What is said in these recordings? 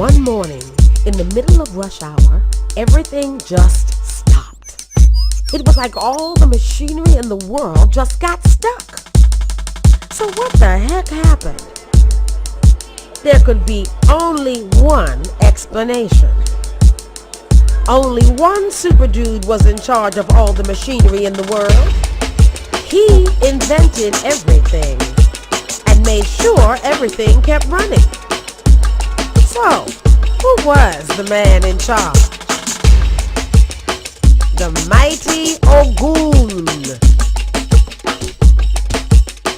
One morning, in the middle of rush hour, everything just stopped. It was like all the machinery in the world just got stuck. So what the heck happened? There could be only one explanation. Only one super dude was in charge of all the machinery in the world. He invented everything and made sure everything kept running. So, who was the man in charge? The mighty Ogun.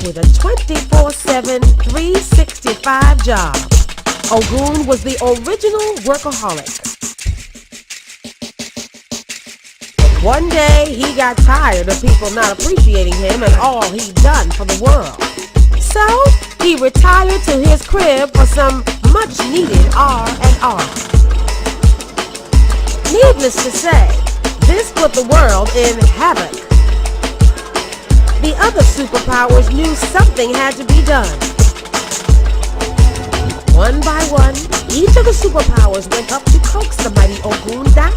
With a 24/7, 365 job, Ogun was the original workaholic. One day, he got tired of people not appreciating him and all he'd done for the world. So, he retired to his crib for some much-needed R&R. Needless to say, this put the world in havoc. The other superpowers knew something had to be done. One by one, each of the superpowers went up to coax the mighty Ogun down.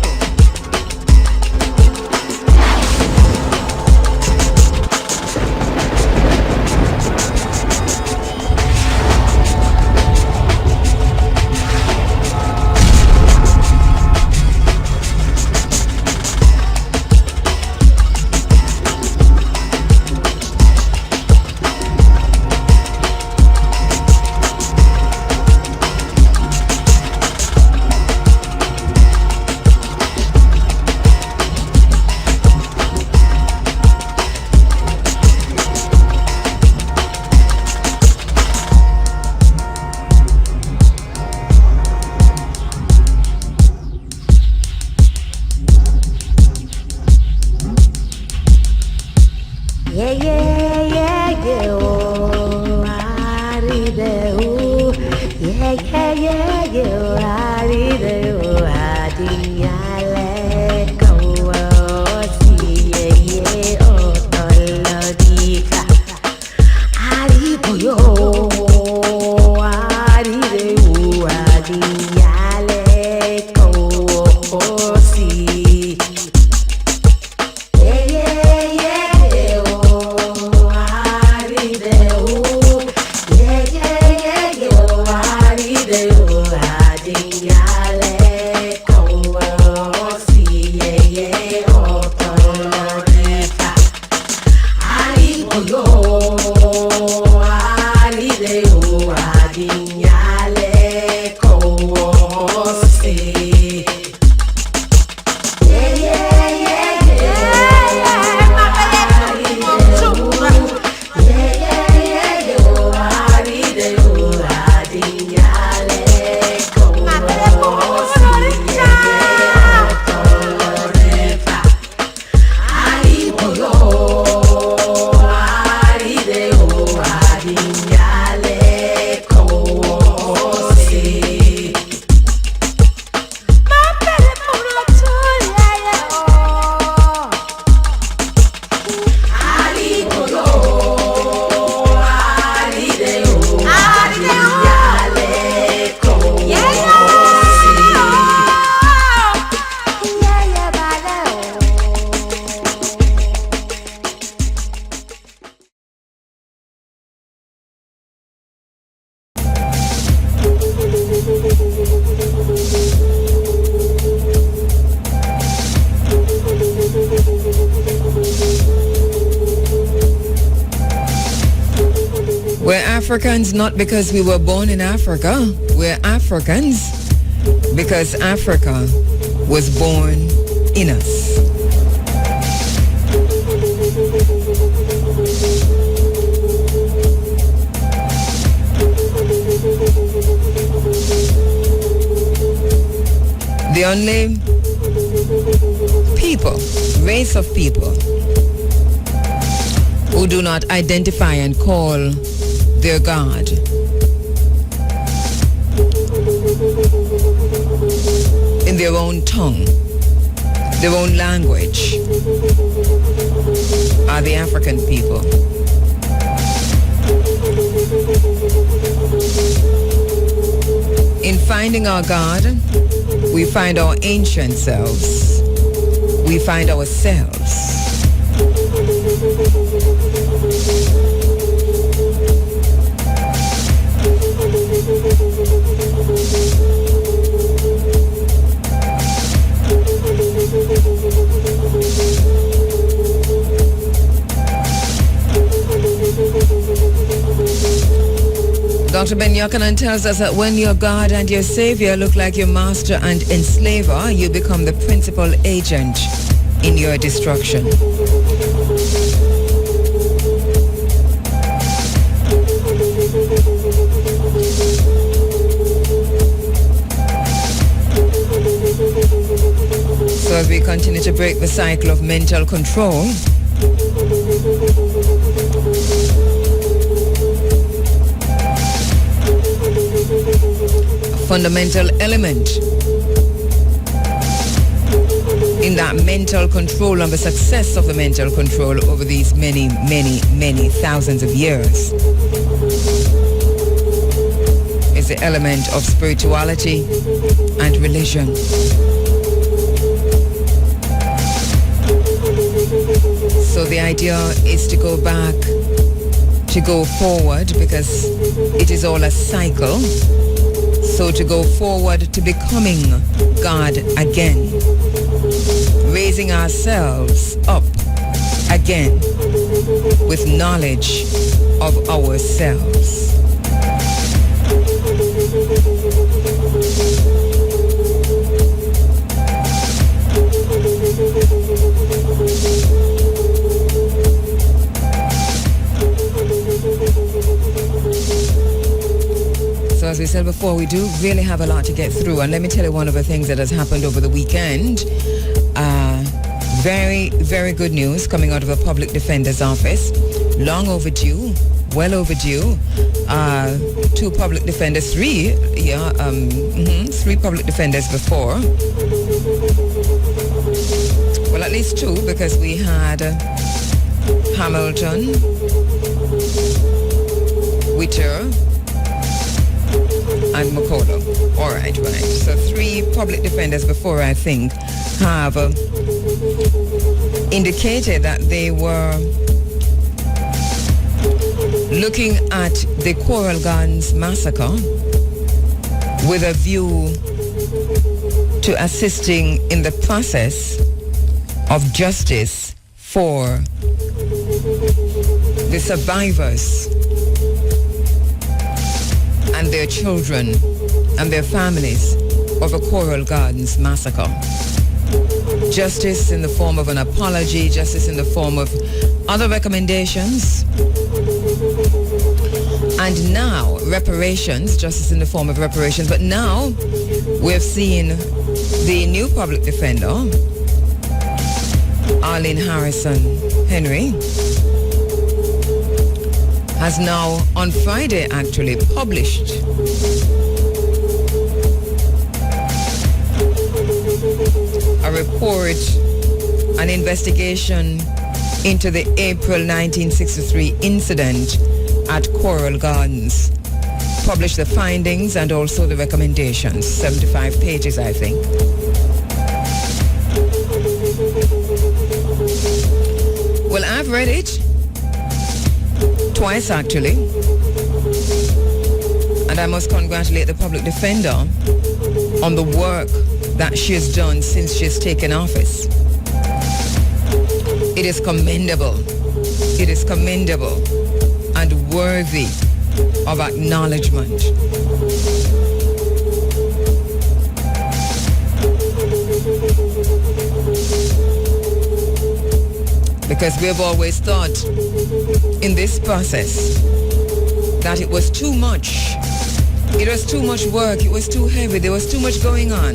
Africans not because we were born in Africa. We're Africans because Africa was born in us. The only people, race of people, who do not identify and call their God in their own tongue, their own language, are the African people. In finding our God, we find our ancient selves. We find ourselves. Dr. Ben Yochanan tells us that when your God and your Savior look like your master and enslaver, you become the principal agent in your destruction. So as we continue to break the cycle of mental control, fundamental element in that mental control and the success of the mental control over these many, many, many thousands of years is the element of spirituality and religion. So the idea is to go back, to go forward, because it is all a cycle. So to go forward to becoming God again, raising ourselves up again with knowledge of ourselves. So as we said before, we do really have a lot to get through. And let me tell you one of the things that has happened over the weekend. Very, very good news coming out of the Public Defender's Office. Long overdue, well overdue. Two public defenders, three public defenders before. Well, at least two, because we had Hamilton, Witter, and Makolo. All right. So three public defenders before, I think, have indicated that they were looking at the Coral Gardens massacre with a view to assisting in the process of justice for the survivors and their children and their families of the Coral Gardens massacre. Justice in the form of an apology, justice in the form of other recommendations, and now reparations, justice in the form of reparations. But now we've seen the new public defender, Arlene Harrison Henry, has now on Friday actually published a report, an investigation into the April 1963 incident at Coral Gardens. Published the findings and also the recommendations, 75 pages, I think. Well, I've read it twice actually, and I must congratulate the public defender on the work that she has done since she has taken office. It is commendable. It is commendable and worthy of acknowledgement. Because we have always thought in this process that it was too much. It was too much work. It was too heavy. There was too much going on.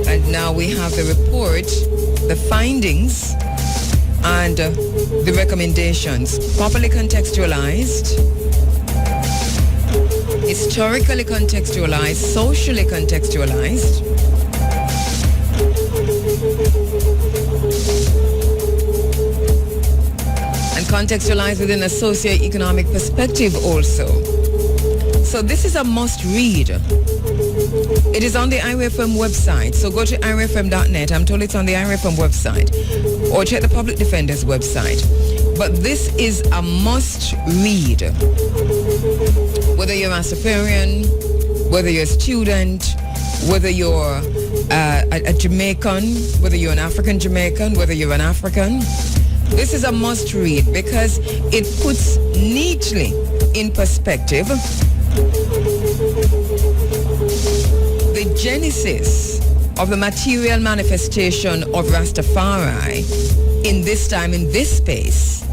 And now we have the report, the findings, and the recommendations properly contextualized, historically contextualized, socially contextualized, and contextualized within a socio-economic perspective also. So this is a must read. It is on the IRFM website. So go to irfm.net. I'm told it's on the IRFM website. Or check the Public Defender's website. But this is a must read. Whether you're a Rastafarian, whether you're a student, whether you're a Jamaican, whether you're an African Jamaican, whether you're an African, this is a must read because it puts neatly in perspective the genesis of the material manifestation of Rastafari in this time, in this space,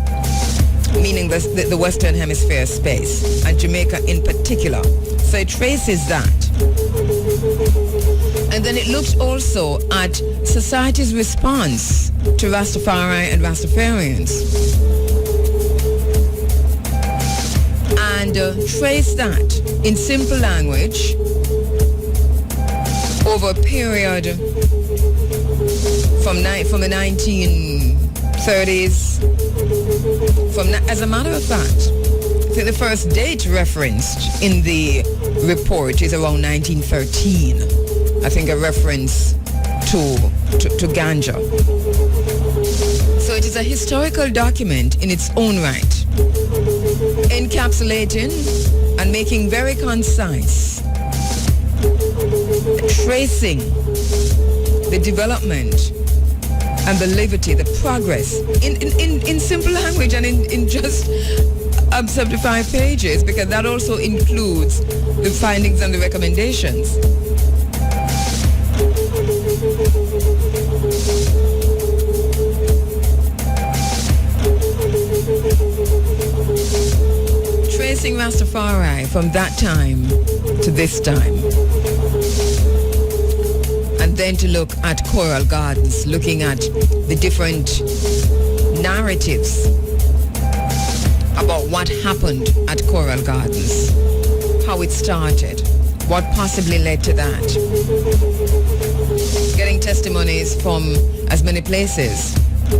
meaning the Western Hemisphere space, and Jamaica in particular. So it traces that. And then it looked also at society's response to Rastafari and Rastafarians. And trace that in simple language over a period from the 1930s. As a matter of fact, I think the first date referenced in the report is around 1913. I think a reference to ganja. So it is a historical document in its own right, encapsulating and making very concise, tracing the development and the liberty, the progress in simple language and in just 75 pages, because that also includes the findings and the recommendations. Tracing Rastafari from that time to this time. And then to look at Coral Gardens, looking at the different narratives about what happened at Coral Gardens, how it started, what possibly led to that. Getting testimonies from as many places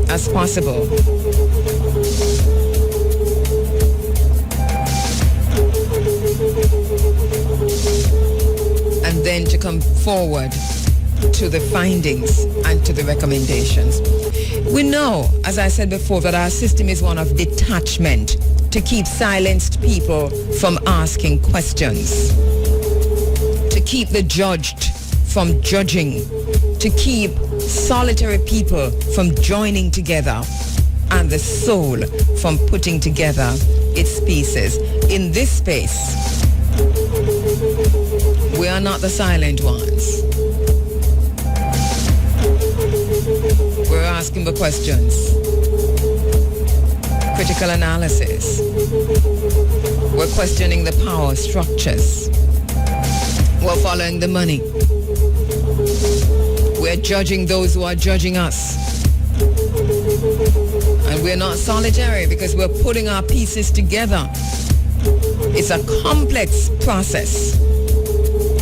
as possible. And then to come forward to the findings and to the recommendations. We know, as I said before, that our system is one of detachment to keep silenced people from asking questions, to keep the judged from judging, to keep solitary people from joining together, and the soul from putting together its pieces. In this space, we are not the silent ones. We're asking the questions. Critical analysis. We're questioning the power structures. We're following the money. We're judging those who are judging us. And we're not solitary because we're putting our pieces together. It's a complex process.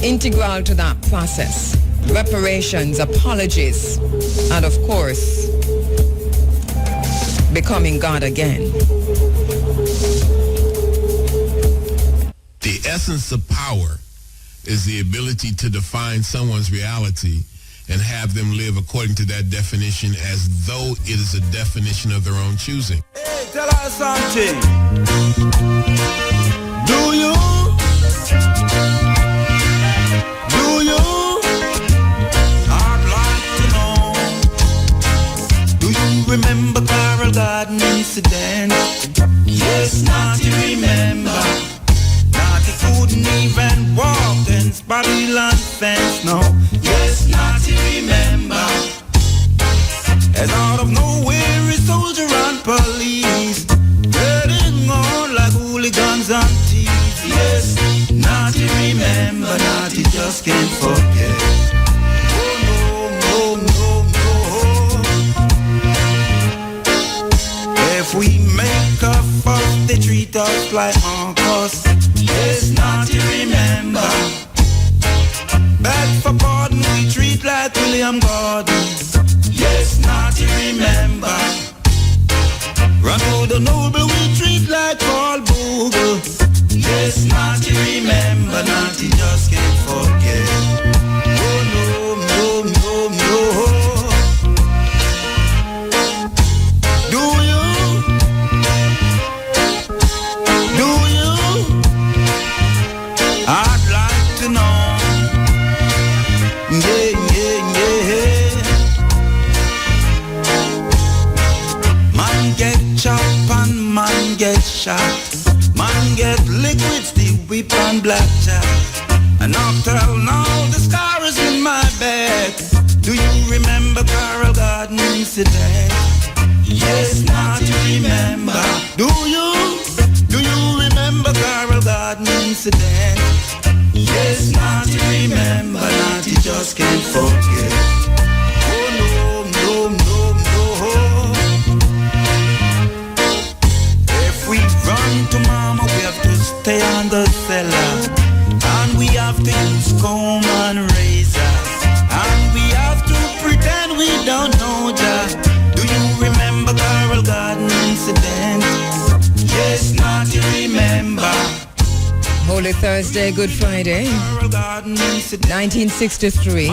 Integral to that process. Reparations, apologies, and of course, becoming God again. The essence of power is the ability to define someone's reality and have them live according to that definition as though it is a definition of their own choosing. Hey, tell us something. Do you? I'd like to know. Do you remember Coral Garden incident? Yes, not you remember. Not you couldn't even walk against Babylon fence, no. Yes, not you remember. As out of nowhere, a soldier and police getting on like hooligans on TV. Yes, not you remember, not you just can't forget. Oh, no. If we make a fuss, they treat us like uncles. Yes, not you remember. Beg for pardon, we treat like William Gordon. Yes, not you remember. Run to the noble, we treat like Paul Bogle. Yes, Yes, not to remember, not to just can't forget. Oh no, no, no, no. Do you? Do you? I'd like to know. Yeah, yeah, yeah. Man get chopped and man get shot. Man get liquids, the whip and blackjack. And after all, now the scar is in my back. Do you remember Carol Garden incident? Yes, not to remember. Do you? Do you remember Carol Garden incident? Yes, not to remember, not to just can't forget. Oh no, no, no, no. If we run to mama, we have to stay on the cellar. And we have to use comb and razors. And we have to pretend we don't know that. Do you remember Carol Garden incident? Yes, not to remember. Holy Thursday, Good Friday, 1963.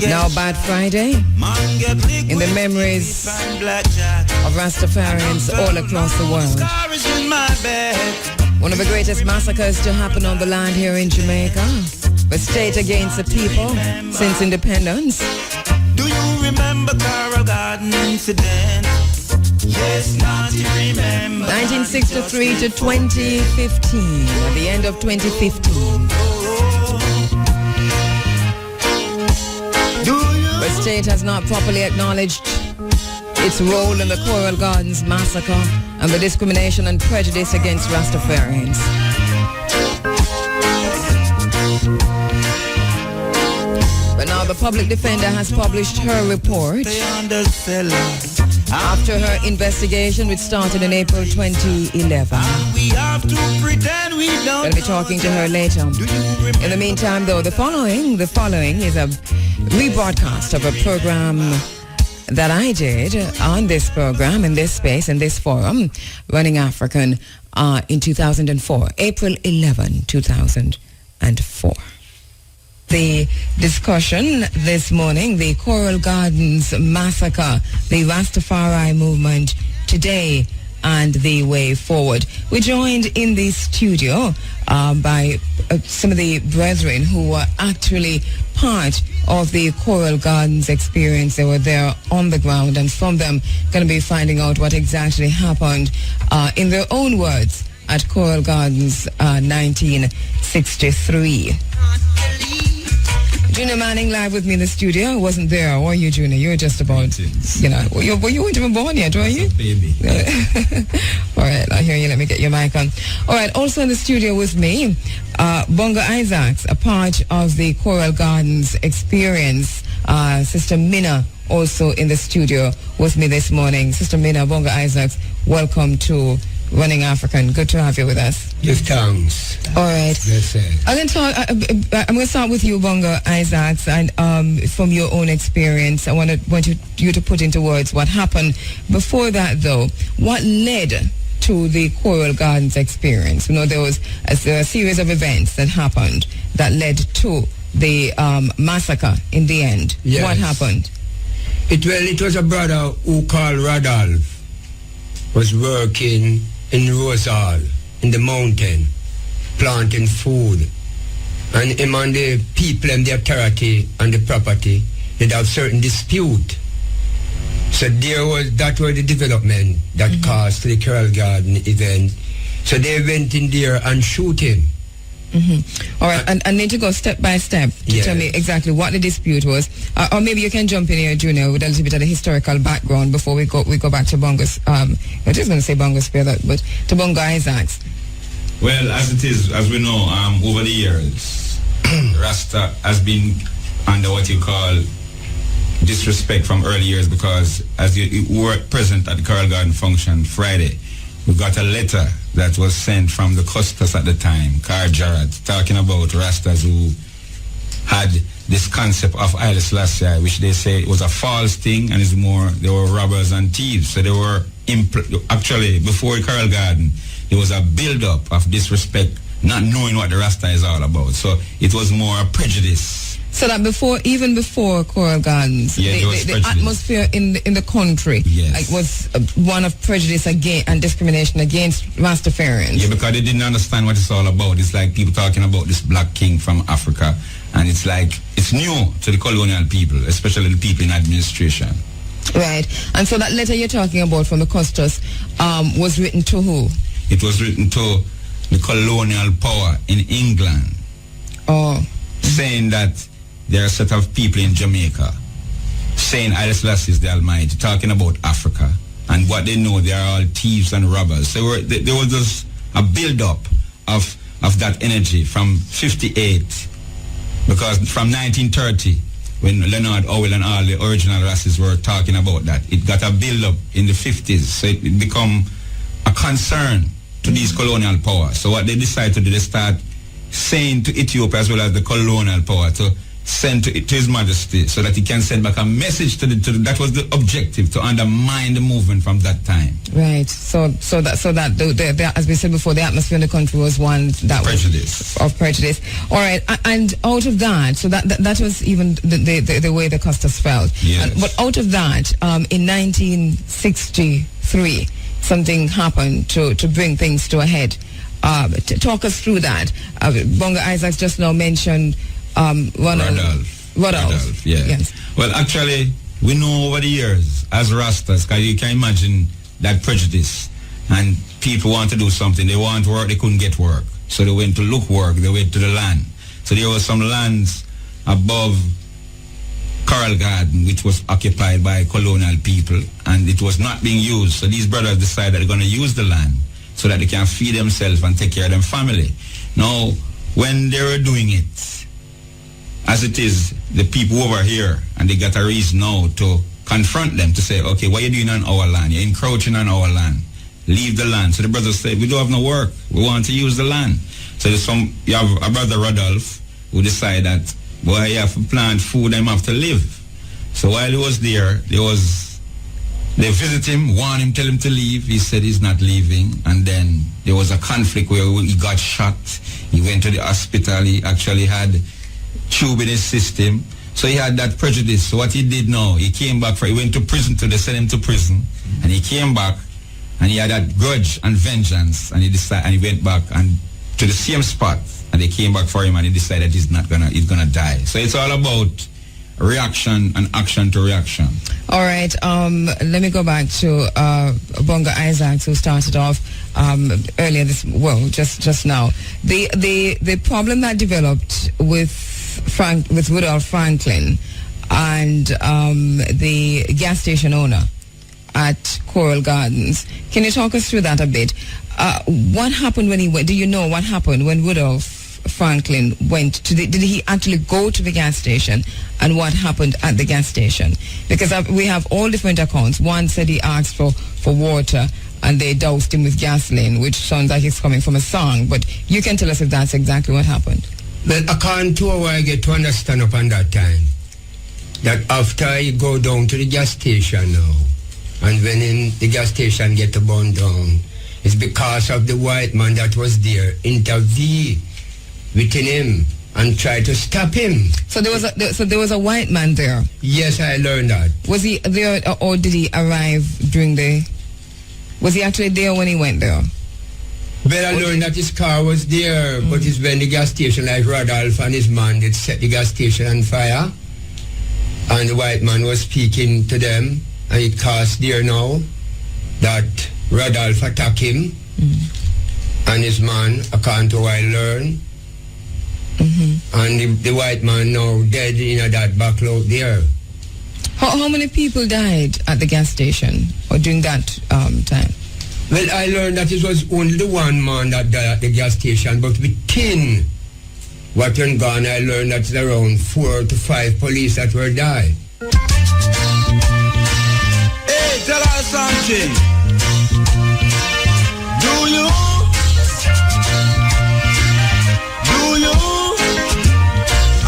Now Bad Friday, in the memories of Rastafarians all across the world. One of the greatest massacres to happen on the land here in Jamaica. The state against the people since independence. Do you remember Carol Garden incident? Yes, not to remember. 1963 to 2015, at the end of 2015. The state has not properly acknowledged its role in the Coral Gardens massacre and the discrimination and prejudice against Rastafarians. But now the public defender has published her report after her investigation, which started in April 2011. We'll be talking to her later. In the meantime, though, the following is a rebroadcast of a program that I did on this program, in this space, in this forum, Running African, in 2004, April 11, 2004. The discussion this morning, the Coral Gardens massacre, the Rastafari movement today and the way forward. We're joined in the studio by some of the brethren who were actually part of the Coral Gardens experience. They were there on the ground, and from them going to be finding out what exactly happened in their own words at Coral Gardens 1963. Junior Manning live with me in the studio. I wasn't there, were you, Junior? You were just about, you know, you weren't even born yet, were you? Baby. All right, I hear you. Let me get your mic on. All right, also in the studio with me, Bongo Isaacs, a part of the Coral Gardens experience. Sister Mina also in the studio with me this morning. Sister Mina, Bongo Isaacs, welcome to Running African. Good to have you with us. Give thanks. All right. I'm going to start with you, Bongo Isaacs, and from your own experience, I want you to put into words what happened. Before that, though, what led to the Coral Gardens experience? You know, there was a series of events that happened that led to the massacre in the end. Yes. What happened? It was a brother who called Radolph, was working in Rosal, in the mountain, planting food. And him and the people and the authority and the property, they'd have certain dispute. So that was the development that caused the Coral Garden event. So they went in there and shoot him. All right, and I need to go step by step to tell me exactly what the dispute was, or maybe you can jump in here, Junior, with a little bit of the historical background before we go back to Bongo's. I was just going to say Bongo's spear that, but to Bongo Isaacs. Well, as it is, as we know, over the years, Rasta has been under what you call disrespect from early years, because as you were present at the Coral Garden function Friday, we got a letter that was sent from the Custos at the time, Car Jarrett, talking about Rastas who had this concept of Haile Selassie, which they say was a false thing, and it's more, they were robbers and thieves. So they were actually, before Coral Garden, there was a build-up of disrespect, not knowing what the Rasta is all about. So it was more a prejudice. So that even before Coral Gardens, the atmosphere in the country was one of prejudice and discrimination against Rastafarians. Yeah, because they didn't understand what it's all about. It's like people talking about this black king from Africa, and it's like it's new to the colonial people, especially the people in administration. Right. And so that letter you're talking about from the Custos was written to who? It was written to the colonial power in England. Oh. Saying that there are a set of people in Jamaica saying Haile Selassie is the Almighty, talking about Africa, and what they know, they are all thieves and robbers. So there was just a build-up of that energy from 58, because from 1930, when Leonard Howell and all the original racists were talking about that, it got a build-up in the 50s, so it become a concern to these colonial powers. So what they decided to do, they start saying to Ethiopia as well as the colonial power to send to His Majesty, so that he can send back a message to that was the objective, to undermine the movement from that time. Right. So that as we said before, the atmosphere in the country was one that prejudice. Was of prejudice. All right. And out of that, so that was even the way the Custos felt. Yes. But out of that, in 1963, something happened to bring things to a head. Talk us through that. Bonga Isaacs just now mentioned Rodolph. Yeah. Yes. Well, actually, we know over the years as Rastas, because you can imagine that prejudice, and people want to do something. They want work, they couldn't get work, so they went to look work. They went to the land. So there were some lands above Coral Garden, which was occupied by colonial people, and it was not being used. So these brothers decided they're going to use the land so that they can feed themselves and take care of their family. Now, when they were doing it, as it is, the people over here, and they got a reason now to confront them, to say, okay, what are you doing on our land? You're encroaching on our land. Leave the land. So the brothers said, we don't have no work. We want to use the land. So you have a brother, Rodolph, who decided that, boy, you have to plant food and you have to live. So while he was there, they visit him, warn him, tell him to leave. He said he's not leaving. And then there was a conflict where he got shot. He went to the hospital. He actually had tube in his system. So he had that prejudice. So what he did now, he came back he went to prison they sent him to prison. And he came back and he had that grudge and vengeance, and he went back and to the same spot, and they came back for him, and he decided he's gonna die. So it's all about reaction and action to reaction. All right. Let me go back to Bonga Isaacs, who started off earlier just now. The problem that developed with Rudolph Franklin and the gas station owner at Coral Gardens. Can you talk us through that a bit? What happened when he went? Do you know what happened when Rudolph Franklin went to did he actually go to the gas station, and what happened at the gas station? Because we have all different accounts. One said he asked for water and they doused him with gasoline, which sounds like it's coming from a song, but you can tell us if that's exactly what happened. Well, according to how I get to understand upon that time, that after I go down to the gas station now, and when the gas station get to burn down, it's because of the white man that was there intervene within him and try to stop him. So there was a white man there? Yes, I learned that. Was he there, or did he arrive was he actually there when he went there? Well, I learned that his car was there, but it's when the gas station, like Rodolph and his man, did set the gas station on fire, and the white man was speaking to them, and it caused there now that Rodolph attacked him, and his man, according to what I learned, and the white man now dead in that back lot there. How many people died at the gas station or during that time? Well, I learned that it was only the one man that died at the gas station, but within what went gone, I learned that it's around 4 to 5 police that were died. Hey, tell us something. Do you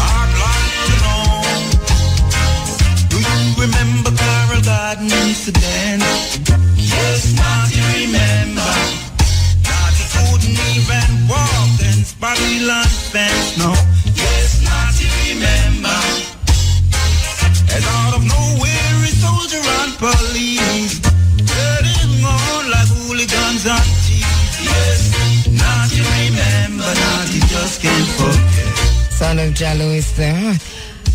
I'd like to know. Do you remember Coral Garden incident? Yes, Babylon fence, no. Yes, not to remember. And out of nowhere, a soldier and police turning on like hooligans and thieves. Yes, not to remember, not to just can't forget. Son of Jallo is there.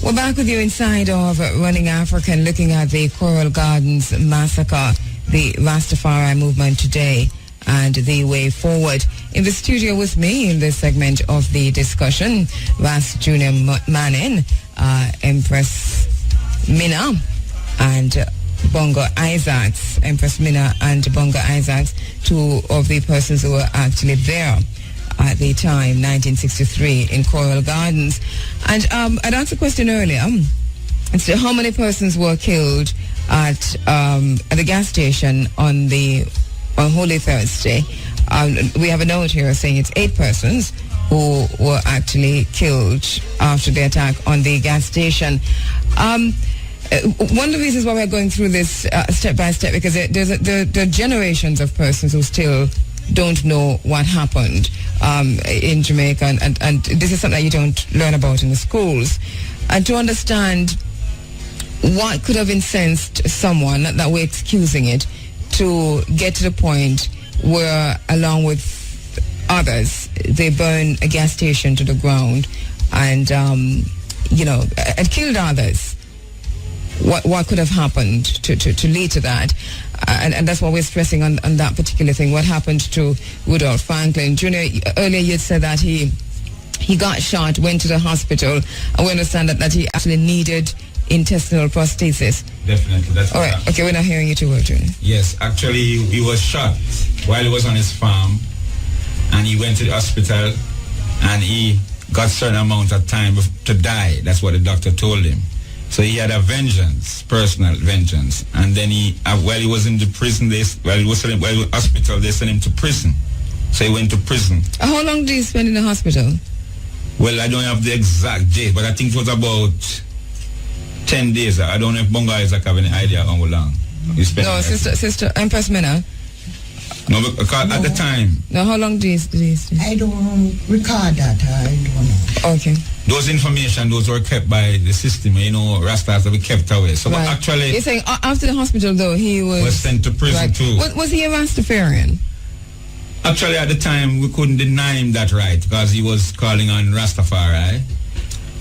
We're back with you inside of Running African, looking at the Coral Gardens massacre, the Rastafari movement today, and the way forward. In the studio with me in this segment of the discussion, Ras Junior Manin, Empress Mina, and Bongo Isaacs. Empress Mina and Bongo Isaacs, two of the persons who were actually there at the time, 1963, in Coral Gardens. And I'd asked a question earlier as to how many persons were killed at the gas station on Holy Thursday. We have a note here saying it's 8 persons who were actually killed after the attack on the gas station. One of the reasons why we're going through this step by step, because there are generations of persons who still don't know what happened in Jamaica, and this is something that you don't learn about in the schools. And to understand what could have incensed someone, not that we're excusing it, to get to the point where, along with others, they burn a gas station to the ground and, and killed others. What could have happened to lead to that? And that's what we're stressing on that particular thing. What happened to Rudolph Franklin Jr.? Earlier you said that he got shot, went to the hospital, and we understand that he actually needed intestinal prosthesis. Definitely, that's all right. Okay, we're not hearing you too well, Junior. Yes, actually, he was shot while he was on his farm, and he went to the hospital, and he got a certain amount of time to die. That's what the doctor told him. So he had a vengeance, personal vengeance, and then while he was in the prison, while he was in the hospital, they sent him to prison. So he went to prison. How long did he spend in the hospital? Well, I don't have the exact date, but I think it was about 10 days. I don't know if Bongo Isaac have any idea how long he spent. No, Sister Empress Mina. No, because at the time. No, how long did he I don't recall that. I don't know. Okay. Those information, those were kept by the system. Rastas have been kept away. So right. Actually, you're saying after the hospital, though, he was sent to prison right. too. Was he a Rastafarian? Actually, at the time, we couldn't deny him that right because he was calling on Rastafari.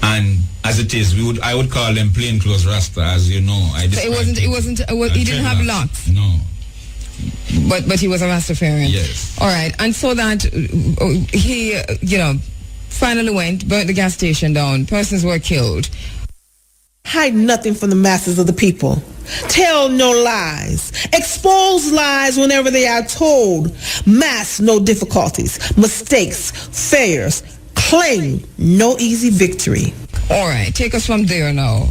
And as it is, I would call them plainclothes Rasta, as you know. So he didn't have locks? No. But he was a Rastafarian? Yes. All right. And so that he, finally went, burnt the gas station down, persons were killed. Hide nothing from the masses of the people. Tell no lies. Expose lies whenever they are told. Mask no difficulties, mistakes, failures. Claim no easy victory. All right, take us from there now.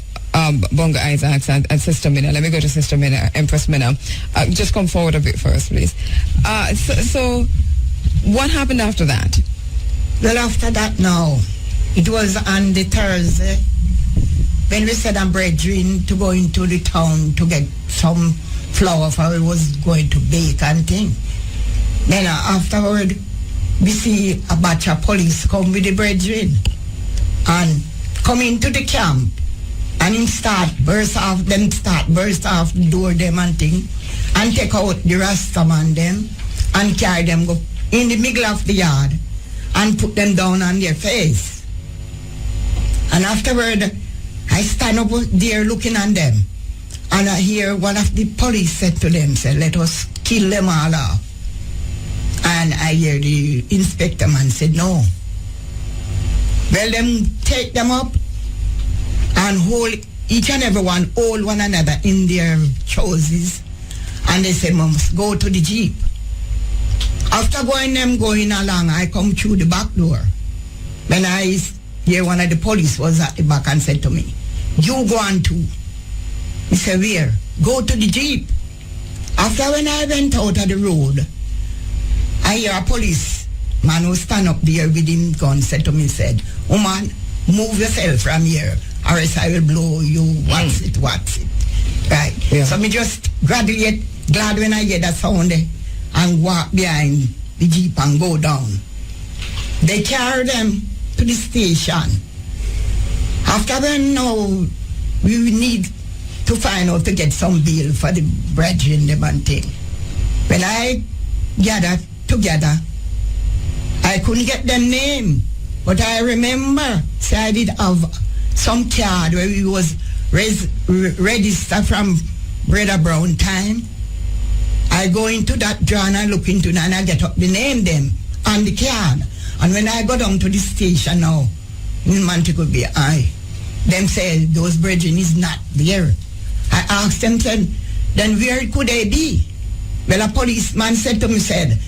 Bongo Isaacs and Sister Mina. Let me go to Sister Mina, Empress Mina. Just come forward a bit first, please. So what happened after that? Well, after that now, it was on the Thursday when we said I'm brethren to go into the town to get some flour for we was going to bake and thing. Then afterward, we see a batch of police come with the brethren and come into the camp and him burst off the door them and thing and take out the Rastaman them and carry them go in the middle of the yard and put them down on their face. And afterward, I stand up there looking at them and I hear one of the police said to them, say, let us kill them all off. And I hear the inspector man said, no. Well, them take them up and hold each and every one, hold one another in their trousers. And they say, must go to the jeep. After going along, I come through the back door. When I hear one of the police was at the back and said to me, you go on too. He said, where? Go to the jeep. After when I went out of the road, I hear a police man who stand up there with him gun said to me, said, woman, move yourself from here or else I will blow you. What's it? Right. Yeah. So me just graduate, glad when I hear that sound and walk behind the jeep and go down. They carry them to the station. After then, now, we need to find out to get some bill for the brethren, them and thing. When I gathered together, I couldn't get them name. But I remember, say I did have some card where we was registered from Brother Brown time. I go into that drawer and I look into it and I get up the name them on the card. And when I go down to the station now, in Montego Bay, them say those brethren is not there. I asked them, said, then where could they be? Well, a policeman said to me, said,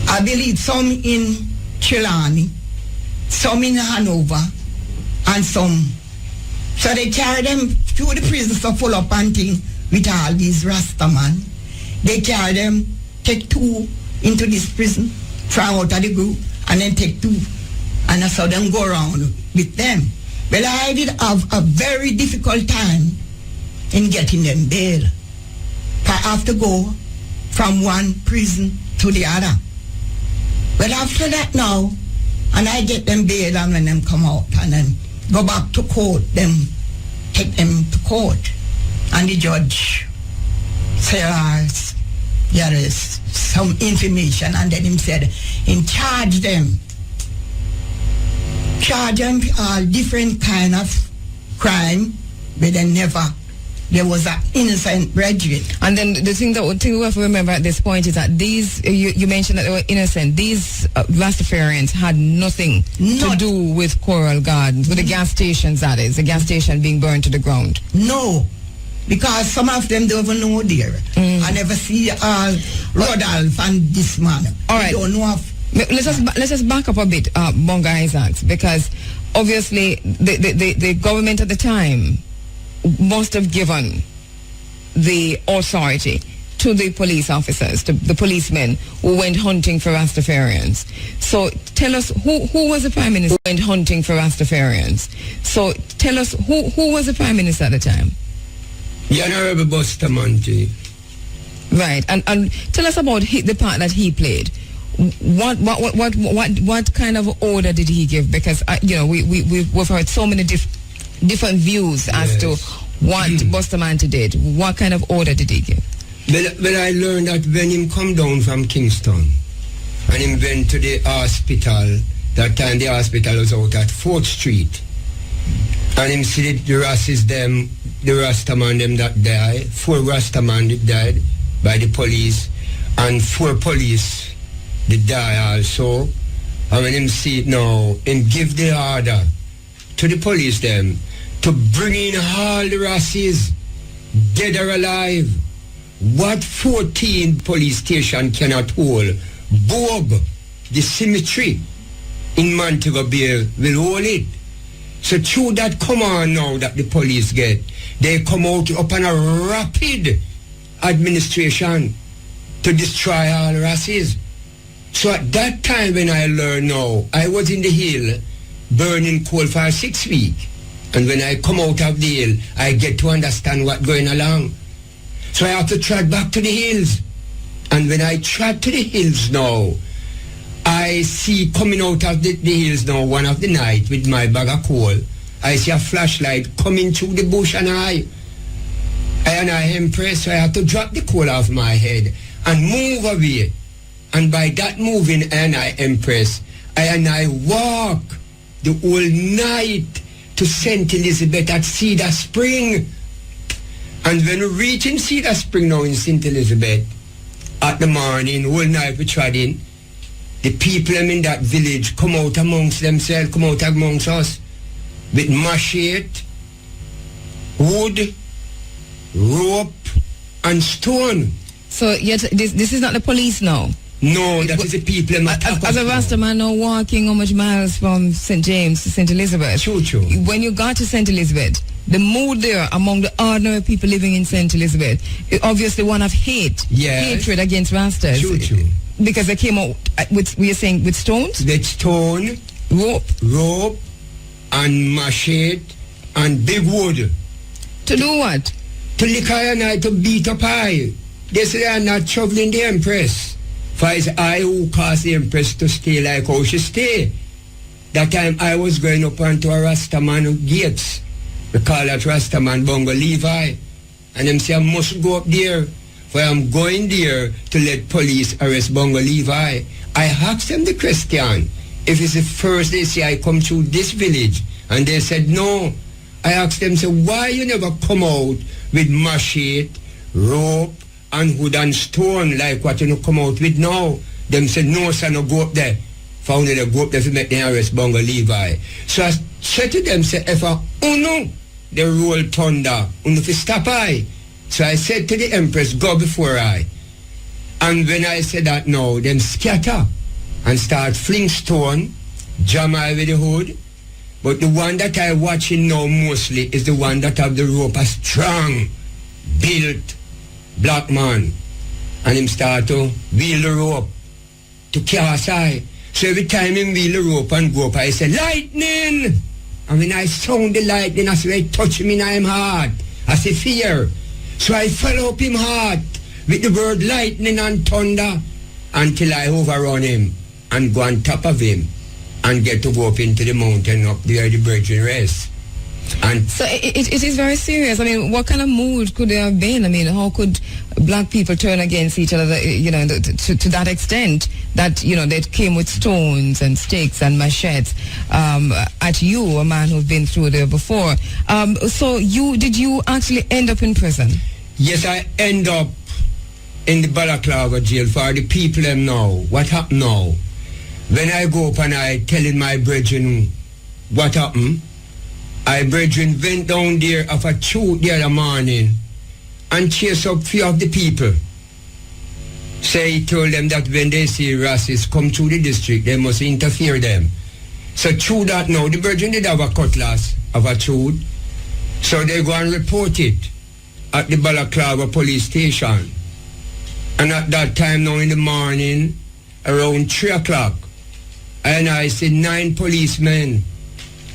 I believe some in Trelawney, some in Hanover, and some. So they carry them through the prison so full up and thing with all these Rastaman. They carry them, take 2 into this prison, from out of the group, and then take 2. And I saw them go around with them. Well, I did have a very difficult time in getting them bail. I have to go from one prison to the other. But after that now, and I get them bail, and when them come out and then go back to court, them take them to court. And the judge says, there is some information, and then him said, him charge them all different kind of crime, but then never, there was an innocent brethren. And then the thing we have to remember at this point is that these, you mentioned that they were innocent. These Rastafarians had nothing to do with Coral Gardens, with the gas stations, that is, the gas station being burned to the ground. No, because some of them don't even know there. I never see Rodolph and this man. All right. Don't know of. Let's just back up a bit, Bonga Isaacs, because obviously the government at the time must have given the authority to the police officers, to the policemen who went hunting for Rastafarians. So tell us, who was the Prime Minister who went hunting for Rastafarians? So tell us, who was the Prime Minister at the time? The Honorable Bustamante. Right, and tell us about the part that he played. What kind of order did he give? Because we've heard so many different views as to what Bustamante did. What kind of order did he give? Well, I learned that when him come down from Kingston and him went to the hospital, that time the hospital was out at 4th Street, and him see the Rastaman them that died. 4 Rastaman that died by the police, and 4 police they die also. And when him see it now, him give the order to the police them to bring in all the Rassis, dead or alive. What 14 police station cannot hold, Bob, the cemetery in Montego Bay will hold it. So through that command now that the police get, they come out upon a rapid administration to destroy all Rassis. So at that time when I learned now, I was in the hill burning coal for 6 weeks. And when I come out of the hill, I get to understand what's going along. So I have to trot back to the hills. And when I trot to the hills now, I see coming out of the hills now, one of the night with my bag of coal, I see a flashlight coming through the bush, and I impressed, so I have to drop the coal off my head and move away. And by that moving, and I impressed, I walk the whole night to St. Elizabeth at Cedar Spring. And when we reach in Cedar Spring now in St. Elizabeth, at the morning, whole night we tried in, the people in that village come out amongst themselves, come out amongst us, with machete, wood, rope, and stone. So yet this is not the police now? No, that is the people in my as a Rastaman now walking how much miles from St. James to St. Elizabeth. True. When you got to St. Elizabeth, the mood there among the ordinary people living in St. Elizabeth, obviously one of hatred against Rastas. True. Because they came out with, we are saying, with stones? With stone, rope, and machete, and big wood. To do what? To lick I and I to beat up I. They say they are not troubling the Empress. For it's I who caused the Empress to stay like how she stay. That time I was going up onto a Rastaman gates. We call that Rastaman Bongo Levi. And them say I must go up there. For I'm going there to let police arrest Bongo Levi. I asked them the question, if it's the first they say I come through this village. And they said no. I asked them, say, why you never come out with machete, rope, and wood and stone like what you come out with now? Them said, no, sir, no go up there. Found they go up there to make them arrest Bongo Levi. So I said to them, say, if I uno, they roll thunder, uno fi stop I. So I said to the Empress, go before I. And when I said that now, them scatter and start fling stone, jam I with the hood. But the one that I watching now mostly is the one that have the rope, a strong, built black man. And him start to wheel the rope to cast I. So every time him wheel the rope and go up, I say, lightning! And when I sound the lightning, I say, it touch him in him heart. I say, fear. So I follow up him heart with the word lightning and thunder until I overrun him and go on top of him and get to go up into the mountain up there the brethren rest. And so it is very serious. I mean, what kind of mood could there have been? I mean, how could black people turn against each other, you know, to that extent that, you know, they came with stones and sticks and machetes at you, a man who's been through there before. So did you actually end up in prison? Yes, I end up in the Balaclava jail for the people them now. What happened now? When I go up and I telling my brethren what happened, I brethren went down there of a shoot the other morning and chase up few of the people. Say he told them that when they see racists come through the district, they must interfere them. So through that now, the brethren did have a cutlass of a shoot. So they go and report it at the Balaclava police station. And at that time now in the morning, around 3 o'clock, and I see 9 policemen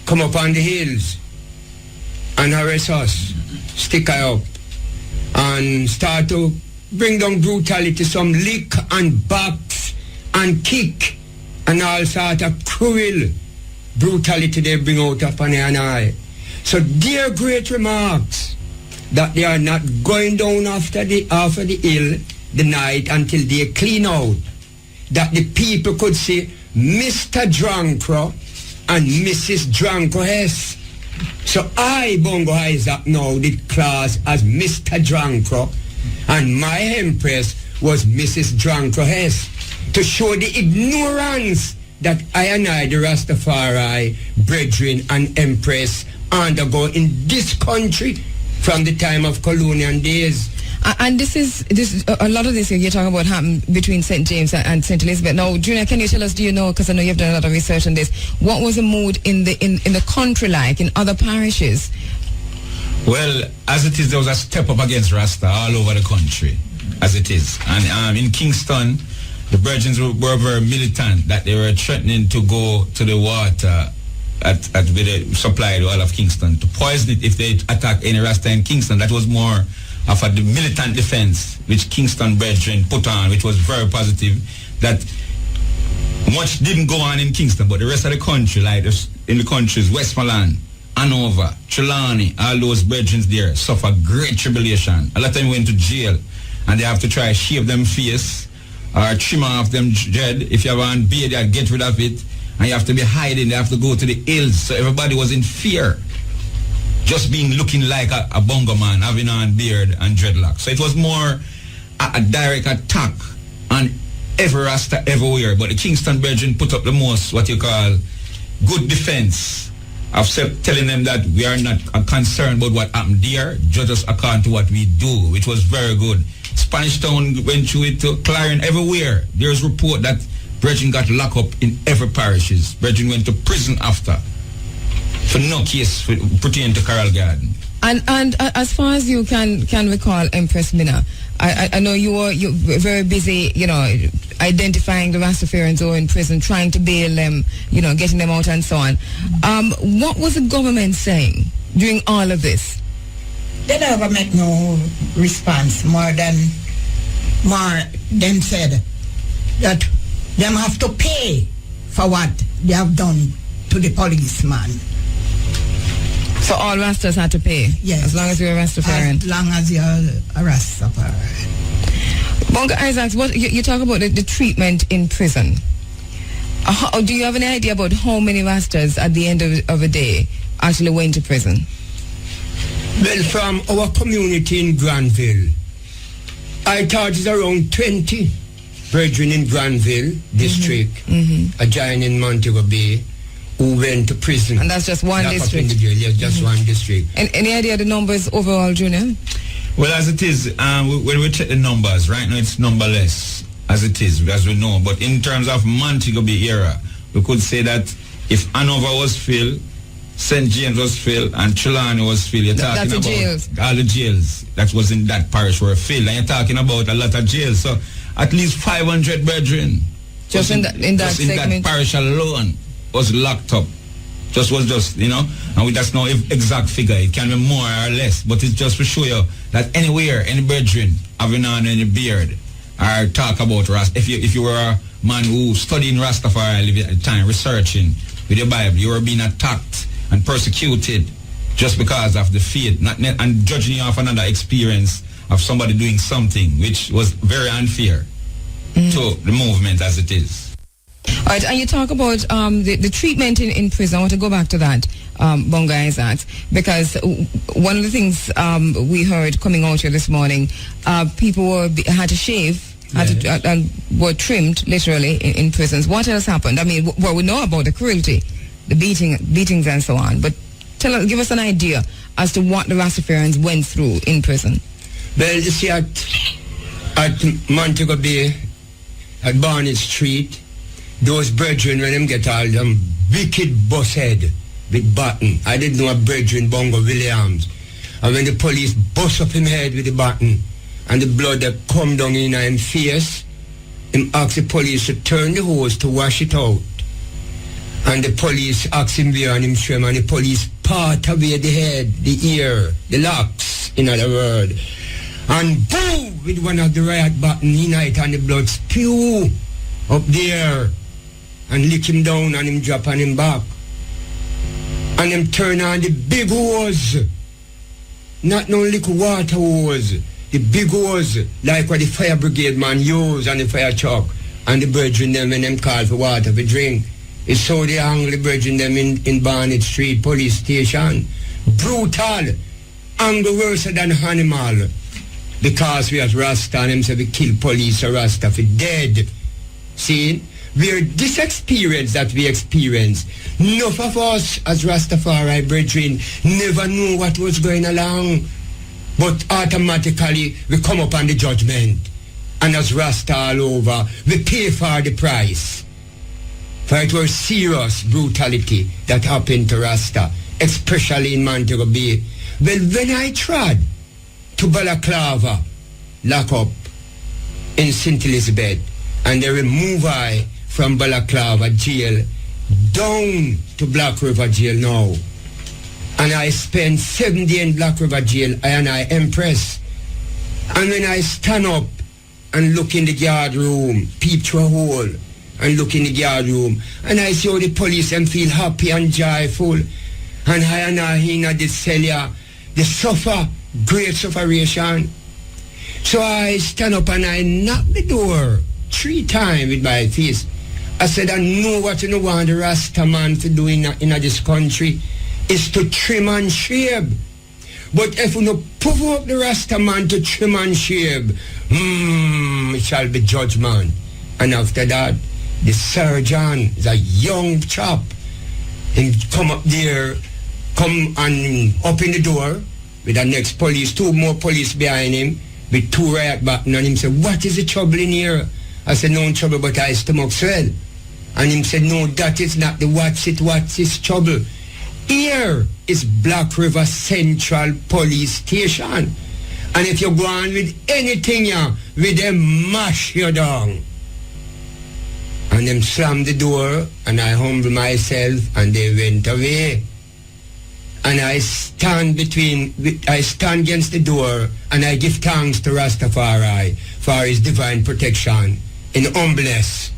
come up on the hills and arrest us, stick I up, and start to bring down brutality, some lick and box and kick and all sort of cruel brutality they bring out upon and I. So their great remarks that they are not going down after the hill the night until they clean out, that the people could see Mr. Drancro and Mrs. Drancro S. So I, Bongo Isaac, now did class as Mr. Drancro, and my Empress was Mrs. Drancro S. to show the ignorance that I and I, the Rastafari, brethren and Empress, undergo in this country from the time of colonial days. And this is a lot of this you're talking about happened between St. James and St. Elizabeth. Now, Junior, can you tell us, do you know, because I know you've done a lot of research on this, what was the mood in the country like, in other parishes? Well, as it is, there was a step up against Rasta all over the country, as it is. And in Kingston, the brethren were very militant, that they were threatening to go to the water at with the supply to all of Kingston, to poison it if they attack any Rasta in Kingston. That was more of a militant defense which Kingston brethren put on, which was very positive. That much didn't go on in Kingston, but the rest of the country, like in the countries, Westmoreland, Hanover, Trelawney, all those brethren there suffer great tribulation. A lot of them went to jail and they have to try to shave them face or trim off them dread. If you have a beard, you get rid of it, and you have to be hiding. They have to go to the hills. So everybody was in fear, just looking like a bongo man, having on beard and dreadlocks. So it was more a direct attack on every Rasta everywhere. But the Kingston brethren put up the most, what you call, good defense of telling them that we are not concerned about what happened there, judge us according to what we do, which was very good. Spanish Town went through it to Clarion, everywhere. There's report that brethren got locked up in every parishes. Brethren went to prison after, for no case pertaining to Coral Garden. And as far as you can recall, Empress Minna, I know you were very busy, you know, identifying the Rastafarians who were in prison, trying to bail them, you know, getting them out and so on. What was the government saying during all of this? They never make no response more than them said. that them have to pay for what they have done to the policeman. So all Rastas had to pay? Yes. As long as you're a Rastafarian? As long as you're a Rastafarian. Bonga Isaacs, what you talk about the treatment in prison. Do you have any idea about how many Rastas at the end of a day actually went to prison? Well, from our community in Granville, I thought it's around 20 brethren in Granville district, adjoining Montego Bay, who went to prison. And that's just one district? Yes, just one district. And any idea the numbers overall, Junior? Well, as it is, when we check the numbers, right now it's numberless, as it is, as we know. But in terms of Montego Bay area, we could say that if Hanover was filled, St. James was filled, and Trelawney was filled, you're talking about jails. all the jails that was in that parish were filled. And you're talking about a lot of jails. So at least 500 brethren just in that segment, that parish alone was locked up. And that's no exact figure. It can be more or less, but it's just to show you that anywhere, any brethren having on any beard or talk about Rasta. If you were a man who studied Rastafari at the time, researching with the Bible, you were being attacked and persecuted just because of the faith, and judging you off another experience of somebody doing something which was very unfair to the movement as it is. All right, and you talk about the treatment in prison. I want to go back to that, Bonga Isaacs, because one of the things we heard coming out here this morning, people had to shave, and were trimmed literally in prisons. What else happened? I mean, we know about the cruelty, the beatings and so on, but give us an idea as to what the Rastafarians went through in prison. Well, you see, at Montego Bay, at Barnett Street, those brethren, when them get all them wicked bus head with baton. I didn't know a brethren, Bongo Williams. And when the police bust up him head with the baton and the blood that come down in his face, him asked the police to turn the hose to wash it out. And the police asked him where and him show him, and the police part away the head, the ear, the locks, in other words. And boom, with one of the riot button in it, and the blood spew up there. And lick him down and him drop on him back. And him turn on the big hose. Not no little water hose. The big hose, like what the fire brigade man use on the fire truck. And the brethren them when them call for water for drink. It's so they hang the brethren them in Barnett Street police station. Brutal. Angle worse than animal. Because we as Rasta and them say we kill police or Rasta for dead. See? Where this experience that we experience, enough of us as Rastafari brethren never knew what was going along. But automatically we come up on the judgment. And as Rasta all over, we pay for the price. For it was serious brutality that happened to Rasta, especially in Montego Bay. Well, when I tried to Balaclava, lock up in St. Elizabeth, and they remove I from Balaclava jail down to Black River jail now. And I spent 7 days in Black River jail and I Empress. And when I stand up and look in the guard room, peep through a hole and look in the guard room, and I see how the police and feel happy and joyful. And I in the cell, they suffer great sufferation. So I stand up and I knock the door 3 times with my face. I said, I know what you want the Rasta man to do in this country is to trim and shave. But if you don't provoke the Rasta man to trim and shave, it shall be judgment. And after that, the surgeon is a young chap. He come up there, come and open the door with the next police, 2 more police behind him, with 2 riot buttons, and him said, what is the trouble in here? I said, no trouble, but I stomach swell. And him said, no, that is not the what's it trouble. Here is Black River Central Police Station. And if you go on with anything, with them mash you down. And them slammed the door, and I humbled myself, and they went away. And I stand against the door, and I give thanks to Rastafari for his divine protection. in humbleness,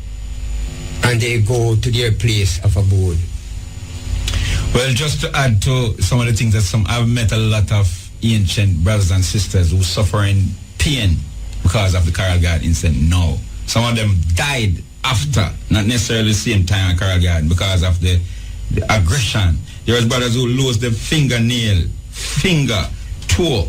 and they go to their place of abode. Well, just to add to some of the things that I've met a lot of ancient brothers and sisters who suffer in pain because of the Coral Garden incident now. Some of them died after, not necessarily the same time at Coral Garden, because of the aggression. There was brothers who lost their fingernail, finger, toe.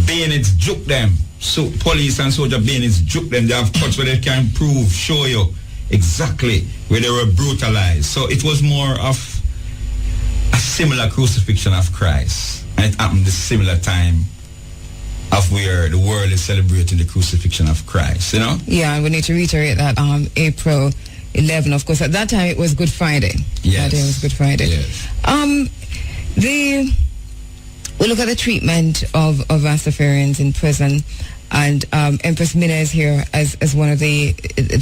Bayonets juke them. So police and soldier bayonets juke them. They have cuts where they can prove, show you exactly where they were brutalized. So it was more of a similar crucifixion of Christ. And it happened the similar time of where the world is celebrating the crucifixion of Christ, you know? Yeah, and we need to reiterate that April 11, of course, at that time it was Good Friday. Yes. That day was Good Friday. Yes. We look at the treatment of Rastafarians in prison, and Empress Minna is here as one of the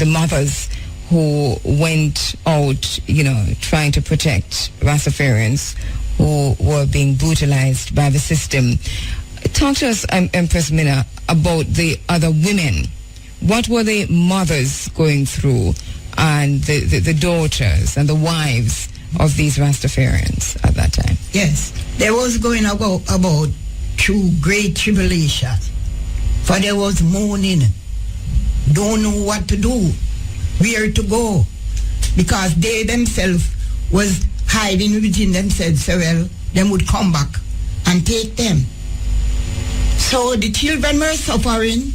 mothers who went out, you know, trying to protect Rastafarians who were being brutalized by the system. Talk to us, Empress Minna, about the other women. What were the mothers going through, and the daughters and the wives of these Rastafarians at that time? Yes, they was going about through great tribulation. For there was mourning, don't know what to do, where to go, because they themselves was hiding within themselves, so well, them would come back and take them. So the children were suffering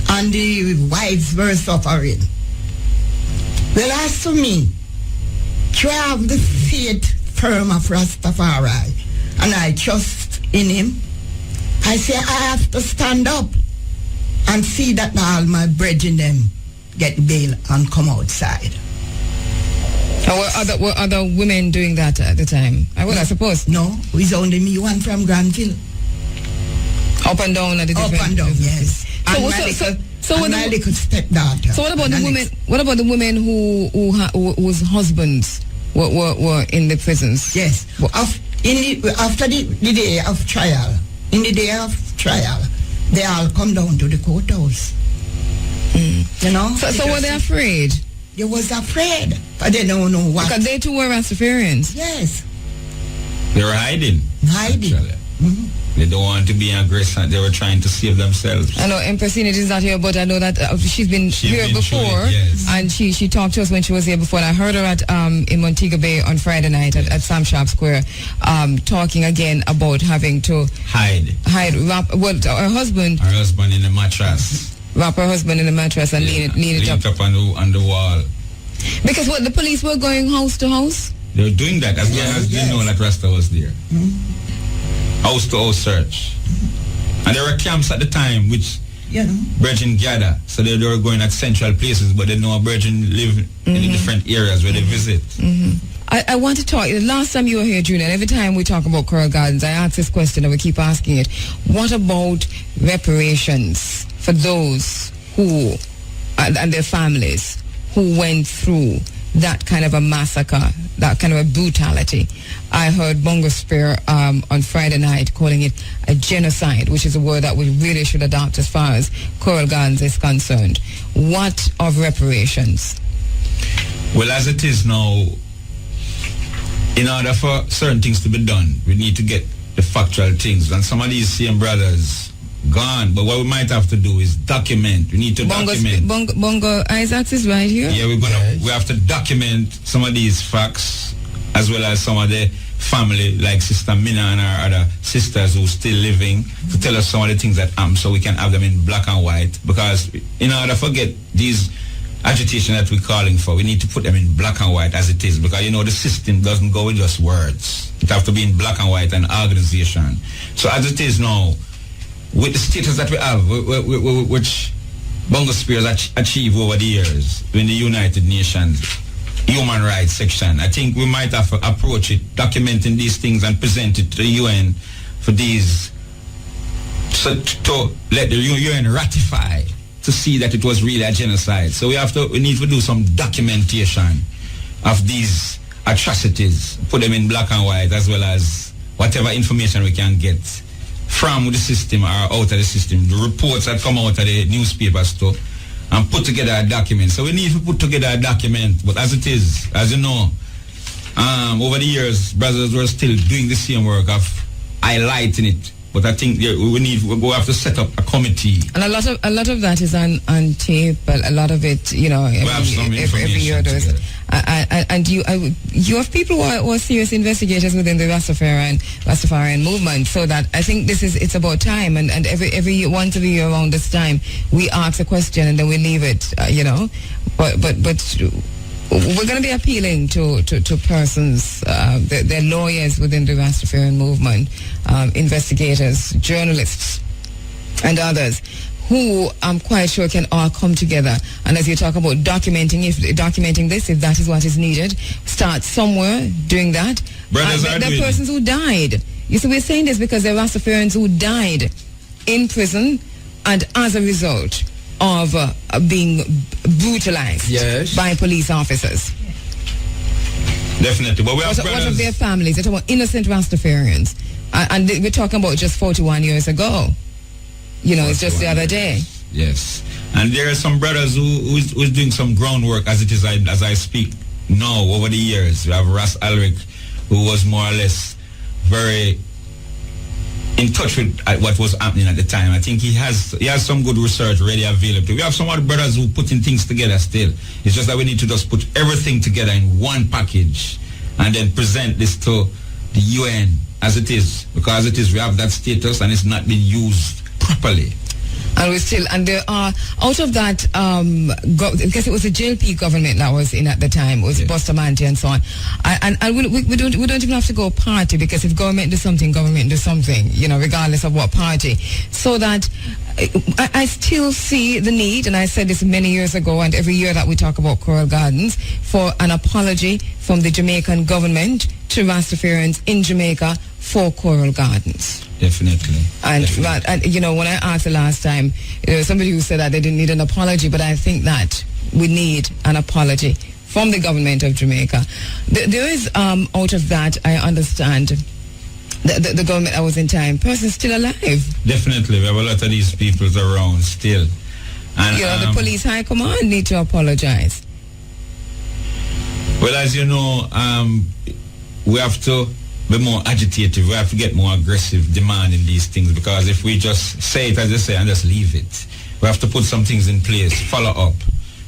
and the wives were suffering. Well, as to me, to have the faith firm of Rastafari, and I trust in him, I say I have to stand up and see that all my brethren them get bail and come outside. Were other women doing that at the time? I suppose. No, it was only me, one from Granville. Up and down at the different... Up and down, yes. And my little stepdaughter. So what about the women? What about the women whose husbands were in the prisons? Yes. After the day of trial, they all come down to the courthouse. You know. So were they afraid? They was afraid, but they don't know what. Because they too were Rastafarians. Yes. They were hiding. Mm-hmm. They don't want to be aggressive. They were trying to save themselves. I know Empress Enid is not here, but I know that she's been here before, and she talked to us when she was here before. And I heard her at in Montego Bay on Friday night at Sam Sharp Square, talking again about having to hide. Her husband in the mattress. Wrap her husband in the mattress and lean it up on the wall. Because the police were going house to house. They were doing that as long as they know that Rasta was there. House to house search. And there were camps at the time which brethren gather. So they were going at central places, but they know a brethren live in the different areas where they visit. I want to talk, the last time you were here, Junior, and every time we talk about Coral Gardens, I ask this question and we keep asking it. What about reparations for those who, and their families, who went through that kind of a massacre, that kind of a brutality? I heard Bongo Spear on Friday night calling it a genocide, which is a word that we really should adopt as far as Coral Gardens is concerned. What of reparations? Well, as it is now, in order for certain things to be done, we need to get the factual things. And some of these same brothers gone, but what we might have to do is document. We need to document. Bongo Isaacs is right here. Yeah, we have to document some of these facts, as well as some of the family, like Sister Minna and our other sisters who still living, to tell us some of the things that happen, so we can have them in black and white. Because in order to get these agitation that we're calling for, we need to put them in black and white as it is, because the system doesn't go with just words. It have to be in black and white and organization. So as it is now, with the status that we have, which Bongo Spears achieved over the years in the United Nations Human Rights section, I think we might have to approach it, documenting these things and present it to the UN for these, so to let the UN ratify, to see that it was really a genocide. So we need to do some documentation of these atrocities, put them in black and white, as well as whatever information we can get from the system or out of the system. The reports that come out of the newspapers too, and put together a document. So we need to put together a document, but as it is, as you know, over the years, brothers were still doing the same work of highlighting it. But I think we have to set up a committee. And a lot of that is on tape, but a lot of it, you know, every year there's. And you have people who are serious investigators within the Rastafarian movement, so that I think it's about time, and every once a year around this time we ask a question and then we leave it, you know, but we're going to be appealing to persons, they're lawyers within the Rastafarian movement, investigators, journalists, and others, who I'm quite sure can all come together. And as you talk about documenting this, if that is what is needed, start somewhere doing that. Brothers there are persons who died. You see, we're saying this because there are Rastafarians who died in prison and as a result of being brutalized by police officers. Definitely. But we have what of their families? They're talking about innocent Rastafarians. And we're talking about just 41 years ago. You know, it's just the other day. Yes. And there are some brothers who's doing some groundwork as it is, as I speak now, over the years. We have Ras Alric, who was more or less very in touch with what was happening at the time. I think he has some good research ready available. We have some other brothers who putting things together still. It's just that we need to just put everything together in one package and then present this to the UN as it is. Because as it is, we have that status and it's not being used properly. And there are, out of that, because it was the JLP government that was in at the time, it was Bustamante and so on. And we don't even have to go party, because if government does something, you know, regardless of what party. So that I still see the need, and I said this many years ago, and every year that we talk about Coral Gardens, for an apology from the Jamaican government to Rastafarians in Jamaica for Coral Gardens. Definitely. And you know, when I asked the last time, there was somebody who said that they didn't need an apology, but I think that we need an apology from the government of Jamaica. There is, out of that, I understand, the government that was in time, persons still alive. Definitely. We have a lot of these people around still. And, you know, the police high command need to apologize. Well, as you know, we have to be more agitative. We have to get more aggressive demanding these things, because if we just say it as they say and just leave it, we have to put some things in place, follow up.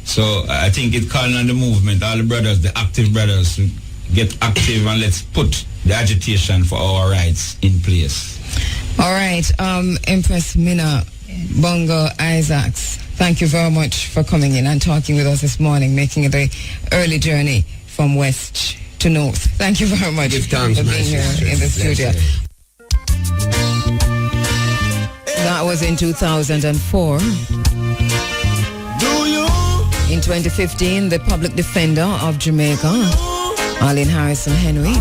So I think it's calling on the movement, all the brothers, the active brothers, to get active, and let's put the agitation for our rights in place. All right, Empress Mina Bongo Isaacs, thank you very much for coming in and talking with us this morning, making the early journey from west to north. Thank you very much for being here in the studio. That was in 2004. In 2015, the Public Defender of Jamaica, Arlene Harrison Henry,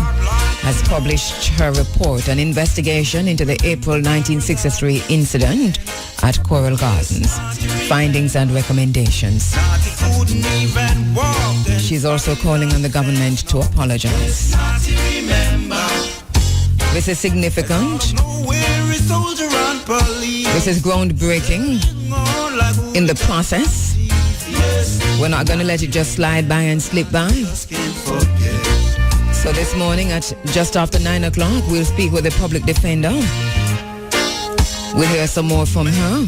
has published her report, an investigation into the April 1963 incident at Coral Gardens, findings and recommendations. She's also calling on the government to apologize. This is significant. This is groundbreaking in the process. We're not going to let it just slide by and slip by. So this morning at just after 9 o'clock, we'll speak with the Public Defender. We'll hear some more from her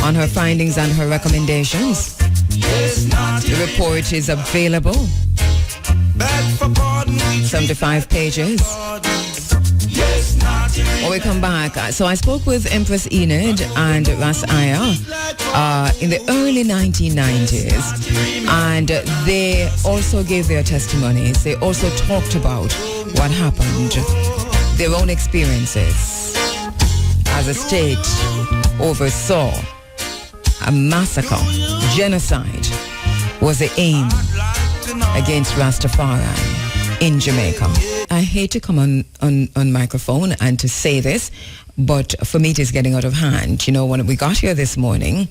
on her findings and her recommendations. The report is available. 75 pages. When we come back, so I spoke with Empress Enid and Ras Aya in the early 1990s, and they also gave their testimonies. They also talked about what happened, their own experiences as a state oversaw a massacre. Genocide was the aim against Rastafari in Jamaica. I hate to come on microphone and to say this, but for me it is getting out of hand. You know, when we got here this morning,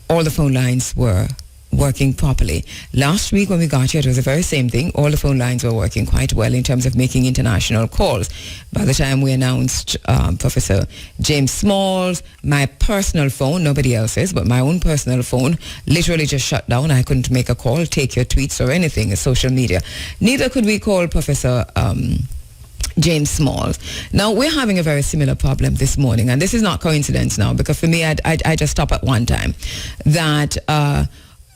all the phone lines were working properly. Last week when we got here, it was the very same thing. All the phone lines were working quite well in terms of making international calls. By the time we announced Professor James Smalls, my personal phone, nobody else's, but my own personal phone, literally just shut down. I couldn't make a call, take your tweets or anything, social media. Neither could we call Professor James Smalls. Now, we're having a very similar problem this morning, and this is not coincidence now, because for me, I just stop at one time.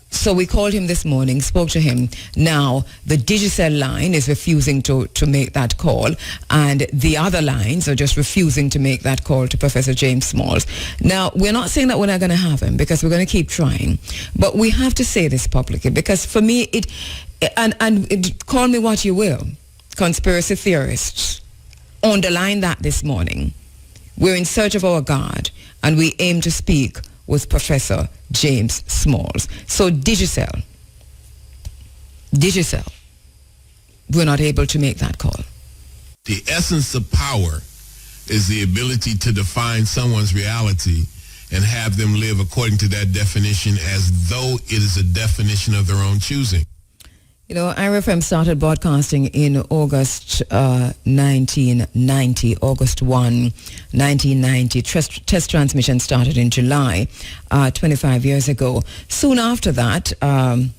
So we called him this morning, spoke to him. Now, the Digicel line is refusing to make that call, and the other lines are just refusing to make that call to Professor James Smalls. Now, we're not saying that we're not going to have him, because we're going to keep trying. But we have to say this publicly, because for me, call me what you will, conspiracy theorists, underline that this morning. We're in search of our God, and we aim to speak with Professor James Smalls. So Digicel, we're not able to make that call. The essence of power is the ability to define someone's reality and have them live according to that definition as though it is a definition of their own choosing. You know, IRFM started broadcasting in August 1990, August 1, 1990. Test transmission started in July, 25 years ago. Soon after that, and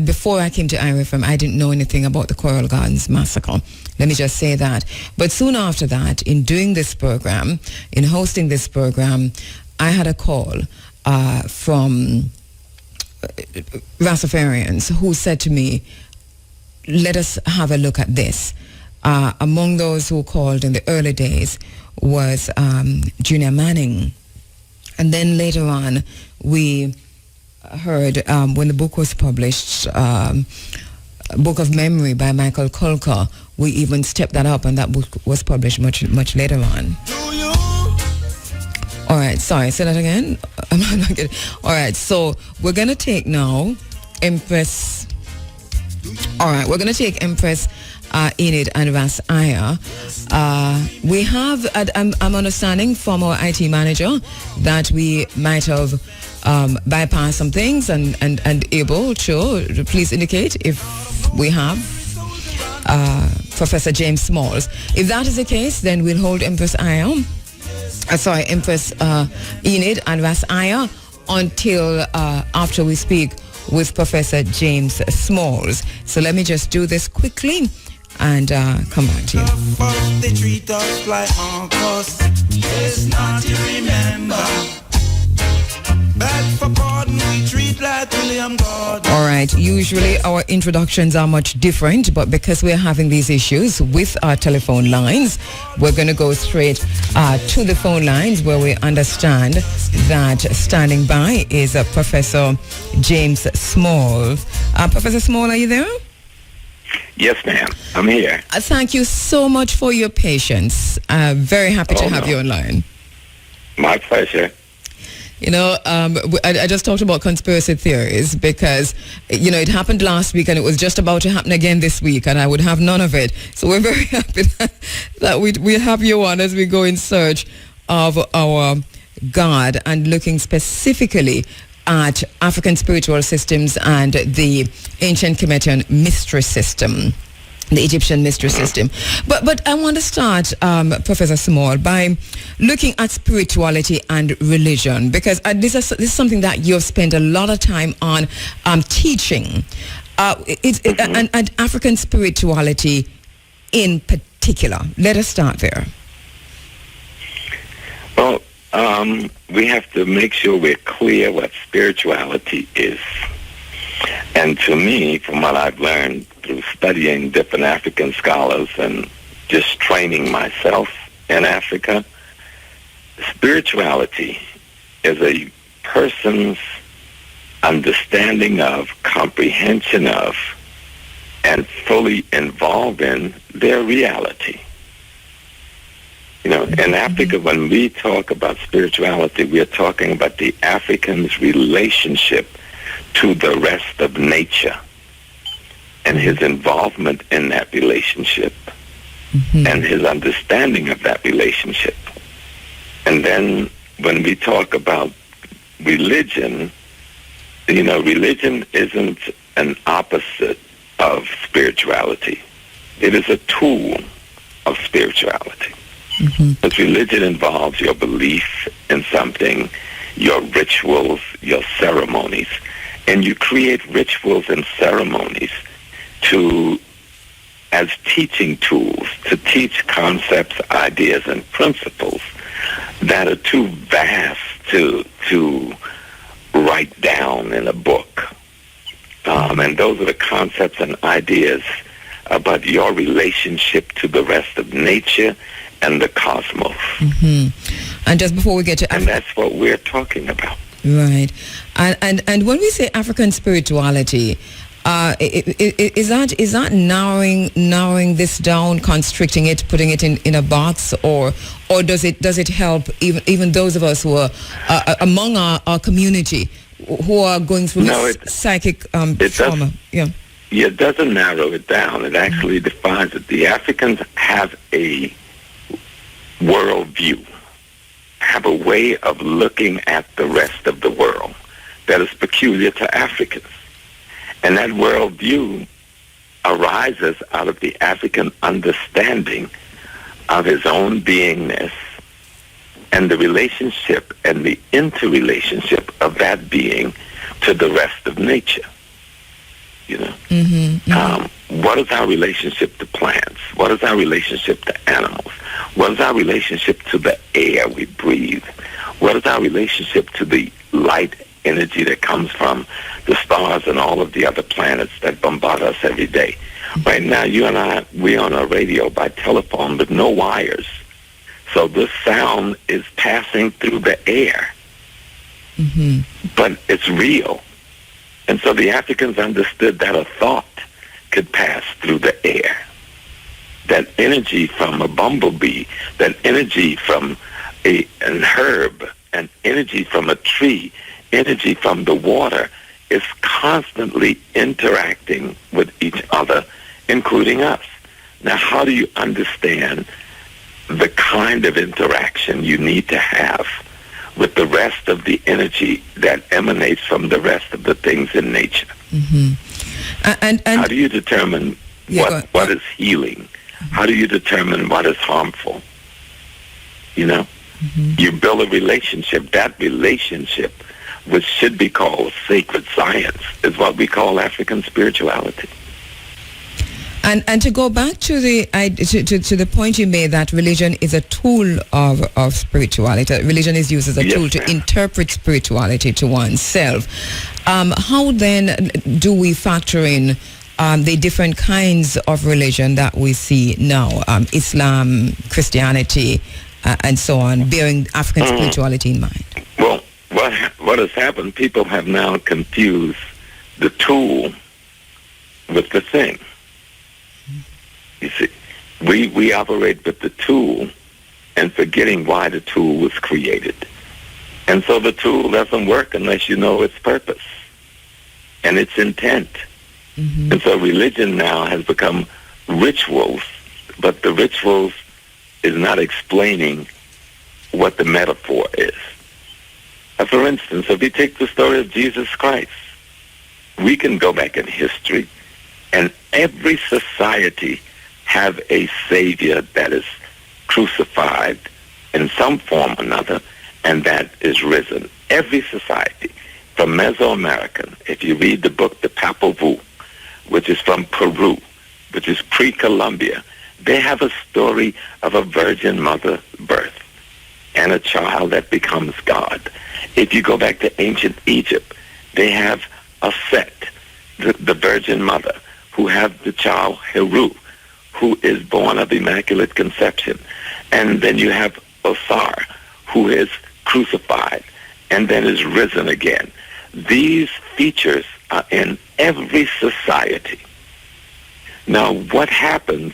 before I came to IRFM, I didn't know anything about the Coral Gardens massacre. Let me just say that. But soon after that, in doing this program, in hosting this program, I had a call from Rastafarians who said to me, let us have a look at this. Among those who called in the early days was Junior Manning. And then later on, we heard when the book was published, Book of Memory by Michael Kulka, we even stepped that up, and that book was published much later on. All right, sorry, say that again. I'm not getting. All right, so we're going to take now Empress. All right, we're going to take Empress Enid and Ras Aya. We have, I'm understanding from our IT manager that we might have bypassed some things and able to, please indicate if we have Professor James Smalls. If that is the case, then we'll hold Empress Enid and Ras Aya until after we speak with Professor James Smalls. So let me just do this quickly and come back to you. They treat us like uncles. Yes, not to remember. Beg for pardon, we treat like William God. All right, usually our introductions are much different, but because we're having these issues with our telephone lines, we're going to go straight to the phone lines, where we understand that standing by is Professor James Small. Professor Small, are you there? Yes, ma'am. I'm here. Thank you so much for your patience. Very happy to have you online. My pleasure. You know, I just talked about conspiracy theories because, you know, it happened last week and it was just about to happen again this week, and I would have none of it. So we're very happy that we have you on as we go in search of our God and looking specifically at African spiritual systems and the ancient Kemetic mystery system, the Egyptian mystery system. But I want to start, Professor Small, by looking at spirituality and religion, because this is something that you've spent a lot of time on teaching. And African spirituality in particular. Let us start there. Well, we have to make sure we're clear what spirituality is. And to me, from what I've learned through studying different African scholars and just training myself in Africa, spirituality is a person's understanding of, comprehension of, and fully involved in their reality. You know, in Africa, when we talk about spirituality, we are talking about the African's relationship to the rest of nature and his involvement in that relationship and his understanding of that relationship. And then when we talk about religion, Religion isn't an opposite of spirituality. It is a tool of spirituality. But religion involves your belief in something, your rituals, your ceremonies, and you create rituals and ceremonies as teaching tools to teach concepts, ideas, and principles that are too vast to write down in a book. And those are the concepts and ideas about your relationship to the rest of nature and the cosmos. And just before we get to and that's what we're talking about. Right. And when we say African spirituality, is that narrowing this down, constricting it, putting it in a box, or does it help even those of us who are among our community who are going through psychic trauma? It doesn't narrow it down. It actually defines it. The Africans have a worldview, have a way of looking at the rest of the world that is peculiar to Africans. And that worldview arises out of the African understanding of his own beingness and the relationship and the interrelationship of that being to the rest of nature. What is our relationship to plants? What is our relationship to animals? What is our relationship to the air we breathe? What is our relationship to the light energy that comes from the stars and all of the other planets that bombard us every day? Right now, you and I, we're on a radio by telephone with no wires. So this sound is passing through the air. But it's real. And so the Africans understood that a thought could pass through the air. That energy from a bumblebee, that energy from an herb, and energy from a tree, energy from the water is constantly interacting with each other, including us. Now, how do you understand the kind of interaction you need to have with the rest of the energy that emanates from the rest of the things in nature? And how do you determine what is healing? How do you determine what is harmful? You build a relationship. That relationship, which should be called sacred science, is what we call African spirituality. And to go back to the point you made that religion is a tool of spirituality. Religion is used as a tool to interpret spirituality to oneself. How then do we factor in the different kinds of religion that we see now, Islam, Christianity, and so on, bearing African spirituality in mind? Well, what has happened, people have now confused the tool with the thing. You see, we operate with the tool and forgetting why the tool was created. And so the tool doesn't work unless you know its purpose and its intent. And so religion now has become rituals, but the rituals is not explaining what the metaphor is. For instance, if you take the story of Jesus Christ, we can go back in history, and every society have a Savior that is crucified in some form or another, and that is risen. Every society, from Mesoamerican, if you read the book, The Popol Vuh, which is from Peru, which is pre-Columbia, they have a story of a virgin mother birth and a child that becomes God. If you go back to ancient Egypt, they have a Set, the virgin mother, who have the child Heru, who is born of Immaculate Conception. And then you have Osar, who is crucified and then is risen again. These features are in every society. Now, what happens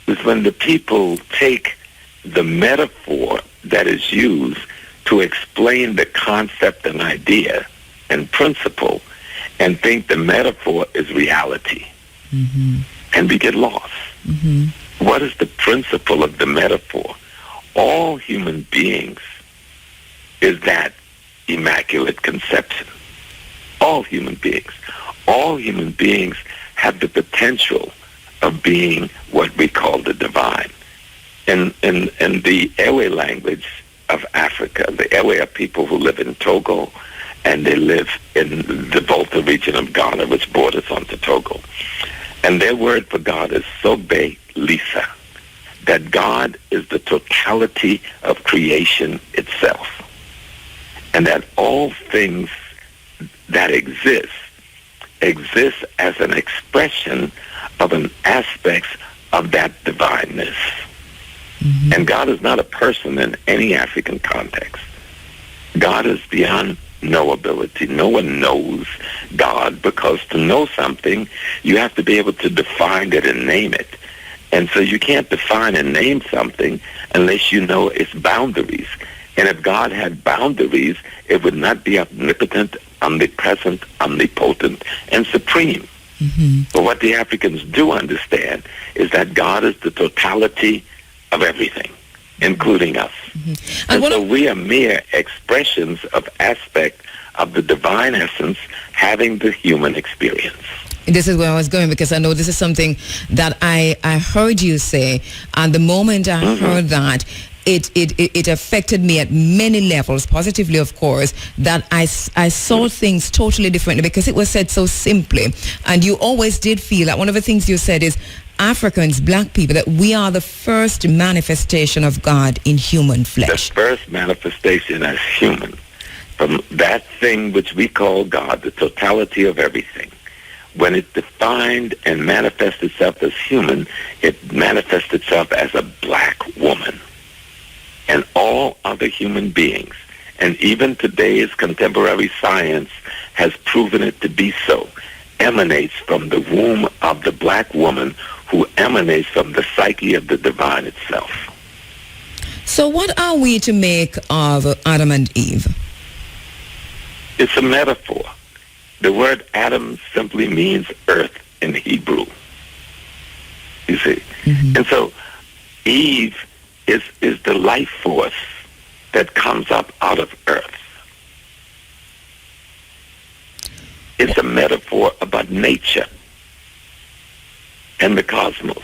is when the people take the metaphor that is used to explain the concept and idea and principle and think the metaphor is reality. And we get lost. What is the principle of the metaphor? All human beings is that Immaculate Conception. All human beings. All human beings have the potential of being what we call the divine. In the Ewe language of Africa, the Ewe are people who live in Togo, and they live in the Volta region of Ghana, which borders onto Togo. And their word for God is Sobe Lisa, that God is the totality of creation itself, and that all things that exist as an expression of an aspect of that divineness. Mm-hmm. And God is not a person in any African context. God is beyond knowability. No one knows God, because to know something, you have to be able to define it and name it. And so you can't define and name something unless you know its boundaries. And if God had boundaries, it would not be omnipotent, omnipresent, omnipotent, and supreme. Mm-hmm. But what the Africans do understand is that God is the totality of everything, including us. Mm-hmm. And so we are mere expressions of aspect of the divine essence having the human experience. This is where I was going, because I know this is something that I heard you say, and the moment I mm-hmm. heard that, it affected me at many levels, positively of course, that I saw things totally differently, because it was said so simply. And you always did feel that one of the things you said is Africans, black people, that we are the first manifestation of God in human flesh. The first manifestation as human, from that thing which we call God, the totality of everything. When it defined and manifests itself as human, it manifests itself as a black woman. And all other human beings, and even today's contemporary science has proven it to be so, emanates from the womb of the black woman, who emanates from the psyche of the divine itself. So what are we to make of Adam and Eve? It's a metaphor. The word Adam simply means earth in Hebrew. You see? Mm-hmm. And so Eve is the life force that comes up out of earth. It's a metaphor about nature and the cosmos.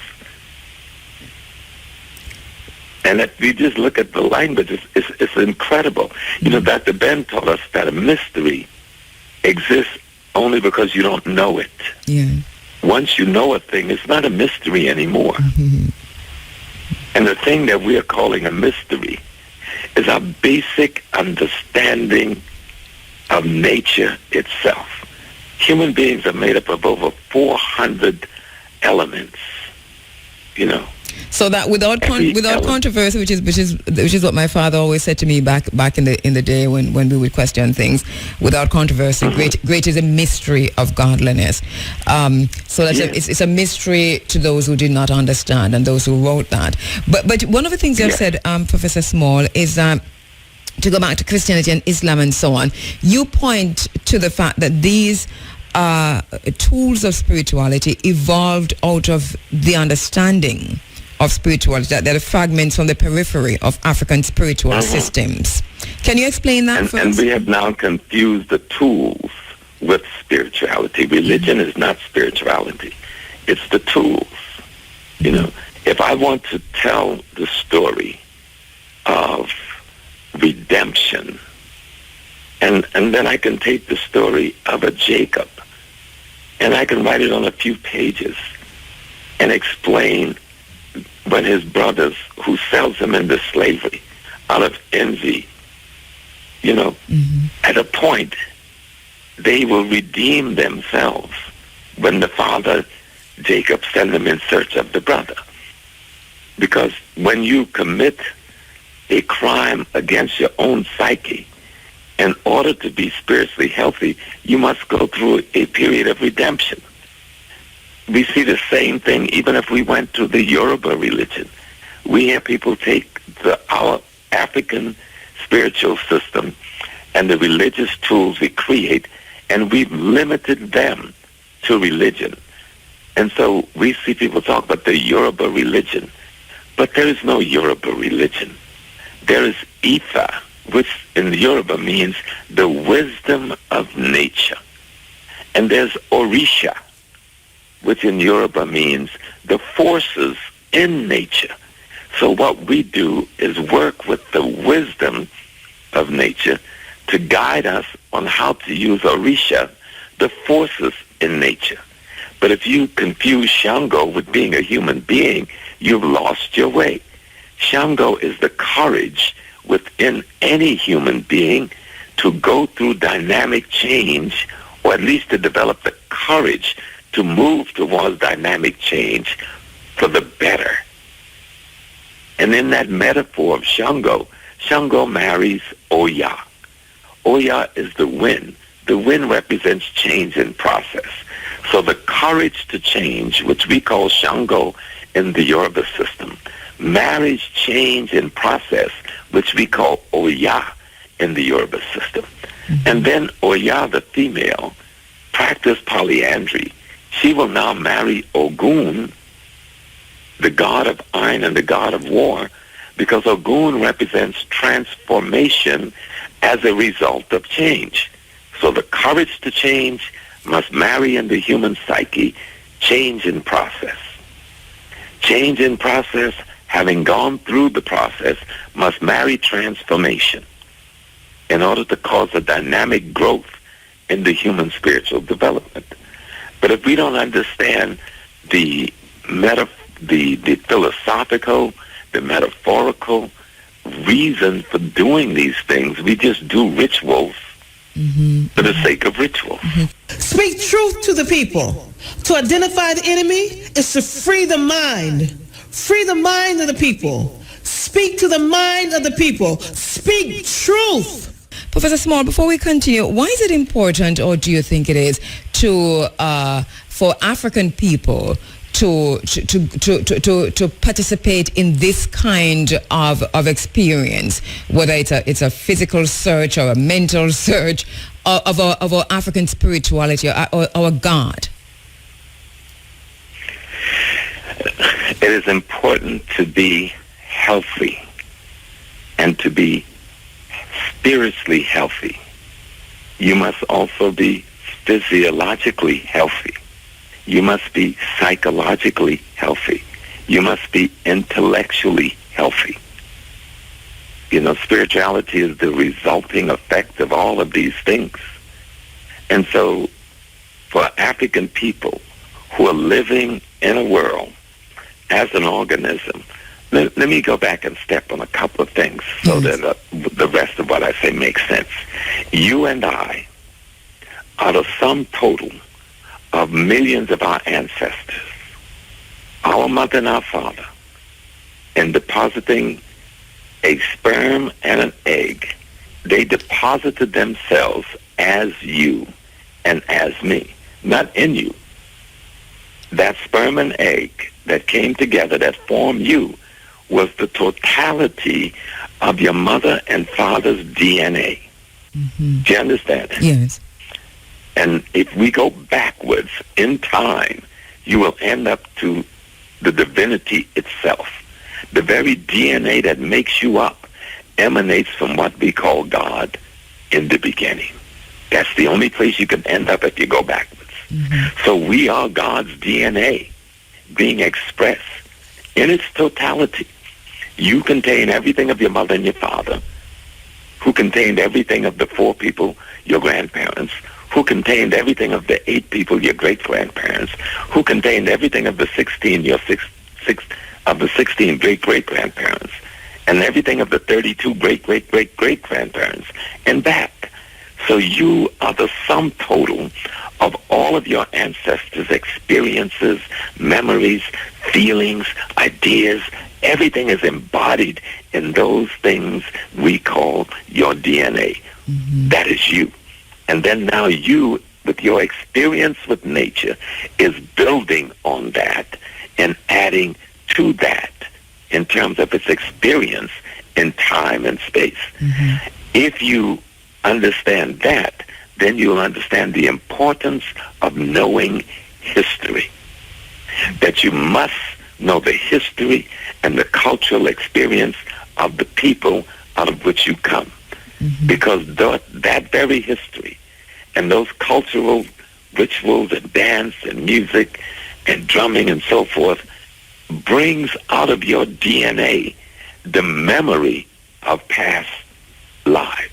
And if you just look at the language, it's incredible. You know, Dr. Ben told us that a mystery exists only because you don't know it. Yeah. Once you know a thing, it's not a mystery anymore. Mm-hmm. And the thing that we are calling a mystery is our basic understanding of nature itself. Human beings are made up of over 400 elements, you know. So that without controversy, which is what my father always said to me back in the day when we would question things, without controversy, mm-hmm. great is a mystery of godliness. So that's it's a mystery to those who did not understand and those who wrote that. But one of the things you've said, Professor Small, is that to go back to Christianity and Islam and so on, you point to the fact that these tools of spirituality evolved out of the understanding of spirituality, that they're fragments from the periphery of African spiritual mm-hmm. systems. Can you explain that for us? And we have now confused the tools with spirituality. Religion mm-hmm. is not spirituality. It's the tools. Mm-hmm. You know, if I want to tell the story of redemption, and then I can take the story of a Jacob, and I can write it on a few pages and explain when his brothers, who sells him into slavery out of envy, you know, mm-hmm. at a point, they will redeem themselves when the father, Jacob, sends them in search of the brother. Because when you commit a crime against your own psyche, in order to be spiritually healthy, you must go through a period of redemption. We see the same thing even if we went to the Yoruba religion. We have people take our African spiritual system and the religious tools we create, and we've limited them to religion. And so we see people talk about the Yoruba religion, but there is no Yoruba religion. There is Ifa, which in Yoruba means the wisdom of nature. And there's Orisha, which in Yoruba means the forces in nature. So what we do is work with the wisdom of nature to guide us on how to use Orisha, the forces in nature. But if you confuse Shango with being a human being, you've lost your way. Shango is the courage within any human being to go through dynamic change, or at least to develop the courage to move towards dynamic change for the better. And in that metaphor of Shango, Shango marries Oya. Oya is the wind. The wind represents change in process. So the courage to change, which we call Shango in the Yoruba system, marries change in process, which we call Oya in the Yoruba system. And then Oya, the female, practiced polyandry. She will now marry Ogun, the god of iron and the god of war, because Ogun represents transformation as a result of change. So the courage to change must marry in the human psyche change in process. Change in process, having gone through the process, must marry transformation in order to cause a dynamic growth in the human spiritual development. But if we don't understand the philosophical, the metaphorical reason for doing these things, we just do rituals for the sake of rituals. Speak truth to the people. To identify the enemy is to free the mind. Free the mind of the people. Speak to the mind of the people. Speak truth. Professor Small, before we continue, why is it important, or do you think it is, to for African people to participate in this kind of experience, whether it's a physical search or a mental search of our African spirituality or our God? It is important to be healthy and to be spiritually healthy. You must also be physiologically healthy. You must be psychologically healthy. You must be intellectually healthy. You know, spirituality is the resulting effect of all of these things. And so for African people who are living in a world as an organism, let me go back and step on a couple of things so that the rest of what I say makes sense. You and I are the sum total of millions of our ancestors, our mother and our father, in depositing a sperm and an egg. They deposited themselves as you and as me, not in you. That sperm and egg that came together, that formed you, was the totality of your mother and father's DNA. Do you understand? Yes. And if we go backwards in time, you will end up to the divinity itself. The very DNA that makes you up emanates from what we call God in the beginning. That's the only place you can end up if you go backwards. So we are God's DNA being expressed in its totality. You contain everything of your mother and your father, who contained everything of the 4 people, your grandparents, who contained everything of the 8 people, your great-grandparents, who contained everything of the 16, your 16 great-great-grandparents, and everything of the 32 great-great-great-great-grandparents, and back. So you are the sum total of all of your ancestors' experiences, memories, feelings, ideas. Everything is embodied in those things we call your DNA. That is you. And then now you, with your experience with nature, is building on that and adding to that in terms of its experience in time and space. If you understand that, then you'll understand the importance of knowing history. That you must know the history and the cultural experience of the people out of which you come. Because that very history and those cultural rituals and dance and music and drumming and so forth brings out of your DNA the memory of past lives.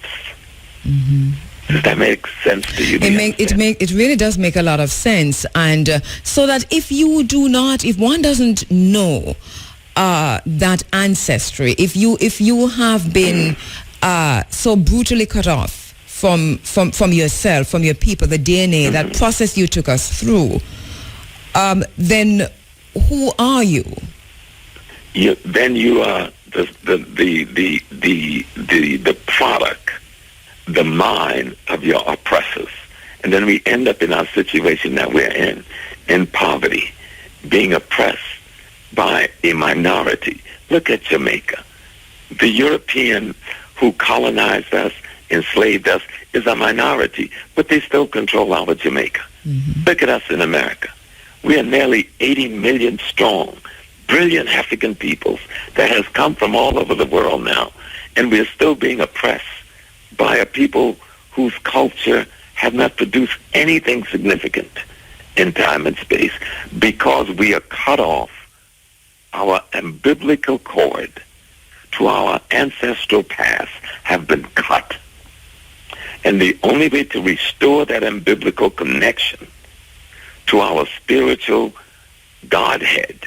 Does that make sense to you? It really does make a lot of sense, and so that if one doesn't know that ancestry, if you have been so brutally cut off from yourself, from your people, the DNA, that process you took us through, then who are you? Then you are the product, the mind of your oppressors. And then we end up in our situation that we're in poverty, being oppressed by a minority. Look at Jamaica. The European who colonized us, enslaved us, is a minority, but they still control our Jamaica. Look at us in America. We are nearly 80 million strong, brilliant African peoples that has come from all over the world now, and we are still being oppressed by a people whose culture have not produced anything significant in time and space because we are cut off. Our umbilical cord to our ancestral past have been cut. And the only way to restore that umbilical connection to our spiritual Godhead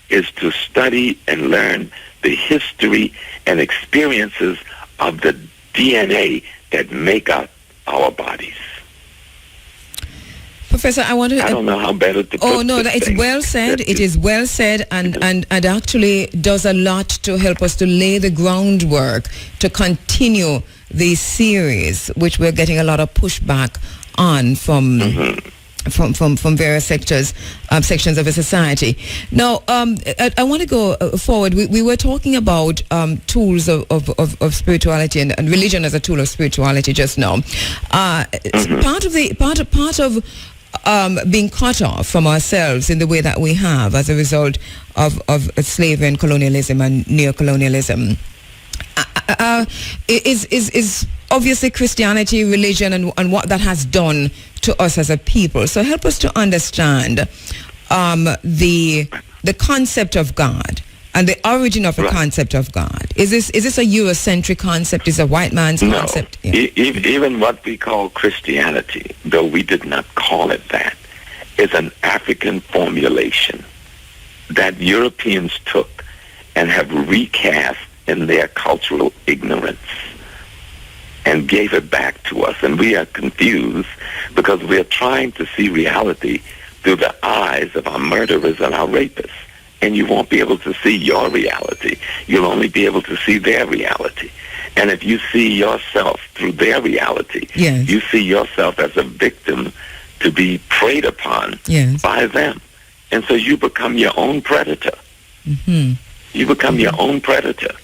is to study and learn the history and experiences of the DNA that make up our bodies. Professor, I don't know how better to put Oh, no, it's well said. It is well said and actually does a lot to help us to lay the groundwork to continue the series, which we're getting a lot of pushback on from various sections of the society. Now, I want to go forward. We were talking about tools of spirituality and religion as a tool of spirituality just now. Part of being cut off from ourselves in the way that we have as a result of slavery and colonialism and neocolonialism is obviously Christianity, religion, and what that has done to us as a people. So help us to understand the concept of God and the origin of the concept of God. Is this a Eurocentric concept? Is a white man's concept? No. Yeah. Even what we call Christianity, though we did not call it that, is an African formulation that Europeans took and have recast in their cultural ignorance and gave it back to us. And we are confused because we are trying to see reality through the eyes of our murderers and our rapists. And you won't be able to see your reality. You'll only be able to see their reality. And if you see yourself through their reality, you see yourself as a victim to be preyed upon by them. And so you become your own predator. You become your own predator.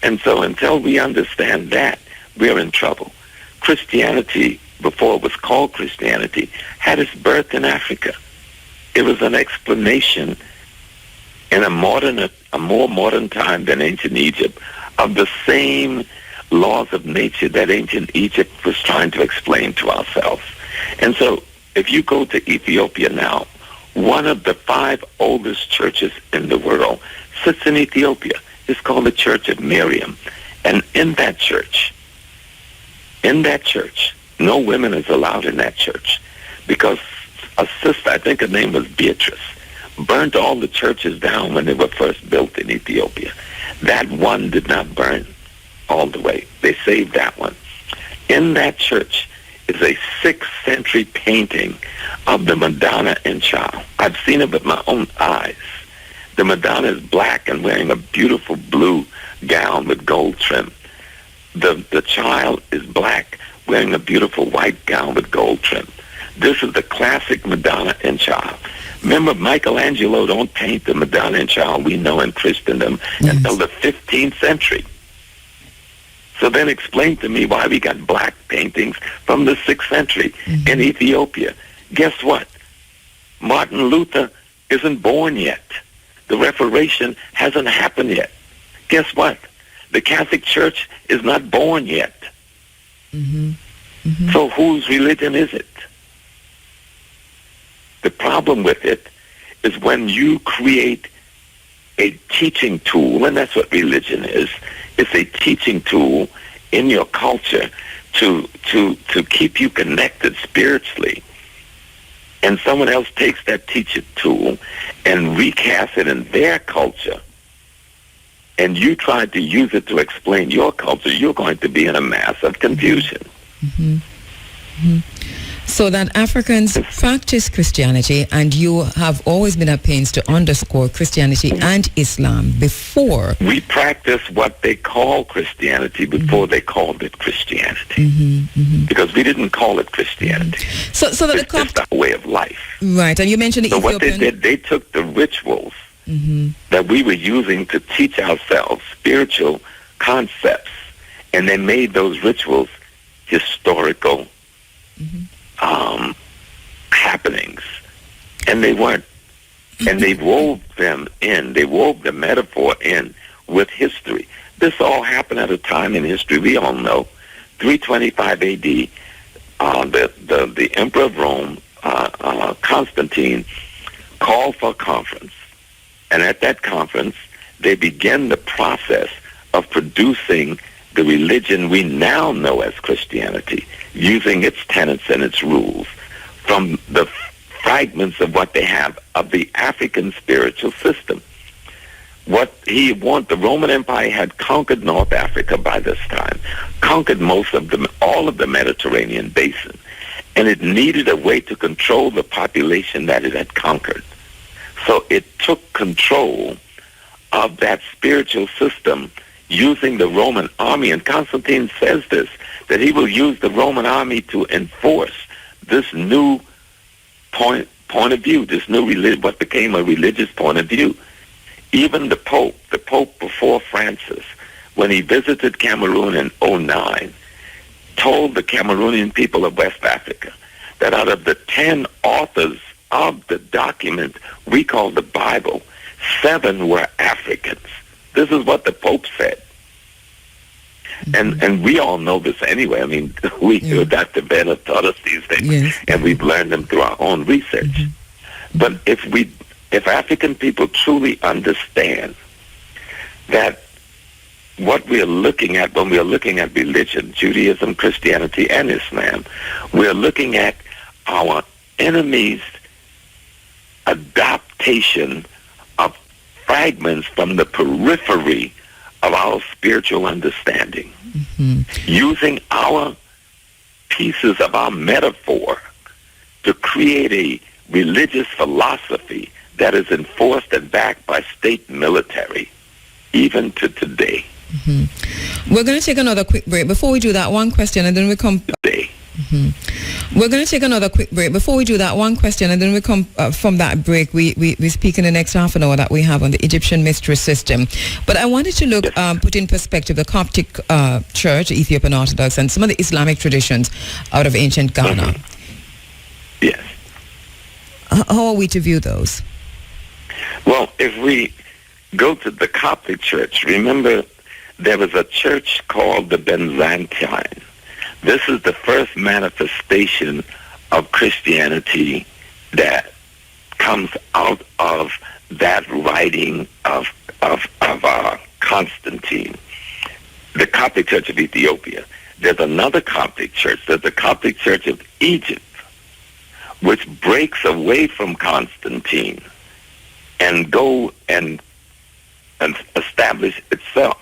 And so until we understand that, we're in trouble. Christianity, before it was called Christianity, had its birth in Africa. It was an explanation in a more modern time than ancient Egypt of the same laws of nature that ancient Egypt was trying to explain to ourselves. And so if you go to Ethiopia now, one of the 5 oldest churches in the world sits in Ethiopia. It's called the Church of Miriam. And in that church, no women is allowed in that church because a sister, I think her name was Beatrice, burnt all the churches down when they were first built in Ethiopia. That one did not burn all the way. They saved that one. In that church is a 6th century painting of the Madonna and Child. I've seen it with my own eyes. The Madonna is black and wearing a beautiful blue gown with gold trim. The child is black, wearing a beautiful white gown with gold trim. This is the classic Madonna and Child. Remember, Michelangelo don't paint the Madonna and Child we know in Christendom until the 15th century. So then explain to me why we got black paintings from the 6th century in Ethiopia. Guess what? Martin Luther isn't born yet. The Reformation hasn't happened yet. Guess what? The Catholic Church is not born yet. So whose religion is it? The problem with it is when you create a teaching tool, and that's what religion is. It's a teaching tool in your culture to keep you connected spiritually. And someone else takes that teaching tool and recasts it in their culture, and you try to use it to explain your culture, you're going to be in a mass of confusion. Mm-hmm. Mm-hmm. So that Africans practice Christianity, and you have always been at pains to underscore Christianity and Islam before. We practice what they call Christianity before they called it Christianity. Because we didn't call it Christianity. So that it's just our way of life. Right, and you mentioned the so Ethiopian... what they did, they took the rituals that we were using to teach ourselves spiritual concepts, and they made those rituals historical happenings, and they weren't, and they wove them in, they wove the metaphor in with history. This all happened at a time in history we all know, 325 A.D., the Emperor of Rome, Constantine, called for a conference, and at that conference, they began the process of producing the religion we now know as Christianity, using its tenets and its rules from the fragments of what they have of the African spiritual system. What he wanted, the Roman Empire had conquered North Africa by this time, conquered all of the Mediterranean basin, and it needed a way to control the population that it had conquered. So it took control of that spiritual system using the Roman army, and Constantine says this, that he will use the Roman army to enforce this new point of view, this new what became a religious point of view. Even the Pope before Francis, when he visited Cameroon in 2009, told the Cameroonian people of West Africa that out of the 10 authors of the document we call the Bible, 7 were Africans. This is what the Pope said. And we all know this anyway. I mean, Dr. Bennett have taught us these things, and we've learned them through our own research. But if African people truly understand that what we are looking at when we are looking at religion, Judaism, Christianity, and Islam, we are looking at our enemies' adaptation of fragments from the periphery of our spiritual understanding, using our pieces of our metaphor to create a religious philosophy that is enforced and backed by state military, even to today. We're going to take another quick break. Before we do that, one question, and then we come... Today. We're going to take another quick break. Before we do that, one question, and then we come from that break. We speak in the next half an hour that we have on the Egyptian mystery system. But I wanted to look, put in perspective the Coptic Church, Ethiopian Orthodox, and some of the Islamic traditions out of ancient Ghana. Yes. How are we to view those? Well, if we go to the Coptic Church, remember there was a church called the Byzantine. This is the first manifestation of Christianity that comes out of that writing of Constantine, the Coptic Church of Ethiopia. There's another Coptic church. There's the Coptic Church of Egypt, which breaks away from Constantine and go and establish itself.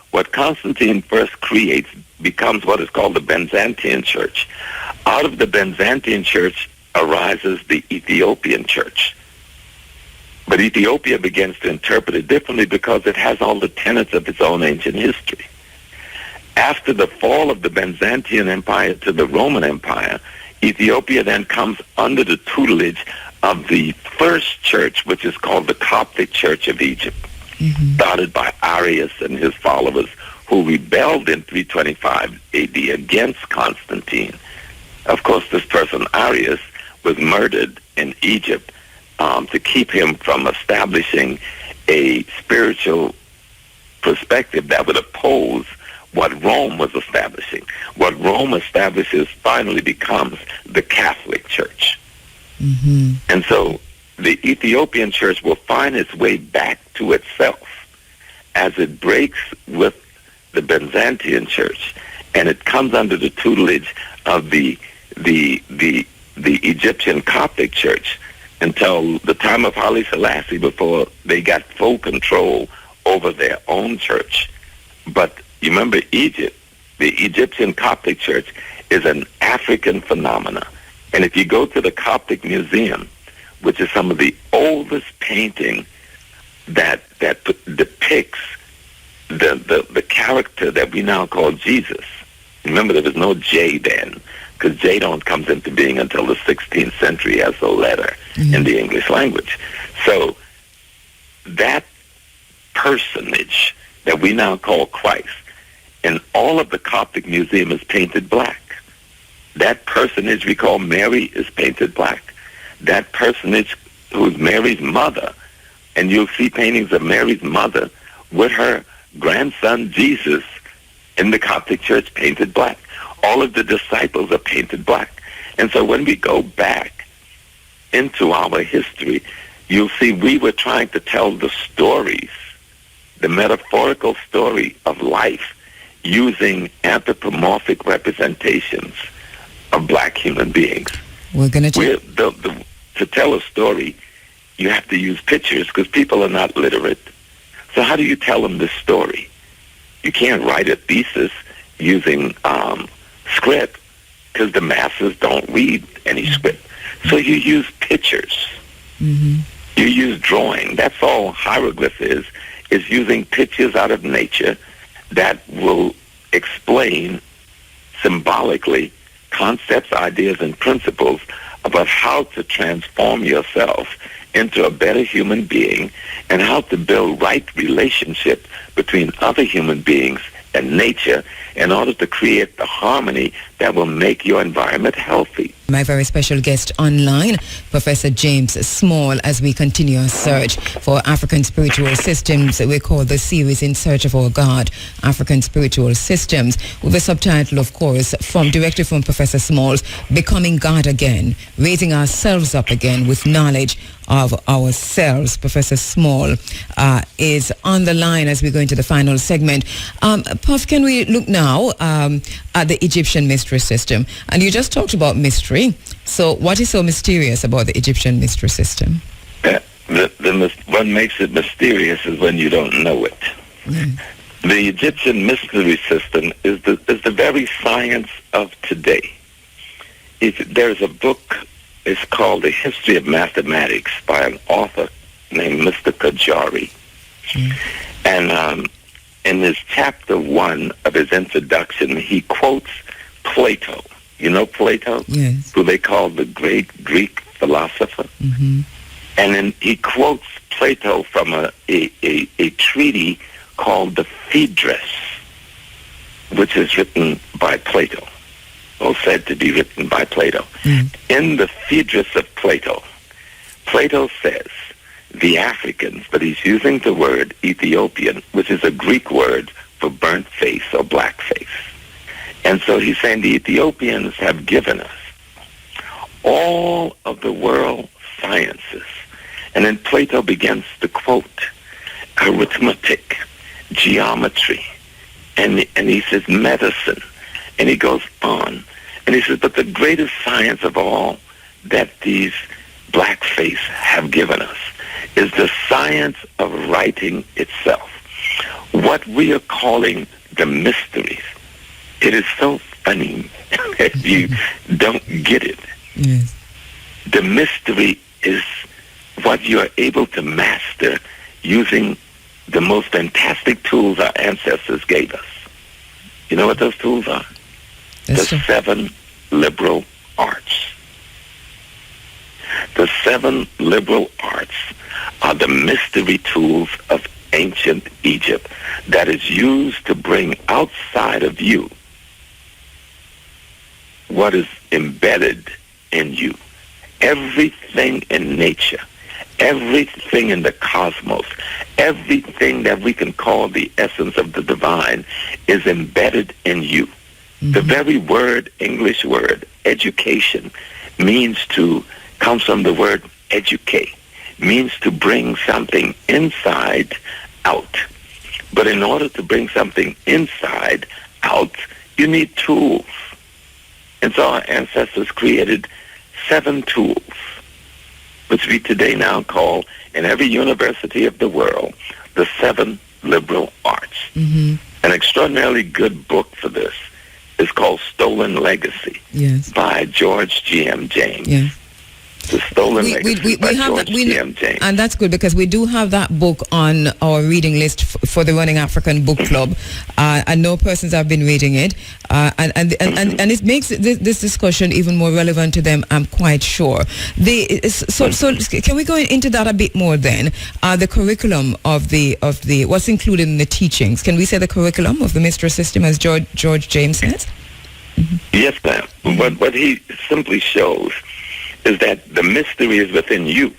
What Constantine first creates becomes what is called the Byzantine Church. Out of the Byzantine Church arises the Ethiopian Church. But Ethiopia begins to interpret it differently because it has all the tenets of its own ancient history. After the fall of the Byzantine Empire to the Roman Empire, Ethiopia then comes under the tutelage of the first church, which is called the Coptic Church of Egypt, started by Arius and his followers, who rebelled in 325 AD against Constantine. Of course, this person, Arius, was murdered in Egypt to keep him from establishing a spiritual perspective that would oppose what Rome was establishing. What Rome establishes finally becomes the Catholic Church. Mm-hmm. And so the Ethiopian church will find its way back to itself as it breaks with the Byzantine church, and it comes under the tutelage of the Egyptian Coptic church until the time of Haile Selassie, before they got full control over their own church. But you remember Egypt, the Egyptian Coptic church is an African phenomena. And if you go to the Coptic Museum, which is some of the oldest painting that depicts the character that we now call Jesus. Remember, there was no J then, because J-Don comes into being until the 16th century as a letter in the English language. So that personage that we now call Christ, in all of the Coptic Museum is painted black. That personage we call Mary is painted black. That personage who's Mary's mother, and you'll see paintings of Mary's mother with her grandson Jesus in the Coptic church painted black. All of the disciples are painted black. And so when we go back into our history, you'll see we were trying to tell the stories, the metaphorical story of life, using anthropomorphic representations of black human beings. We're going to to tell a story, you have to use pictures because people are not literate. So how do you tell them this story? You can't write a thesis using script because the masses don't read any script. So you use pictures. You use drawing. That's all hieroglyph is using pictures out of nature that will explain symbolically concepts, ideas, and principles about how to transform yourself into a better human being and how to build right relationship between other human beings and nature in order to create the harmony that will make your environment healthy. My very special guest online, Professor James Small, as we continue our search for African spiritual systems. We call the series In Search of Our God, African Spiritual Systems, with a subtitle, of course, directly from Professor Small's, Becoming God Again, Raising Ourselves Up Again with Knowledge of Ourselves. Professor Small is on the line as we go into the final segment. Prof, can we look now at the Egyptian mystery system? And you just talked about mystery. So what is so mysterious about the Egyptian mystery system? What makes it mysterious is when you don't know it. The Egyptian mystery system is the very science of today. There's a book, it's called The History of Mathematics by an author named Mr. Kajari. And in his chapter 1 of his introduction, he quotes Plato. You know Plato? Yes. Who they call the great Greek philosopher? And then he quotes Plato from a treaty called the Phaedrus, which is written by Plato, or said to be written by Plato. In the Phaedrus of Plato, Plato says the Africans, but he's using the word Ethiopian, which is a Greek word for burnt face or black face. And so he's saying the Ethiopians have given us all of the world sciences. And then Plato begins to quote arithmetic, geometry, and he says medicine, and he goes on. And he says, but the greatest science of all that these blackface have given us is the science of writing itself. What we are calling the mysteries. It is so funny that you don't get it. Yes. The mystery is what you are able to master using the most fantastic tools our ancestors gave us. You know what those tools are? The 7 liberal arts. The 7 liberal arts are the mystery tools of ancient Egypt that is used to bring outside of you what is embedded in you. Everything in nature, everything in the cosmos, everything that we can call the essence of the divine is embedded in you. The very word, English word, education, means to comes from the word educate, means to bring something inside out. But in order to bring something inside out, you need tools. And so our ancestors created 7 tools, which we today now call, in every university of the world, the 7 liberal arts. Mm-hmm. An extraordinarily good book for this is called Stolen Legacy by George G.M. James. Yes. The Stolen Legacy by have George G.M. James. And that's good because we do have that book on our reading list for the Running African Book Club. I know persons have been reading it, and it makes this discussion even more relevant to them, I'm quite sure. So can we go into that a bit more then? The curriculum of the what's included in the teachings. Can we say the curriculum of the Mystery System, as George James says? Mm-hmm. Yes, ma'am. Mm-hmm. What he simply shows is that the mystery is within you.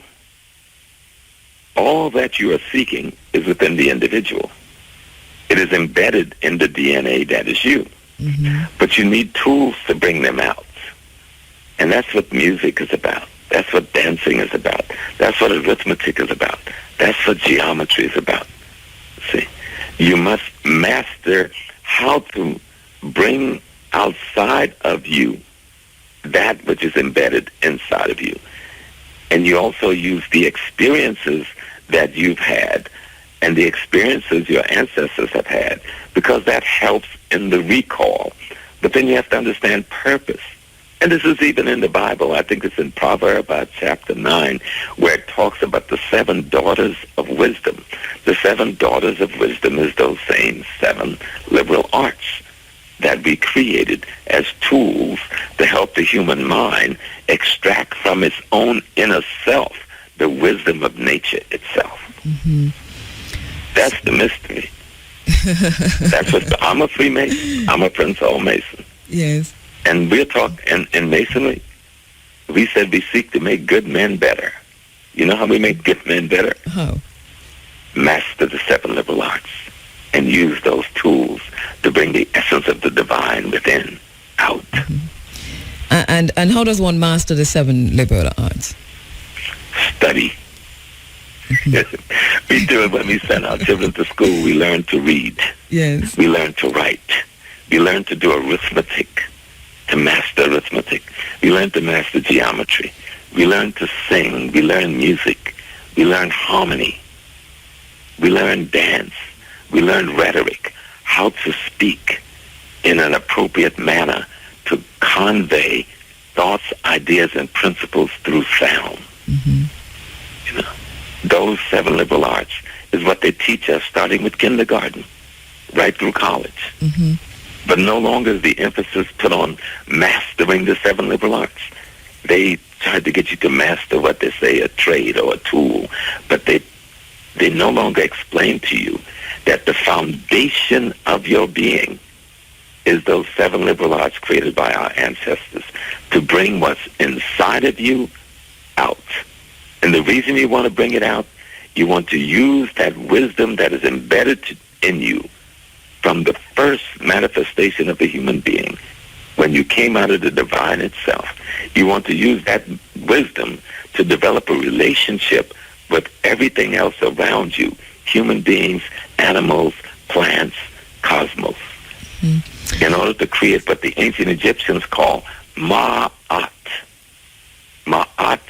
All that you are seeking is within the individual. It is embedded in the DNA that is you. Mm-hmm. But you need tools to bring them out. And that's what music is about. That's what dancing is about. That's what arithmetic is about. That's what geometry is about. See, you must master how to bring outside of you that which is embedded inside of you. And you also use the experiences that you've had and the experiences your ancestors have had, because that helps in the recall. But then you have to understand purpose. And this is even in the Bible. I think it's in Proverbs chapter 9, where it talks about the 7 daughters of wisdom. The 7 daughters of wisdom is those same 7 liberal arts that we created as tools to help the human mind extract from its own inner self the wisdom of nature itself. Mm-hmm. That's the mystery. That's what I'm a Freemason. I'm a Prince Hall Mason. Yes. And we're talking in Masonry. We said we seek to make good men better. You know how we make good men better? How? Master the 7 liberal arts and use those tools to bring the essence of the divine within out. Mm-hmm. And how does one master the 7 liberal arts? Study. Mm-hmm. We do it when we send our children to school. We learn to read. Yes. We learn to write. We learn to do arithmetic, to master arithmetic. We learn to master geometry. We learn to sing. We learn music. We learn harmony. We learn dance. We learn rhetoric, how to speak in an appropriate manner to convey thoughts, ideas, and principles through sound. Mm-hmm. You know, those 7 liberal arts is what they teach us starting with kindergarten, right through college. Mm-hmm. But no longer is the emphasis put on mastering the 7 liberal arts. They tried to get you to master what they say, a trade or a tool, but they no longer explain to you that the foundation of your being is those 7 liberal arts created by our ancestors to bring what's inside of you out. And the reason you want to bring it out, you want to use that wisdom that is embedded in you from the first manifestation of the human being, when you came out of the divine itself. You want to use that wisdom to develop a relationship with everything else around you, human beings, animals, plants, cosmos, in order to create what the ancient Egyptians call Ma'at. Ma'at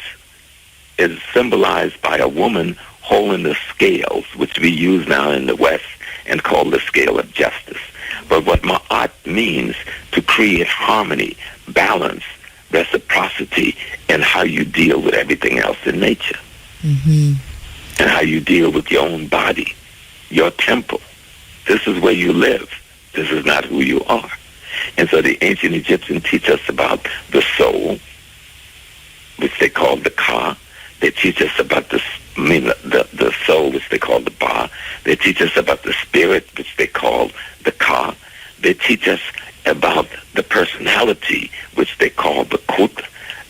is symbolized by a woman holding the scales, which we use now in the West and call the scale of justice. But what Ma'at means, to create harmony, balance, reciprocity in how you deal with everything else in nature. Mm-hmm. And how you deal with your own body, your temple. This is where you live. This is not who you are. And so the ancient Egyptians teach us about the soul, which they call the Ka. They teach us about the soul, which they call the Ba. They teach us about the spirit, which they call the Ka. They teach us about the personality, which they call the Kut.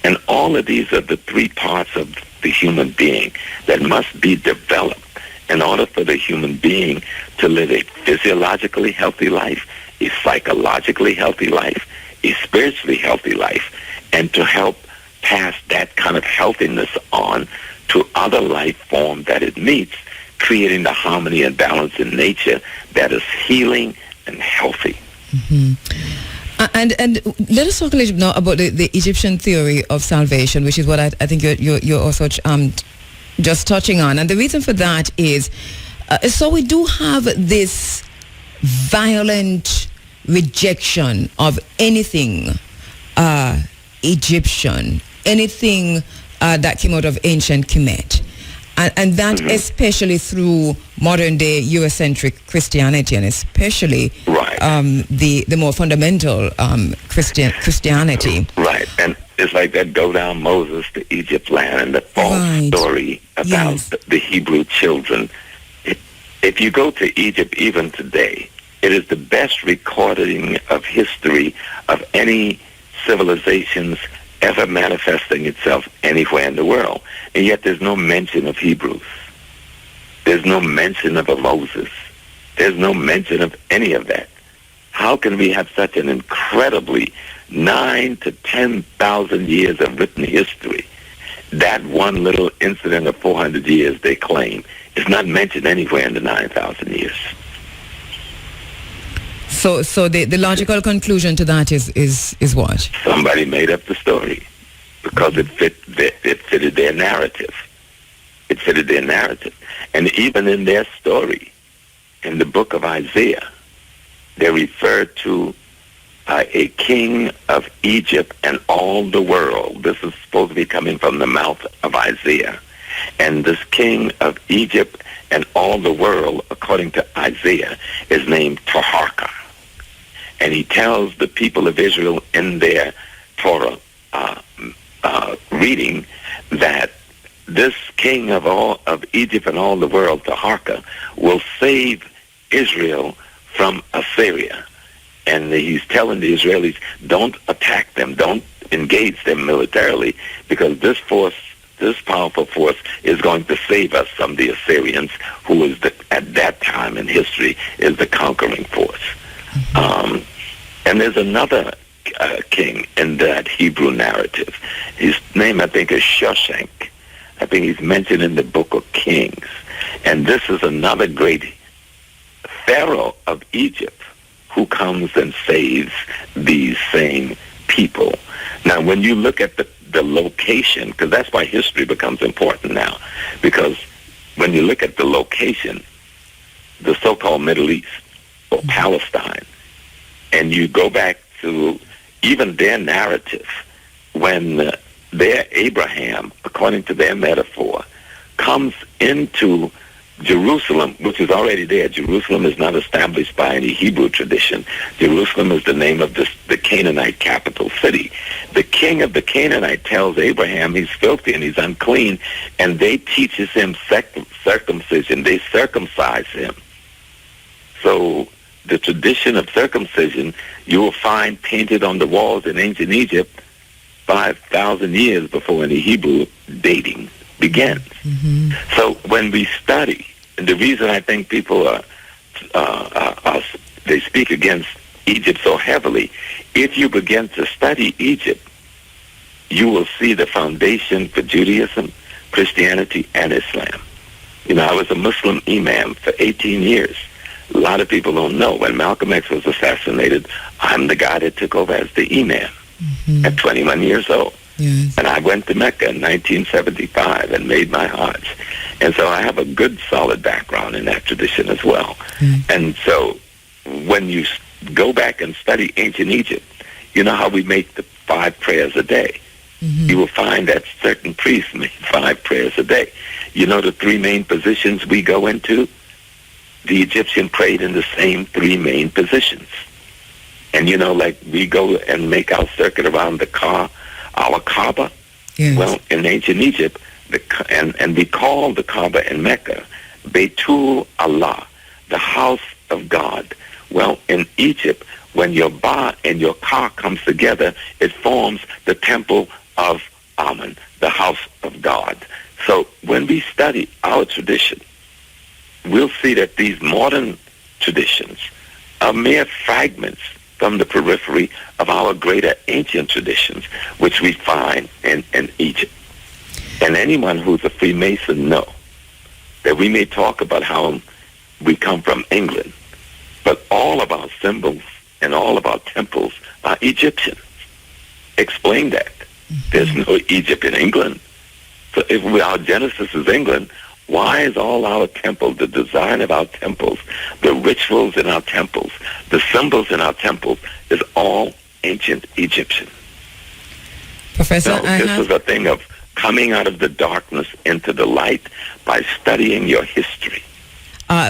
And all of these are the 3 parts of the human being that must be developed in order for the human being to live a physiologically healthy life, a psychologically healthy life, a spiritually healthy life, and to help pass that kind of healthiness on to other life forms that it meets, creating the harmony and balance in nature that is healing and healthy. And let us talk a little bit now about the Egyptian theory of salvation, which is what I think you're also just touching on. And the reason for that is, so we do have this violent rejection of anything Egyptian, anything that came out of ancient Kemet. And that especially through modern day Eurocentric Christianity, and especially the more fundamental Christianity. Right, and it's like that go down Moses to Egypt land and the false story about the Hebrew children. If you go to Egypt even today, it is the best recording of history of any civilizations ever manifesting itself anywhere in the world. And yet there's no mention of Hebrews. There's no mention of a Moses. There's no mention of any of that. How can we have such an incredibly 9,000 to 10,000 years of written history? That one little incident of 400 years, they claim, is not mentioned anywhere in the 9,000 years. So the logical conclusion to that is what? Somebody made up the story because it fitted their narrative. It fitted their narrative. And even in their story, in the book of Isaiah, they refer to a king of Egypt and all the world. This is supposed to be coming from the mouth of Isaiah. And this king of Egypt and all the world, according to Isaiah, is named Taharka. And he tells the people of Israel in their Torah reading that this king of Egypt and all the world, Taharka, will save Israel from Assyria. And he's telling the Israelis, don't attack them, don't engage them militarily, because this powerful force is going to save us from the Assyrians, who is at that time in history is the conquering force. And there's another king in that Hebrew narrative. His name, I think, is Shoshank. I think he's mentioned in the book of Kings. And this is another great pharaoh of Egypt who comes and saves these same people. Now, when you look at the location, because that's why history becomes important now, because when you look at the location, the so-called Middle East or Palestine, and you go back to even their narrative, when their Abraham, according to their metaphor, comes into Jerusalem, which is already there. Jerusalem is not established by any Hebrew tradition. Jerusalem is the name of the Canaanite capital city. The king of the Canaanite tells Abraham he's filthy and he's unclean, and they teaches him circumcision. They circumcise him. So the tradition of circumcision you will find painted on the walls in ancient Egypt 5,000 years before any Hebrew dating begins. So when we study, and the reason I think people they speak against Egypt so heavily, if you begin to study Egypt, you will see the foundation for Judaism, Christianity, and Islam. You know, I was a Muslim imam for 18 years. A lot of people don't know. When Malcolm X was assassinated, I'm the guy that took over as the imam at 21 years old. Yes. And I went to Mecca in 1975 and made my Hajj. And so I have a good, solid background in that tradition as well. And so when you go back and study ancient Egypt, you know how we make the 5 prayers a day. You will find that certain priests make 5 prayers a day. You know the 3 main positions we go into? The Egyptian prayed in the same 3 main positions. And you know, like we go and make our circuit around our Kaaba. Yes. Well, in ancient Egypt, and we call the Kaaba in Mecca Beitul Allah, the house of God. Well, in Egypt, when your Ba and your Ka comes together, it forms the temple of Amun, the house of God. So when we study our tradition, we'll see that these modern traditions are mere fragments from the periphery of our greater ancient traditions, which we find in Egypt. And anyone who's a Freemason know that we may talk about how we come from England, but all of our symbols and all of our temples are Egyptian. Explain that. There's no Egypt in England. So if our Genesis is England, why is all our temples, the design of our temples, the rituals in our temples, the symbols in our temples is all ancient Egyptian? Professor, This is a thing of coming out of the darkness into the light by studying your history.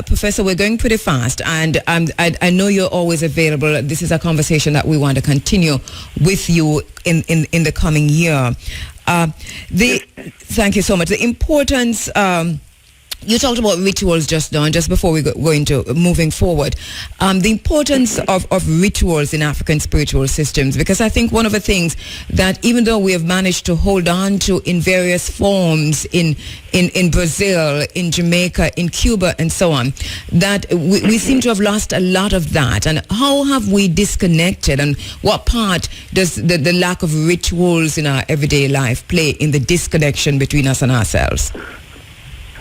Professor, we're going pretty fast, and I know you're always available. This is a conversation that we want to continue with you in the coming year. Thank you so much. The importance... you talked about rituals just now, and just before we go into moving forward, the importance of rituals in African spiritual systems, because I think one of the things that even though we have managed to hold on to in various forms in Brazil, in Jamaica, in Cuba, and so on, that we seem to have lost a lot of that. And how have we disconnected, and what part does the lack of rituals in our everyday life play in the disconnection between us and ourselves?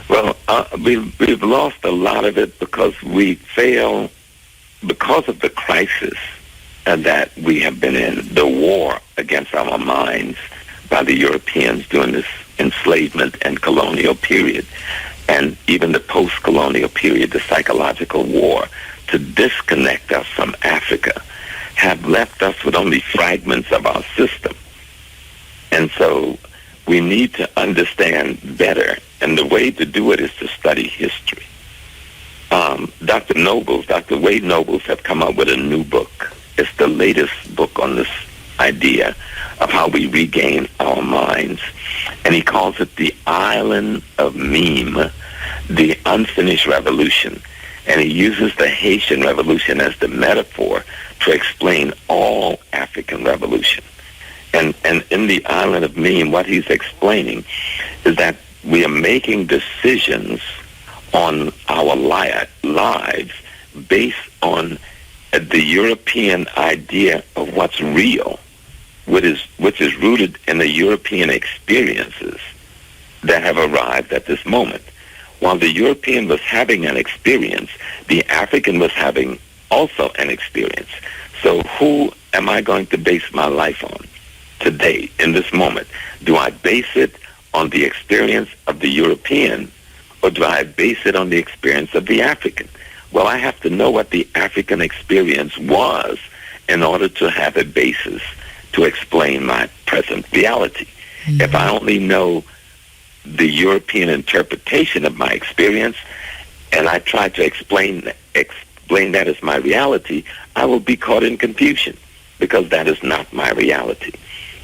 Well, we've lost a lot of it because we fail, because of the crisis that we have been in, the war against our minds by the Europeans during this enslavement and colonial period, and even the post-colonial period, the psychological war, to disconnect us from Africa, have left us with only fragments of our system. And so we need to understand better, and the way to do it is to study history. Dr. Wade Nobles have come up with a new book. It's the latest book on this idea of how we regain our minds. And he calls it the Island of Meme, the Unfinished Revolution. And he uses the Haitian Revolution as the metaphor to explain all African revolution. And in the Island of Meme, what he's explaining is that we are making decisions on our lives based on the European idea of what's real, which is rooted in the European experiences that have arrived at this moment. While the European was having an experience, the African was having also an experience. So who am I going to base my life on today, in this moment? Do I base it on the experience of the European, or do I base it on the experience of the African? Well, I have to know what the African experience was in order to have a basis to explain my present reality. Mm-hmm. If I only know the European interpretation of my experience, and I try to explain that as my reality, I will be caught in confusion, because that is not my reality.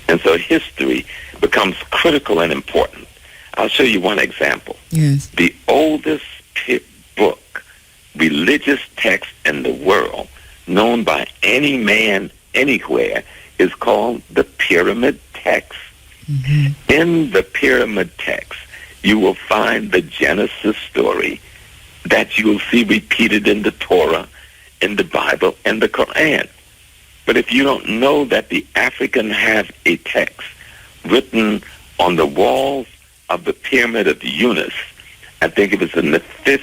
And so history becomes critical and important. I'll show you one example. Yes. The oldest book, religious text in the world, known by any man anywhere, is called the Pyramid Text. Mm-hmm. In the Pyramid Text, you will find the Genesis story that you will see repeated in the Torah, in the Bible, and the Quran. But if you don't know that the African have a text written on the walls of the Pyramid of Unis, I think it was in the 5th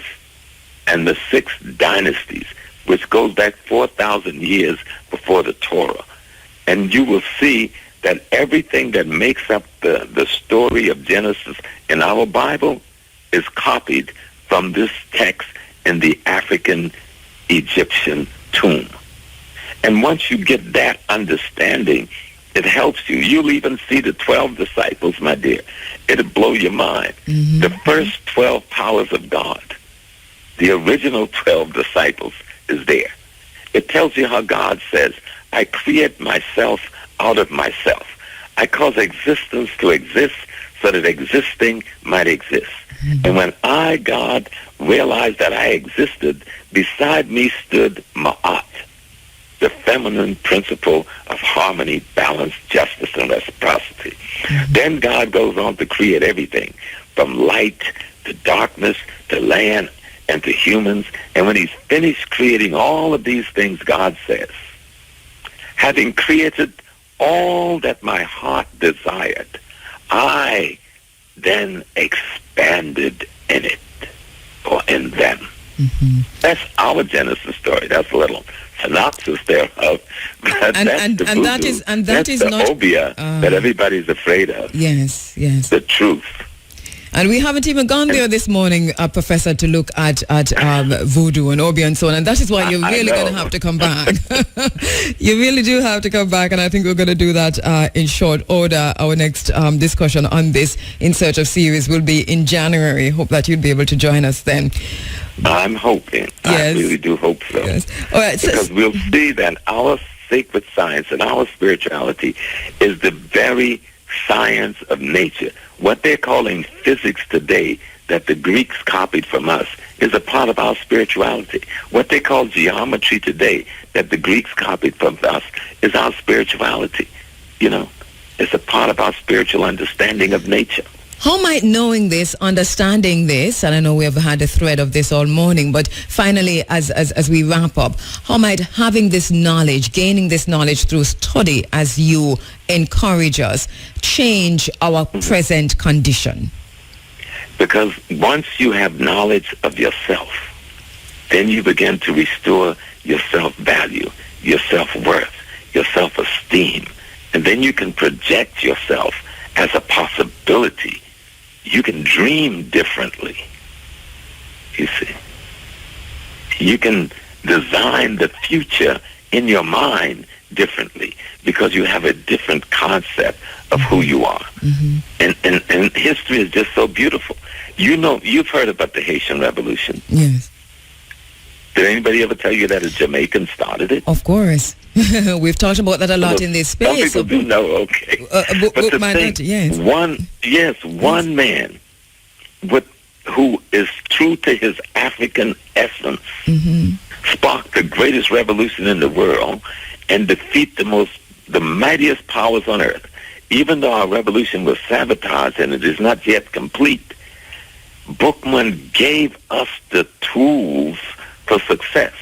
and the 6th dynasties, which goes back 4,000 years before the Torah. And you will see that everything that makes up the story of Genesis in our Bible is copied from this text in the African Egyptian tomb. And once you get that understanding, it helps you. You'll even see the 12 disciples, my dear. It'll blow your mind. Mm-hmm. The first 12 powers of God, the original 12 disciples, is there. It tells you how God says, I create myself out of myself. I cause existence to exist so that existing might exist. Mm-hmm. And when I, God, realized that I existed, beside me stood Ma'at, the feminine principle of harmony, balance, justice, and reciprocity. Mm-hmm. Then God goes on to create everything, from light to darkness to land and to humans. And when he's finished creating all of these things, God says, Having created all that my heart desired, I then expanded in it, or in them. Mm-hmm. That's our Genesis story. That's a little synopsis thereof. And that is the not obia that everybody's afraid of. Yes. The truth. And we haven't even gone there this morning, Professor, to look at voodoo and obi and so on. And that is why you're really going to have to come back. You really do have to come back. And I think we're going to do that in short order. Our next discussion on this In Search of series will be in January. Hope that you'll be able to join us then. I'm hoping. Yes. I really do hope so. Yes. All right. Because we'll see that our sacred science and our spirituality is the very science of nature. What they're calling physics today, that the Greeks copied from us, is a part of our spirituality. What they call geometry today, that the Greeks copied from us, is our spirituality. You know, it's a part of our spiritual understanding of nature. How might knowing this, understanding this, and I know we have had a thread of this all morning, but finally, as we wrap up, how might having this knowledge, gaining this knowledge through study, as you encourage us, change our present condition? Because once you have knowledge of yourself, then you begin to restore your self-value, your self-worth, your self-esteem, and then you can project yourself as a possibility. You can dream differently, you see. You can design the future in your mind differently because you have a different concept of who you are. Mm-hmm. And history is just so beautiful. You know, you've heard about the Haitian Revolution. Yes. Did anybody ever tell you that a Jamaican started it? Of course. We've talked about that a lot in this space. Some people do know, okay. But to think, one man who is true to his African essence sparked the greatest revolution in the world and defeat the mightiest powers on earth. Even though our revolution was sabotaged and it is not yet complete, Bookman gave us the tools for success.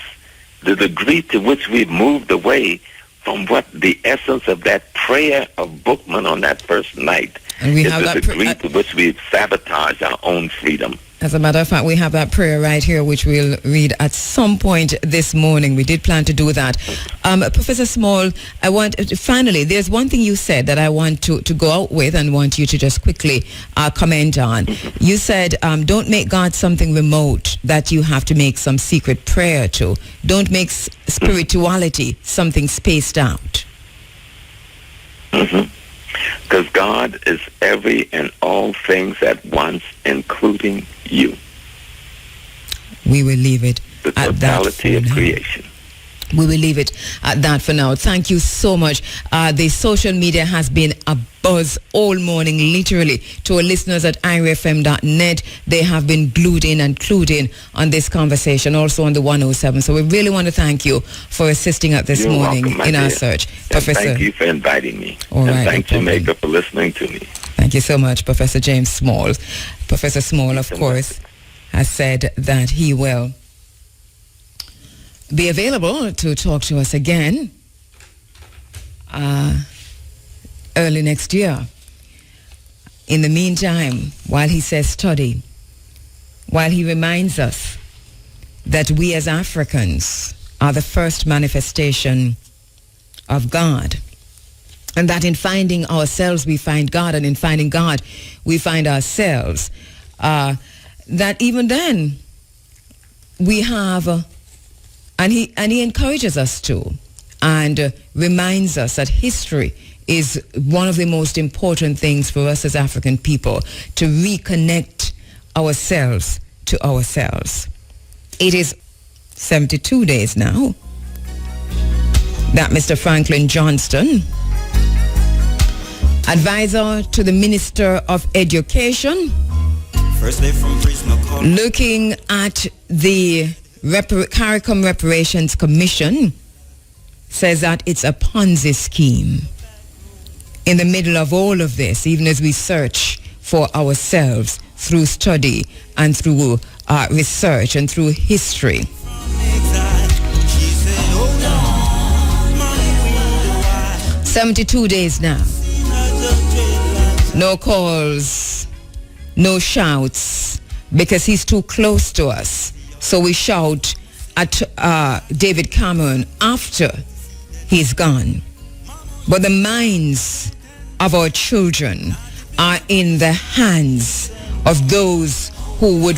The degree to which we've moved away from what the essence of that prayer of Bookman on that first night is the degree to which we've sabotaged our own freedom. As a matter of fact, we have that prayer right here, which we'll read at some point this morning. We did plan to do that. Professor Small, finally, there's one thing you said that I want to go out with and want you to just quickly comment on. You said, don't make God something remote that you have to make some secret prayer to. Don't make spirituality something spaced out. Because God is every and all things at once, including you. We will leave it the at that totality of creation. We will leave it at that for now. Thank you so much. The social media has been a buzz all morning, literally. To our listeners at irfm.net, they have been glued in and clued in on this conversation, also on the 107. So we really want to thank you for assisting us this morning in our search. Professor, thank you for inviting me. All right, thank Jamaica for listening to me. Thank you so much, Professor James Small. Professor Small, of course, has said that he will be available to talk to us again early next year. In the meantime, while he says study, while he reminds us that we as Africans are the first manifestation of God, and that in finding ourselves we find God, and in finding God we find ourselves, that even then we have and he encourages us to, and reminds us that history is one of the most important things for us as African people, to reconnect ourselves to ourselves. It is 72 days now that Mr. Franklin Johnston, advisor to the Minister of Education, looking at the CARICOM Reparations Commission, says that it's a Ponzi scheme. In the middle of all of this, even as we search for ourselves through study and through research and through history, 72 days now. No calls, no shouts, because he's too close to us. So we shout at David Cameron after he's gone. But the minds of our children are in the hands of those who would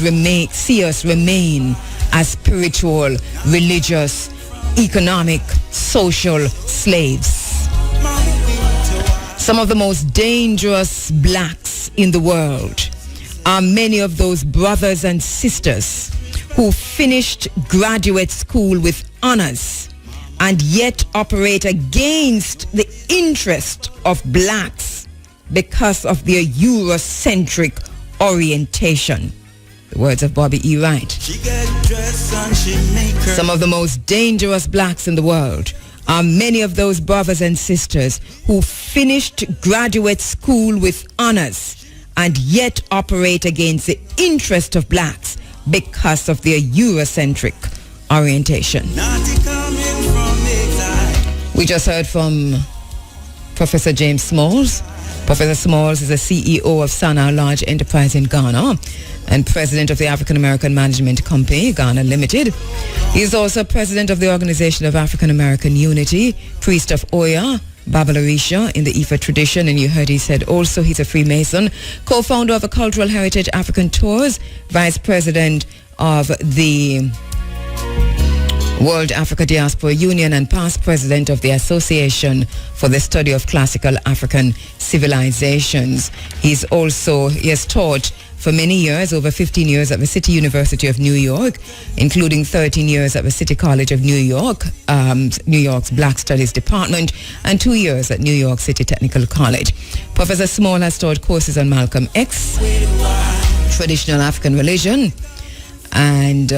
see us remain as spiritual, religious, economic, social slaves. Some of the most dangerous blacks in the world are many of those brothers and sisters who finished graduate school with honors and yet operate against the interest of blacks because of their Eurocentric orientation. The words of Bobby E. Wright. Some of the most dangerous blacks in the world are many of those brothers and sisters who finished graduate school with honors and yet operate against the interest of blacks because of their Eurocentric orientation. We just heard from Professor James Smalls. Professor Smalls is the CEO of Sana Large Enterprise in Ghana and president of the African American Management Company, Ghana Limited. He is also president of the Organization of African American Unity, priest of Oya, Babalarisha in the Ifa tradition, and you heard he said also he's a Freemason, co-founder of a Cultural Heritage African Tours, vice president of the World Africa Diaspora Union and past president of the Association for the Study of Classical African Civilizations. He has taught for many years, over 15 years at the City University of New York, including 13 years at the City College of New York, New York's Black Studies Department, and 2 years at New York City Technical College. Professor Small has taught courses on Malcolm X, traditional African religion, and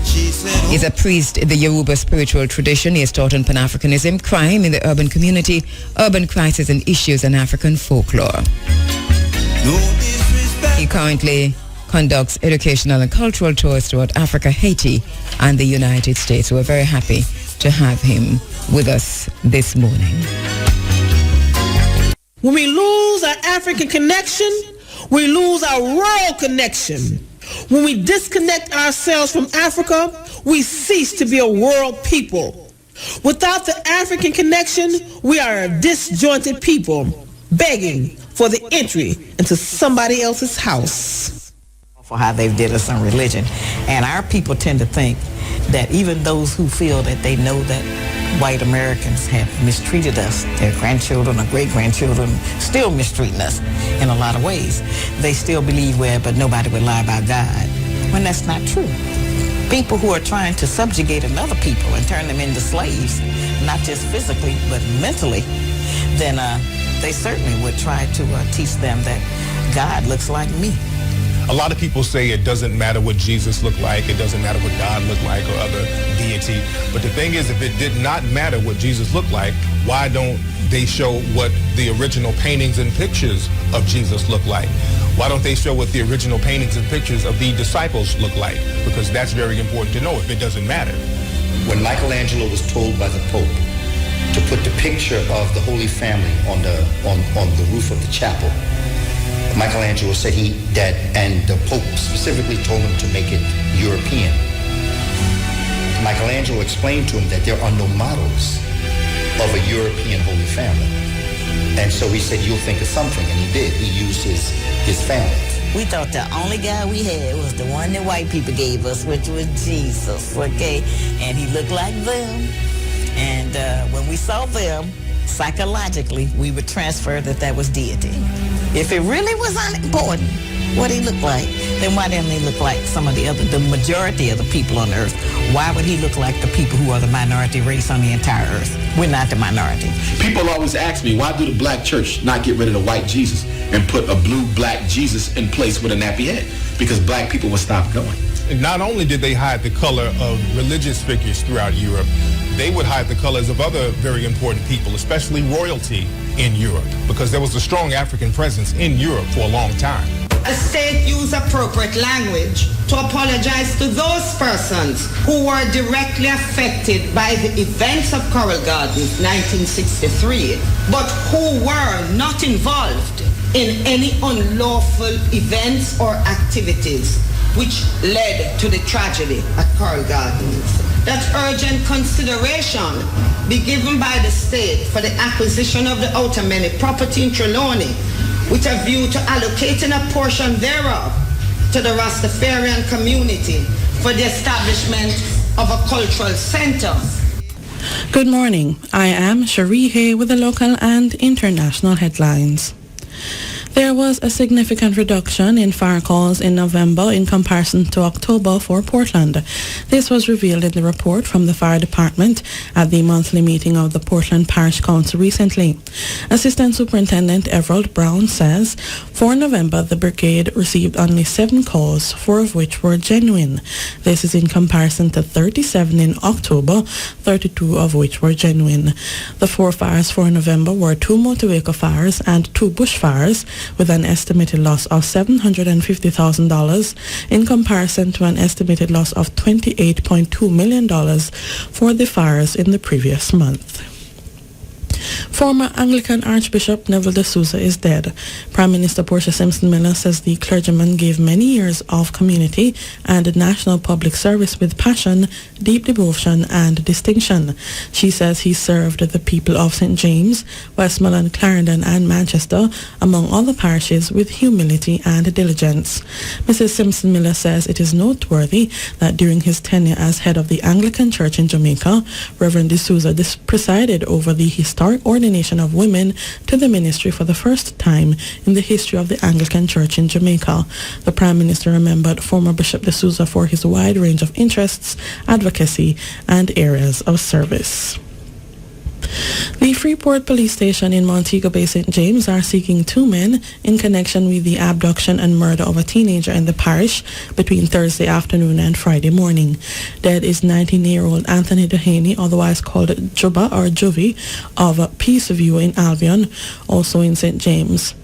he's a priest in the Yoruba spiritual tradition. He has taught on Pan-Africanism, crime in the urban community, urban crisis and issues, and African folklore. He currently conducts educational and cultural tours throughout Africa, Haiti, and the United States. We're very happy to have him with us this morning. When we lose our African connection, we lose our world connection. When we disconnect ourselves from Africa, we cease to be a world people. Without the African connection, we are a disjointed people, begging for the entry into somebody else's house. For how they did us on religion. And our people tend to think that even those who feel that they know that white Americans have mistreated us, their grandchildren or great-grandchildren still mistreating us in a lot of ways. They still believe, well, but nobody would lie about God, when that's not true. People who are trying to subjugate another people and turn them into slaves, not just physically, but mentally, then they certainly would try to teach them that God looks like me. A lot of people say it doesn't matter what Jesus looked like, it doesn't matter what God looked like or other deity. But the thing is, if it did not matter what Jesus looked like, why don't they show what the original paintings and pictures of Jesus look like? Why don't they show what the original paintings and pictures of the disciples look like? Because that's very important to know if it doesn't matter. When Michelangelo was told by the Pope to put the picture of the Holy Family on the roof of the chapel, Michelangelo said and the Pope specifically told him to make it European. Michelangelo explained to him that there are no models of a European Holy Family. And so he said, you'll think of something, and he did. He used his family. We thought the only guy we had was the one that white people gave us, which was Jesus, okay? And he looked like them. And when we saw them, psychologically, we would transfer that was deity. If it really was unimportant what he looked like, then why didn't he look like some of the majority of the people on earth? Why would he look like the people who are the minority race on the entire earth? We're not the minority. People always ask me, why do the black church not get rid of the white Jesus and put a blue-black Jesus in place with a nappy head? Because black people would stop going. Not only did they hide the color of religious figures throughout Europe, they would hide the colors of other very important people, especially royalty in Europe, because there was a strong African presence in Europe for a long time. the state use appropriate language to apologize to those persons who were directly affected by the events of Coral Gardens 1963, but who were not involved in any unlawful events or activities which led to the tragedy at Coral Gardens. That urgent consideration be given by the state for the acquisition of the Outer Many property in Trelawney with a view to allocating a portion thereof to the Rastafarian community for the establishment of a cultural center. Good morning. I am Cherie Hay with the local and international headlines. There was a significant reduction in fire calls in November in comparison to October for Portland. This was revealed in the report from the fire department at the monthly meeting of the Portland Parish Council recently. Assistant Superintendent Everald Brown says for November the brigade received only 7 calls, 4 of which were genuine. This is in comparison to 37 in October, 32 of which were genuine. The 4 fires for November were 2 motor vehicle fires and 2 bush fires, with an estimated loss of $750,000 in comparison to an estimated loss of $28.2 million for the fires in the previous month. Former Anglican Archbishop Neville de Souza is dead. Prime Minister Portia Simpson Miller says the clergyman gave many years of community and national public service with passion, deep devotion and distinction. She says he served the people of St. James, Westmoreland, Clarendon and Manchester, among other parishes, with humility and diligence. Mrs. Simpson Miller says it is noteworthy that during his tenure as head of the Anglican Church in Jamaica, Reverend de Souza presided over the historic ordination of women to the ministry for the first time in the history of the Anglican Church in Jamaica. The Prime Minister remembered former Bishop de Souza for his wide range of interests, advocacy, and areas of service. The Freeport Police Station in Montego Bay, St. James are seeking 2 men in connection with the abduction and murder of a teenager in the parish between Thursday afternoon and Friday morning. Dead is 19-year-old Anthony Dehaney, otherwise called Juba or Juvie, of Peaceview in Albion, also in St. James.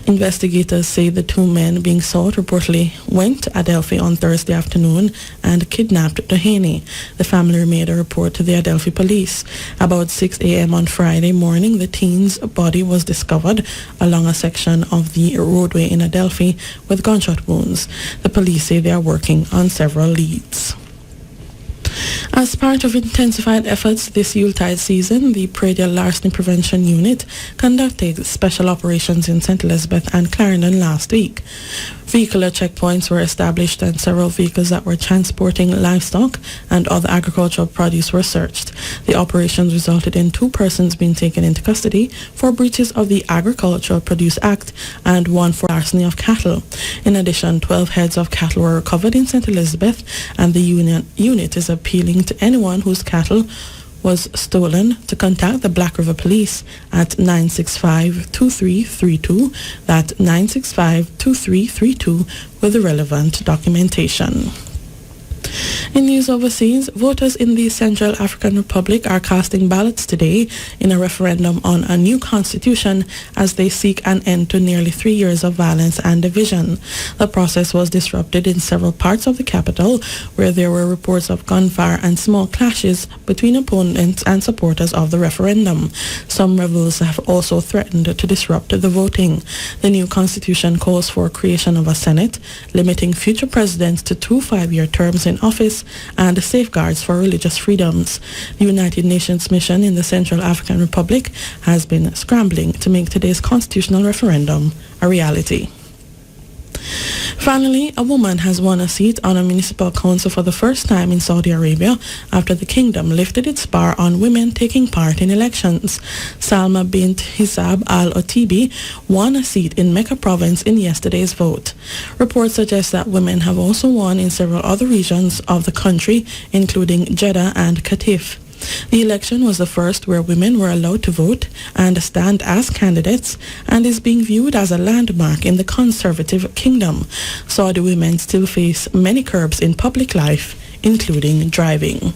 Investigators say the 2 men being sought reportedly went to Adelphi on Thursday afternoon and kidnapped Dehaney. The family made a report to the Adelphi police. About 6 a.m. on Friday morning, the teen's body was discovered along a section of the roadway in Adelphi with gunshot wounds. The police say they are working on several leads. As part of intensified efforts this Yuletide season, the Pradial Larceny Prevention Unit conducted special operations in St. Elizabeth and Clarendon last week. Vehicular checkpoints were established and several vehicles that were transporting livestock and other agricultural produce were searched. The operations resulted in 2 persons being taken into custody for breaches of the Agricultural Produce Act and 1 for larceny of cattle. In addition, 12 heads of cattle were recovered in St. Elizabeth, and the unit is appealing to anyone whose cattle was stolen to contact the Black River Police at 965-2332, that's 965-2332, with the relevant documentation. In news overseas, voters in the Central African Republic are casting ballots today in a referendum on a new constitution as they seek an end to nearly 3 years of violence and division. The process was disrupted in several parts of the capital, where there were reports of gunfire and small clashes between opponents and supporters of the referendum. Some rebels have also threatened to disrupt the voting. The new constitution calls for creation of a Senate, limiting future presidents to 2 5-year terms in office, and safeguards for religious freedoms. The United Nations mission in the Central African Republic has been scrambling to make today's constitutional referendum a reality. Finally, a woman has won a seat on a municipal council for the first time in Saudi Arabia after the kingdom lifted its bar on women taking part in elections. Salma bint Hisab al-Otibi won a seat in Mecca province in yesterday's vote. Reports suggest that women have also won in several other regions of the country, including Jeddah and Qatif. The election was the first where women were allowed to vote and stand as candidates, and is being viewed as a landmark in the conservative kingdom. Saudi women still face many curbs in public life, including driving.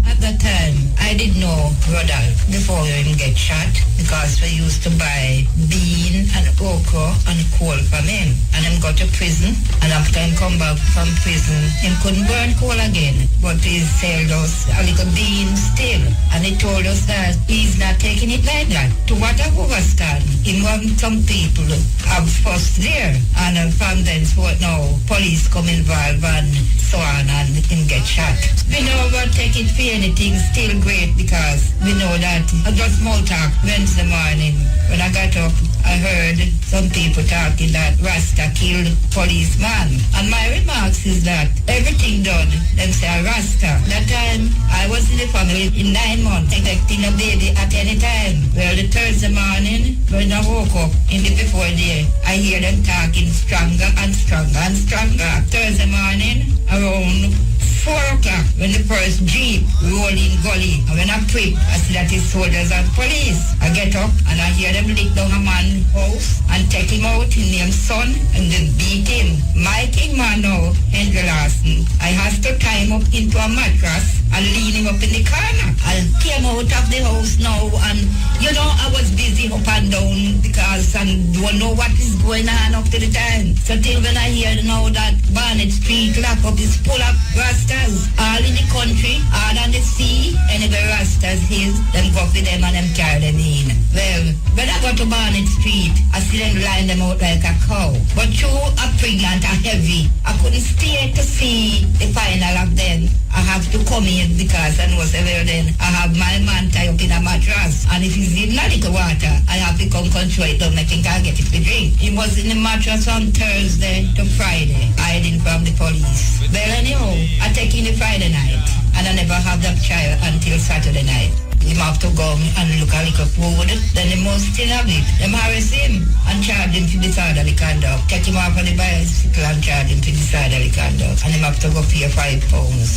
At that time, I I didn't know Rodolph before him get shot because we used to buy bean and okra and coal from him. And him go to prison, and after him come back from prison, him couldn't burn coal again. But he sold us a little bean still. And he told us that he's not taking it like that. To what I understand, him want some people have fussed there. And from thenceforth now, police come involved and so on, and him get shot. We never take it for anything, still great, because we know that I just small talk Wednesday morning. When I got up, I heard some people talking that Rasta killed policeman. And my remarks is that everything done, them say a Rasta. That time, I was in the family in 9 months, expecting a baby at any time. Well, the Thursday morning, when I woke up in the before day, I hear them talking stronger and stronger and stronger. Thursday morning, around 4 o'clock, when the first jeep roll in gully, and when I prick, I see that it's soldiers and police. I get up and I hear them lick down a man's house and take him out, his name's son, and then beat him. My king man now, Henry Larson, I have to tie him up into a mattress and lean him up in the corner. I came out of the house now, and you know, I was busy up and down because I don't know what is going on up to the time. So till when I hear now that Barnett Street lock up is full of Rastas, all in the country, all on the sea, anywhere Rastas is, them go for them and them carry them in. Well, when I go to Barnett Street, I see them line them out like a cow. But you are pregnant and heavy. I couldn't stay to see the final of them. I have to come in because I know well then I have my man tied up in a mattress, and if he's in a little water, I have to come control it down. I think I'll get it to drink. He was in the mattress on Thursday to Friday, hiding from the police. Well, anyhow, I take in the Friday night, and I never have that child until Saturday night. Him have to go and look a little food, then he must still have it. Them harass him and charge him for disorderly conduct. Take him off on the bicycle and charge him for disorderly conduct. And him have to go pay £5.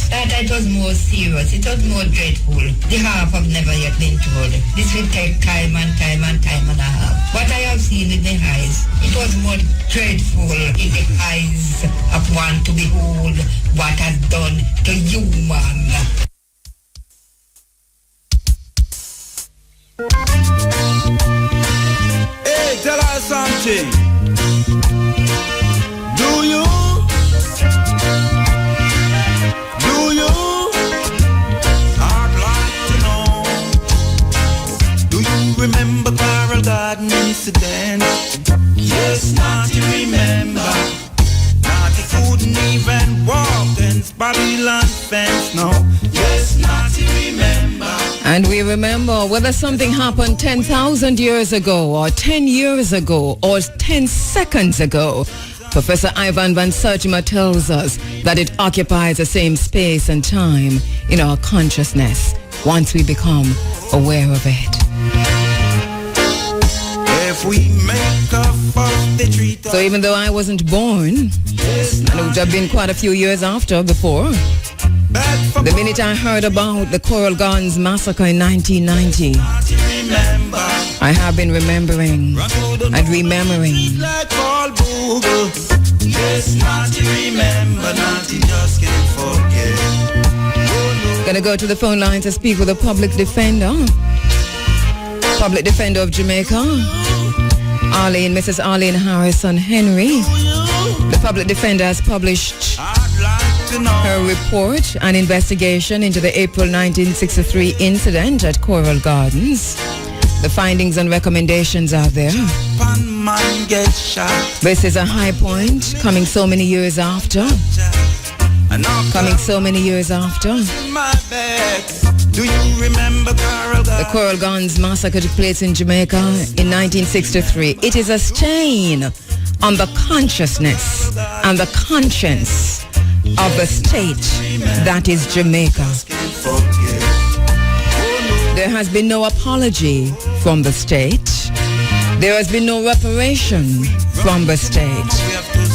That it was more serious, it was more dreadful. The half have never yet been told. This will take time and time and time and a half. What I have seen in the eyes, it was more dreadful in the eyes of one to behold what has done to human. Hey, tell us something. Do you? I'd like to know. Do you remember Carol Garden incident? Yes, not you remember. Not you couldn't even walk against Babylon fence, no. Yes, not you remember. And we remember whether something happened 10,000 years ago or 10 years ago or 10 seconds ago. Professor Ivan Van Sertima tells us that it occupies the same space and time in our consciousness once we become aware of it. If we make a fuss, they treat us. So even though I wasn't born, and it would have been quite a few years after before, the minute I heard about the Coral Gardens massacre in 1990, I have been remembering and remembering. Gonna go to the phone line to speak with a public defender of Jamaica, Mrs. Arlene Harrison Henry. The public defender has published her report, an investigation into the April 1963 incident at Coral Gardens. The findings and recommendations are there. This is a high point, coming so many years after. Do you remember Carol Gardens? The Coral Gardens massacre took place in Jamaica in 1963. It is a stain on the consciousness and the conscience of the state that is Jamaica. There has been no apology from the state. There has been no reparation from the state.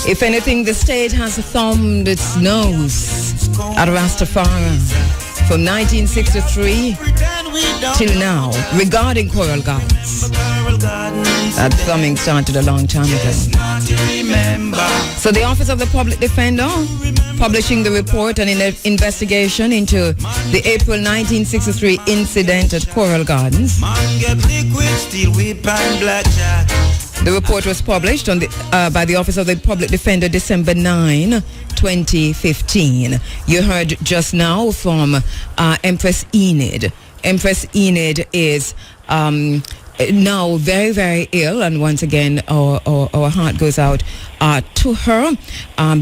If anything, the state has thumbed its nose at Rastafari from 1963 till now regarding Coral Gardens. That thumbing started a long time ago. So the Office of the Public Defender publishing the report and an investigation into the April 1963 incident at Coral Gardens. The report was published on by the Office of the Public Defender December 9, 2015. You heard just now from Empress Enid. Empress Enid is now very, very ill, and once again our heart goes out to her.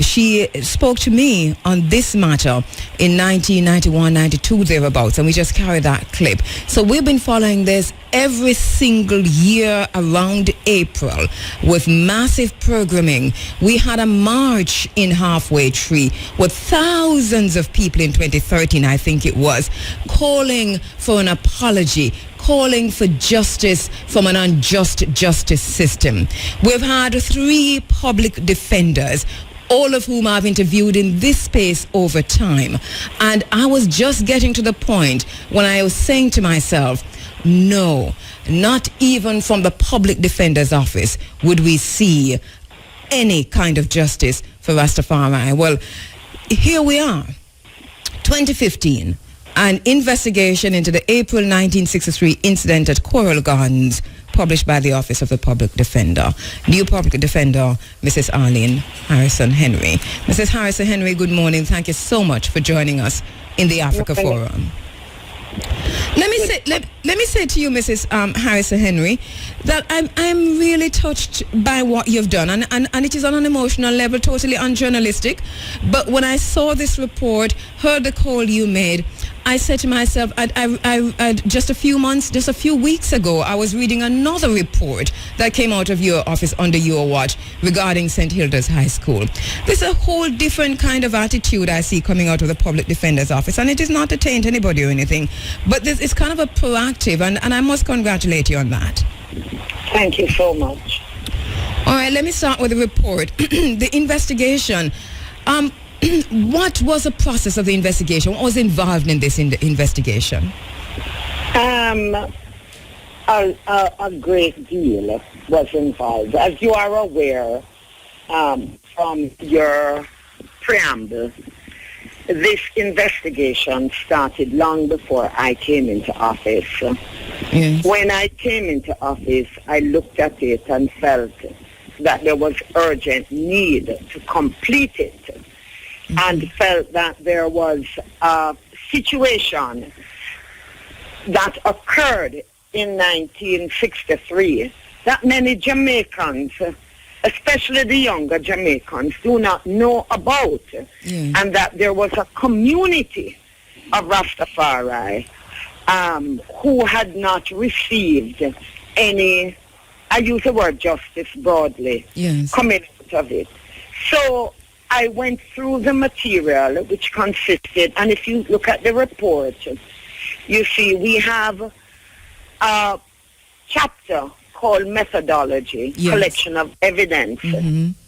She spoke to me on this matter in 1991-92 thereabouts, and we just carried that clip. So we've been following this every single year around April with massive programming. We had a march in Halfway Tree with thousands of people in 2013, I think it was, calling for an apology, calling for justice from an unjust justice system. We've had 3 public defenders, all of whom I've interviewed in this space over time. And I was just getting to the point when I was saying to myself, no, not even from the public defender's office would we see any kind of justice for Rastafari. Well, here we are, 2015. An investigation into the April 1963 incident at Coral Gardens, published by the Office of the Public Defender. New Public Defender, Mrs. Arlene Harrison Henry. Mrs. Harrison Henry, good morning. Thank you so much for joining us in the Africa Forum. Let me say to you, Mrs. Harrison Henry, that I'm really touched by what you've done, and it is on an emotional level, totally unjournalistic. But when I saw this report, heard the call you made, I said to myself, I just a few weeks ago, I was reading another report that came out of your office under your watch regarding St. Hilda's High School. There's a whole different kind of attitude I see coming out of the Public Defender's Office, and it is not to taint anybody or anything, but it's kind of a proactive, and I must congratulate you on that. Thank you so much. All right, let me start with the report. The investigation. What was the process of the investigation? What was involved in this investigation? A great deal was involved. As you are aware from your preamble, this investigation started long before I came into office. Yes. When I came into office, I looked at it and felt that there was urgent need to complete it, and felt that there was a situation that occurred in 1963 that many Jamaicans, especially the younger Jamaicans, do not know about, and that there was a community of Rastafari who had not received any, I use the word justice broadly, coming out of it. So I went through the material, which consisted, and if you look at the report, you see we have a chapter called Methodology, Collection of Evidence,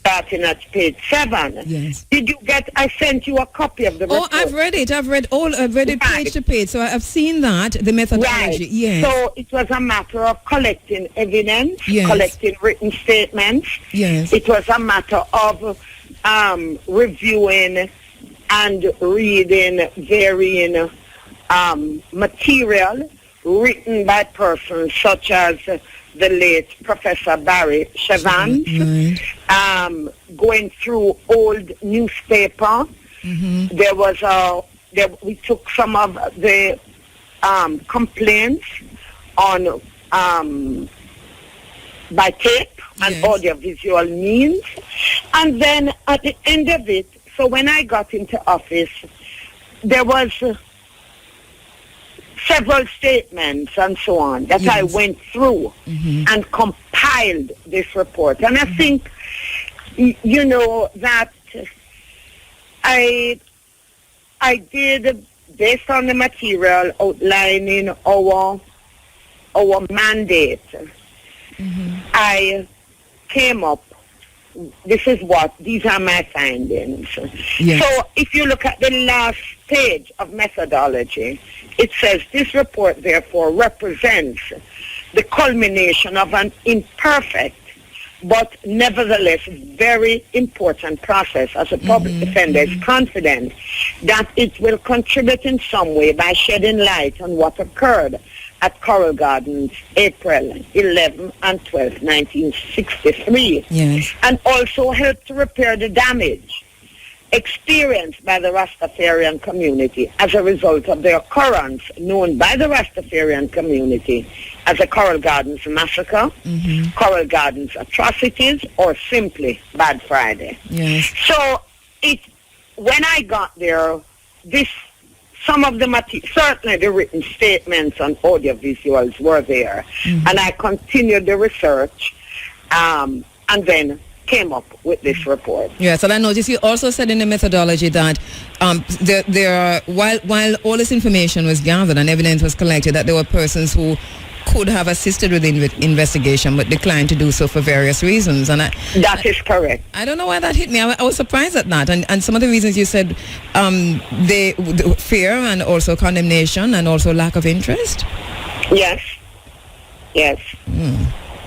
starting at page 7. Yes. Did you get, I sent you a copy of the report. Oh, I've read it. I've read it page to page. So I've seen that, the methodology. Right. Yes. So it was a matter of collecting evidence, collecting written statements. Yes. It was a matter of reviewing and reading varying material written by persons such as the late Professor Barry Chevans, going through old newspaper. There was we took some of the complaints on by tape and audiovisual means, and then at the end of it, so when I got into office, there was several statements and so on that I went through and compiled this report. And I think, you know, that I did, based on the material outlining our mandate, I came up, these are my findings. Yes. So if you look at the last page of methodology, it says this report therefore represents the culmination of an imperfect but nevertheless, very important process as a public defender is confident that it will contribute in some way by shedding light on what occurred at Coral Gardens April 11 and 12, 1963, and also help to repair the damage experienced by the Rastafarian community as a result of the occurrence known by the Rastafarian community as the Coral Gardens Massacre, Coral Gardens Atrocities, or simply Bad Friday. So when I got there, some of the certainly the written statements and audiovisuals were there, and I continued the research, and then came up with this report. Yes, and I noticed you also said in the methodology that there are, while all this information was gathered and evidence was collected, that there were persons who could have assisted with the investigation but declined to do so for various reasons. And that is correct. I don't know why that hit me. I was surprised at that. And some of the reasons you said, the fear and also condemnation and also lack of interest? Yes. Yes.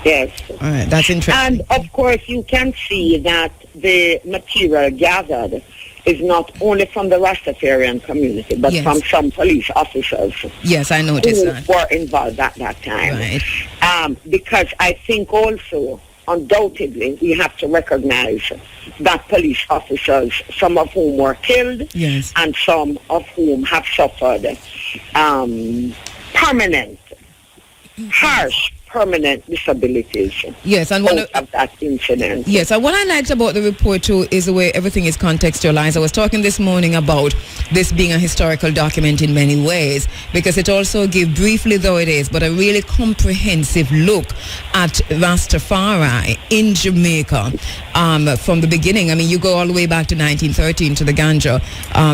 Yes. All right, that's interesting. And of course, you can see that the material gathered is not only from the Rastafarian community, but from some police officers. Yes, I noticed who were involved at that time. Right. Because I think also, undoubtedly, we have to recognize that police officers, some of whom were killed, and some of whom have suffered permanent, harsh permanent disabilities. Yes, and one of that incident. Yes, and what I liked about the report too is the way everything is contextualized. I was talking this morning about this being a historical document in many ways, because it also gives, briefly though it is, but a really comprehensive look at Rastafari in Jamaica from the beginning. I mean, you go all the way back to 1913 to the ganja,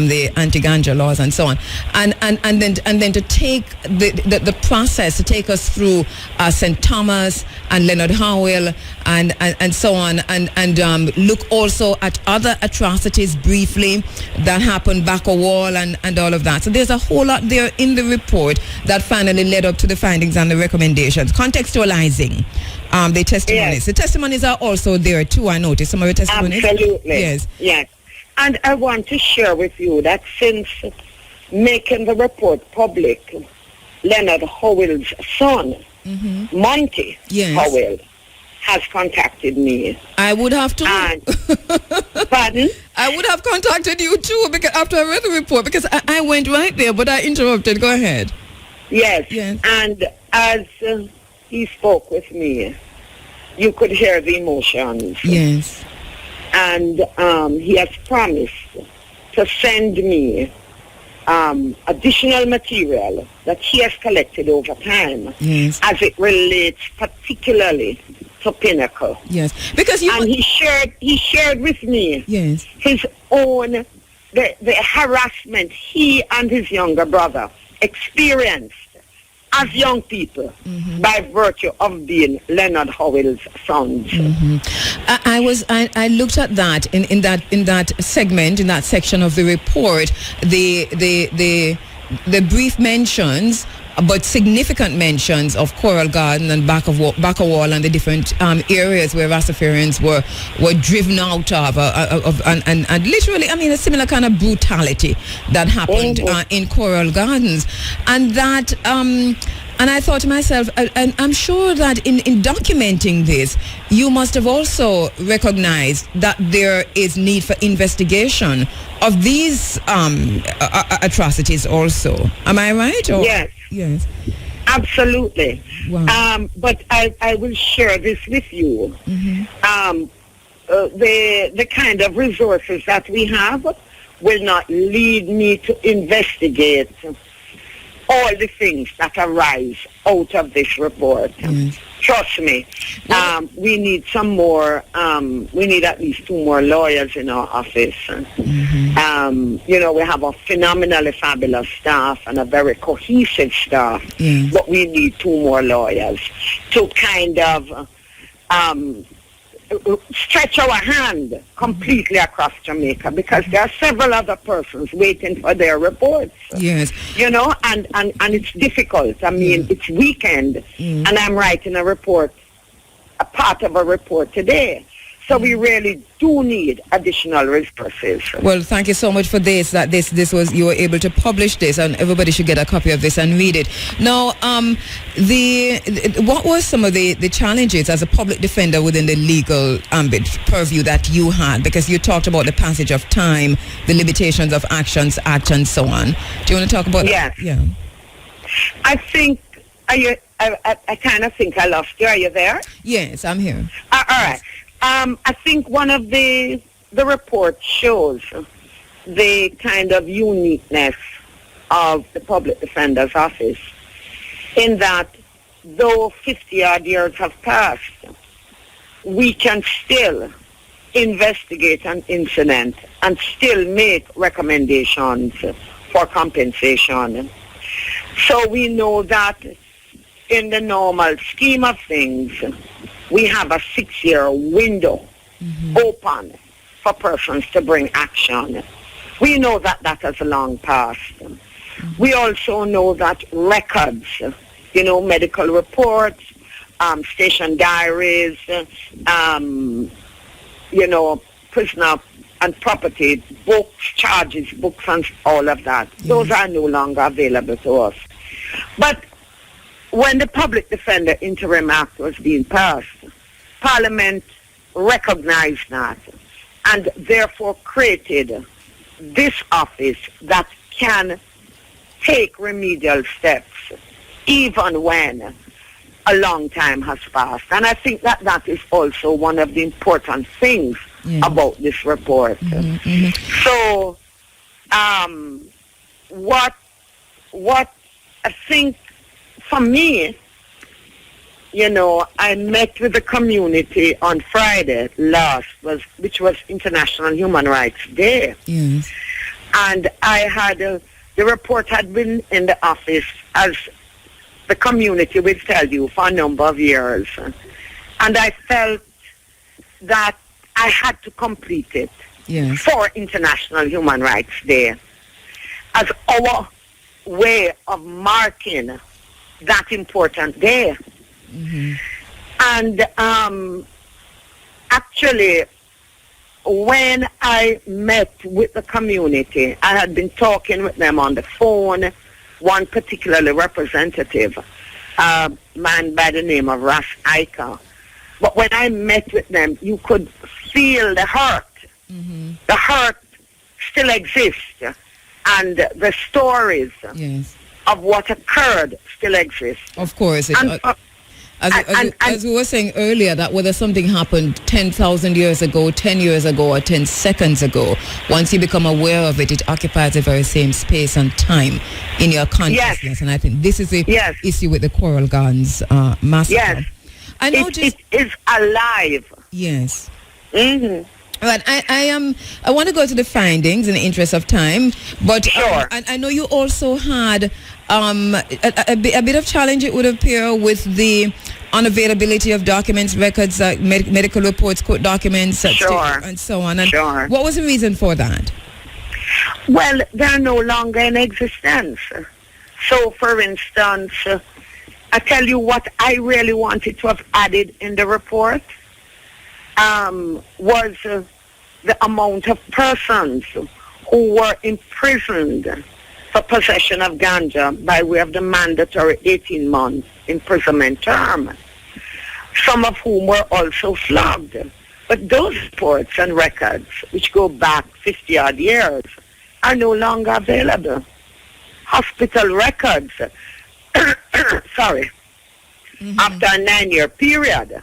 the anti-ganja laws and so on, and then to take the process to take us through St. Thomas and Leonard Howell and so on, and look also at other atrocities briefly that happened back a wall and all of that. So there's a whole lot there in the report that finally led up to the findings and the recommendations. Contextualizing the testimonies. Yes. The testimonies are also there too, I noticed. Some of the testimonies. Absolutely. Yes. And I want to share with you that since making the report public, Leonard Howell's son, Monty Howell, has contacted me. I would have to. Pardon? I would have contacted you too, because after I read the report, because I went right there, but I interrupted. Go ahead. Yes. And as he spoke with me, you could hear the emotions. Yes. And he has promised to send me additional material that he has collected over time, as it relates particularly to Pinnacle. Yes, because he shared with me his own the harassment he and his younger brother experienced as young people by virtue of being Leonard Howell's sons. I looked at that in that segment, in that section of the report, the brief mentions, but significant mentions of Coral Garden and Bakawal and the different areas where Rastafarians were driven out of and literally, I mean, a similar kind of brutality that happened in Coral Gardens, and that and I thought to myself, and I'm sure that in documenting this, you must have also recognized that there is need for investigation of these atrocities also. Am I right? Or? Yes. Yes. Absolutely. Wow. But I will share this with you. The kind of resources that we have will not lead me to investigate all the things that arise out of this report. Trust me. We need some more, we need at least 2 more lawyers in our office. You know, we have a phenomenally fabulous staff and a very cohesive staff, but we need 2 more lawyers to kind of stretch our hand completely across Jamaica, because there are several other persons waiting for their reports. Yes. You know, and it's difficult. I mean, it's weekend, and I'm writing a report a part of a report today. So we really do need additional resources. Well, thank you so much for this. That this was, you were able to publish this, and everybody should get a copy of this and read it. Now, what were some of the challenges as a public defender within the legal ambit purview that you had? Because you talked about the passage of time, the limitations of actions, act, and so on. Do you want to talk about that? Yeah. I think I kind of think I lost you. Are you there? Yes, I'm here. All right. I think one of the reports shows the kind of uniqueness of the Public Defender's Office in that though 50-odd years have passed, we can still investigate an incident and still make recommendations for compensation. So we know that in the normal scheme of things, we have a 6-year window open for persons to bring action. We know that that has long passed. We also know that records, medical reports, station diaries, prisoner and property, books, charges, books, and all of that. Those are no longer available to us. But when the Public Defender Interim Act was being passed, Parliament recognized that and therefore created this office that can take remedial steps even when a long time has passed. And I think that that is also one of the important things about this report. So what I think for me, I met with the community on Friday which was International Human Rights Day. Yes. And I had, the report had been in the office, as the community will tell you, for a number of years. And I felt that I had to complete it for International Human Rights Day as our way of marking that important day. And actually, when I met with the community, I had been talking with them on the phone, one particularly representative, a man by the name of Ras Iker. But when I met with them, you could feel the hurt. The hurt still exists, and the stories of what occurred still exist. Of course. As we were saying earlier, that whether something happened 10,000 years ago, 10 years ago, or 10 seconds ago, once you become aware of it, it occupies the very same space and time in your consciousness. And I think this is the issue with the Coral Gardens massacre. Yes. It is alive. Yes. Right, I want to go to the findings in the interest of time, but I know you also had a bit of challenge, it would appear, with the unavailability of documents, records, medical reports, court documents, and so on. And what was the reason for that? Well, they're no longer in existence. So, for instance, I tell you what I really wanted to have added in the report. Was the amount of persons who were imprisoned for possession of ganja by way of the mandatory 18-month imprisonment term, some of whom were also flogged. But those reports and records, which go back 50-odd years, are no longer available. Hospital records, after a 9-year period,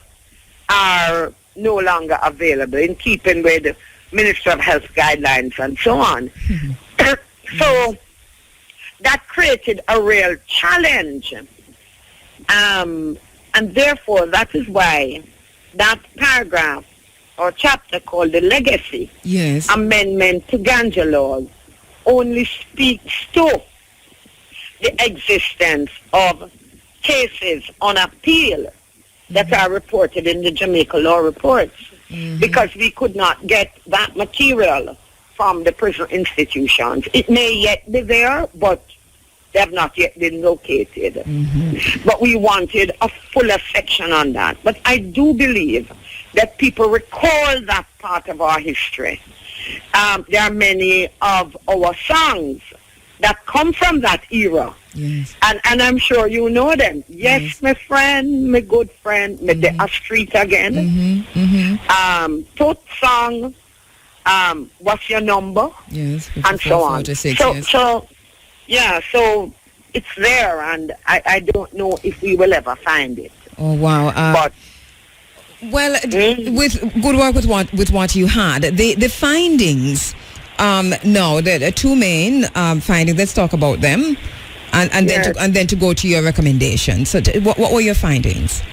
are no longer available, in keeping with the Ministry of Health guidelines and so on. So that created a real challenge. And therefore, that is why that paragraph or chapter called the Legacy Amendment to Ganja Laws only speaks to the existence of cases on appeal that are reported in the Jamaica Law Reports, because we could not get that material from the prison institutions. It may yet be there, but They have not yet been located. But we wanted a fuller section on that. But I do believe that people recall that part of our history. There are many of our songs that come from that era. Yes. And I'm sure you know them. Yes, my friend, my good friend, me the street again. Tot song, what's your number? Yes. And so on. 46, So so it's there, and I don't know if we will ever find it. Oh, wow. But with good work with what you had, the findings, no, the two main findings, let's talk about them, and then to go to your recommendations. So what were your findings?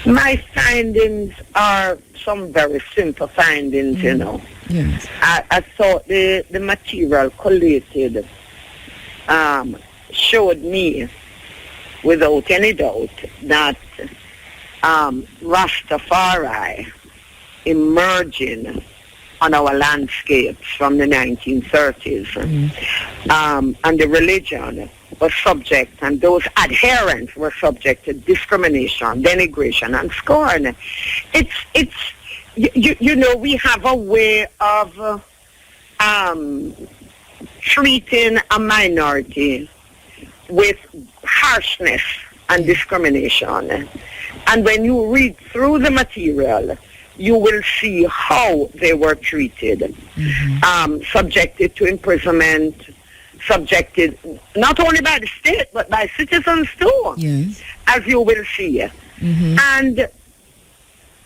My findings are some very simple findings, you know. Yes. I thought the material collated showed me without any doubt that Rastafari emerging on our landscapes from the 1930s, and the religion was subject, and those adherents were subject to discrimination, denigration, and scorn. It's you know, we have a way of treating a minority with harshness and discrimination. And when you read through the material, you will see how they were treated, subjected to imprisonment, subjected not only by the state, but by citizens too, as you will see. And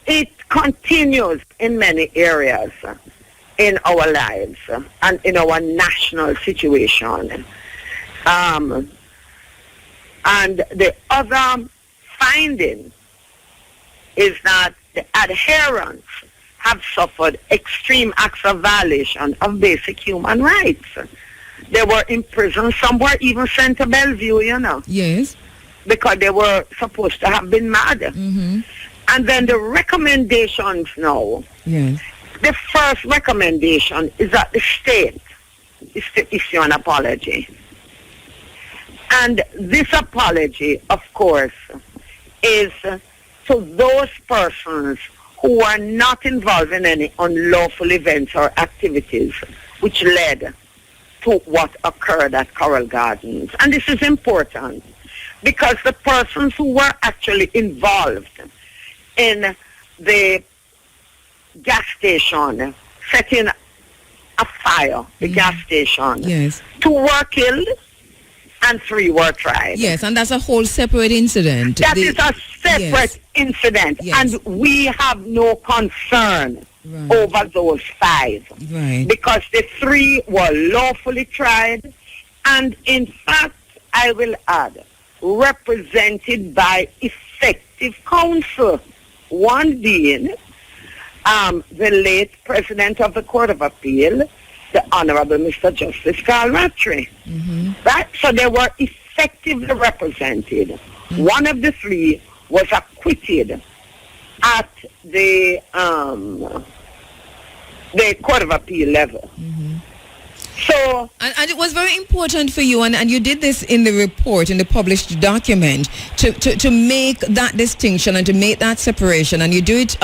it continues in many areas in our lives and in our national situation. And the other finding is that the adherents have suffered extreme acts of violation of basic human rights. They were imprisoned. Some were even sent to Bellevue, you know. Yes. Because they were supposed to have been mad. And then the recommendations now. Yes. The first recommendation is that the state is to issue an apology. And this apology, of course, is to those persons who are not involved in any unlawful events or activities which led to what occurred at Coral Gardens. And this is important because the persons who were actually involved in the gas station, setting a fire, the gas station, 2 were killed and 3 were tried. Yes, and that's a whole separate incident. That is a separate incident, and we have no concern over those 5. Because the 3 were lawfully tried, and in fact, I will add, represented by effective counsel. One being the late President of the Court of Appeal, the Honorable Mr. Justice Carl Rattray. Right? So they were effectively represented. One of the 3 was acquitted at the Court of Appeal level. So, and it was very important for you, and you did this in the report, in the published document, to make that distinction and to make that separation, and you do it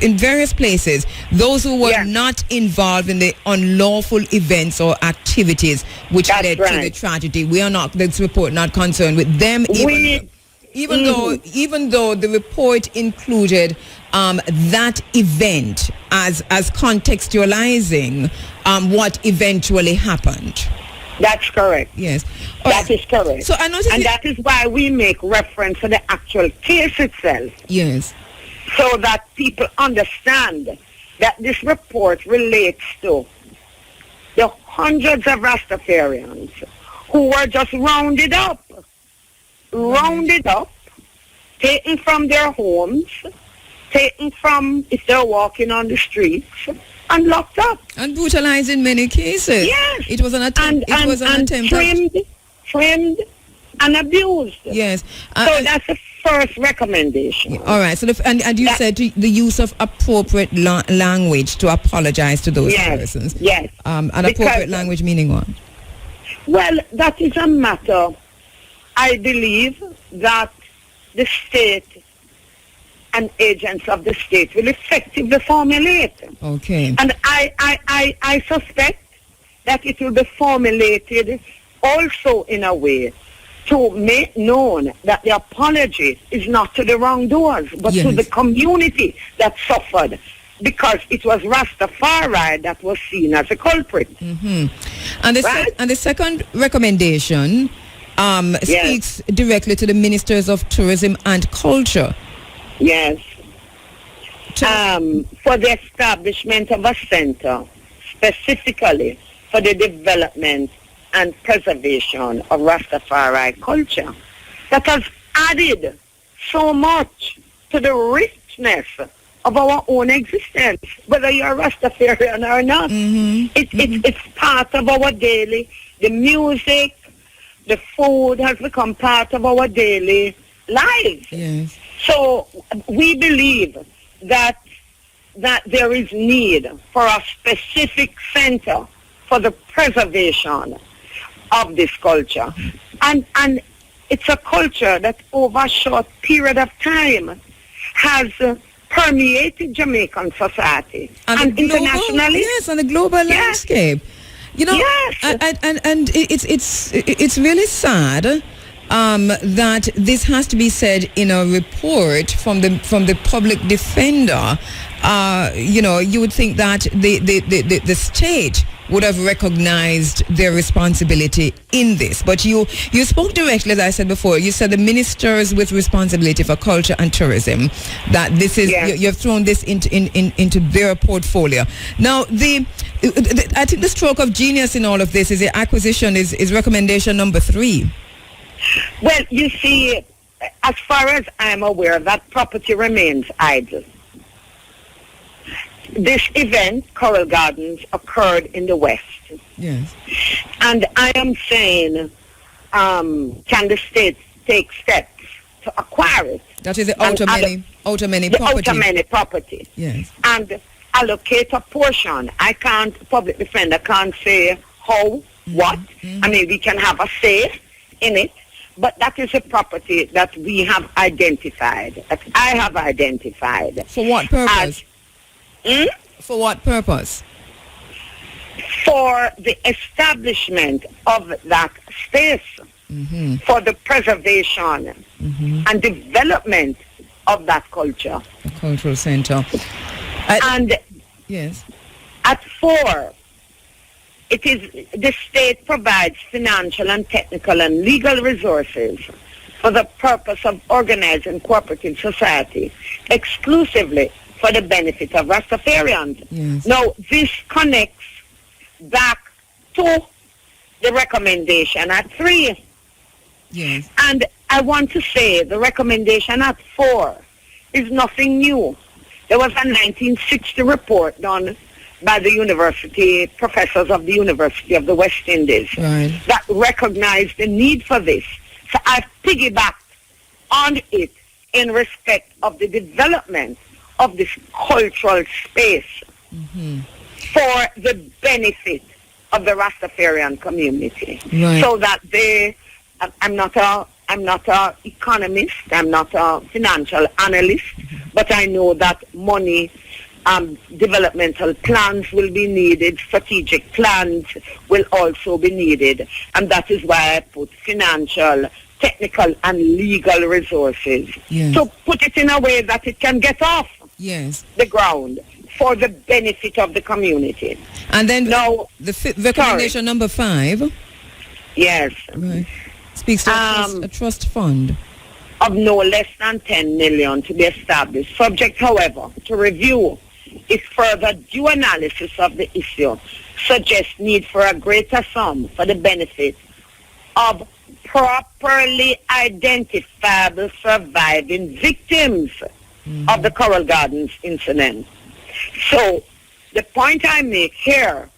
in various places. Those who were not involved in the unlawful events or activities which led to the tragedy, we are not, this report not concerned with them, even though the report included that event as contextualizing what eventually happened. That's correct. Yes. That is correct. So I noticed, and that is why we make reference to the actual case itself. Yes. So that people understand that this report relates to the hundreds of Rastafarians who were just rounded up, taken from their homes, taken from, if they're walking on the streets, and locked up. And brutalized in many cases. Yes. It was an attempt. Trimmed and abused. Yes. So that's the first recommendation. All right. So and you said the use of appropriate language to apologize to those persons. Yes. And appropriate language meaning what? Well, that is a matter, I believe, that the state and agents of the state will effectively formulate. Okay. And I suspect that it will be formulated also in a way to make known that the apology is not to the wrongdoers, but to the community that suffered, because it was Rastafari that was seen as a culprit. Mm-hmm. And the second recommendation speaks directly to the ministers of tourism and culture. Yes. For the establishment of a center specifically for the development and preservation of Rastafari culture that has added so much to the richness of our own existence, whether you're a Rastafarian or not. It's part of our daily, the music, the food has become part of our daily lives. Yes. So we believe that there is need for a specific center for the preservation of this culture. And it's a culture that over a short period of time has permeated Jamaican society and internationally. Yes, on the global landscape. You know, and it's really sad that this has to be said in a report from the public defender. You know, you would think that the state would have recognized their responsibility in this. But you spoke directly, as I said before. You said the ministers with responsibility for culture and tourism, that this is, you've thrown this into their portfolio. Now, I think the stroke of genius in all of this is the acquisition is recommendation number 3. Well, you see, as far as I'm aware, that property remains idle. This event, Coral Gardens, occurred in the West. Yes. And I am saying, can the state take steps to acquire it? That is the outer many property. Outer many property. Yes. And allocate a portion. Public defender can't say how, what. I mean, we can have a say in it. But that is a property that we have identified, that I have identified. For what purpose? For what purpose? For the establishment of that space, for the preservation and development of that culture. A cultural center. And yes, at 4, it is the state provides financial and technical and legal resources for the purpose of organizing cooperative society exclusively for the benefit of Rastafarians. Yes. Now, this connects back to the recommendation at 3. Yes. And I want to say the recommendation at 4 is nothing new. There was a 1960 report done by the university, professors of the University of the West Indies, that recognized the need for this. So I've piggybacked on it in respect of the development of this cultural space for the benefit of the Rastafarian community. Right. So that I'm not a economist, I'm not a financial analyst, but I know that money, developmental plans will be needed, strategic plans will also be needed, and that is why I put financial, technical, and legal resources to put it in a way that it can get off the ground for the benefit of the community. And then now, the recommendation number 5 speaks to a trust fund of no less than 10 million to be established, subject, however, to review if further due analysis of the issue suggests need for a greater sum for the benefit of properly identifiable surviving victims of the Coral Gardens incident. So the point I make here,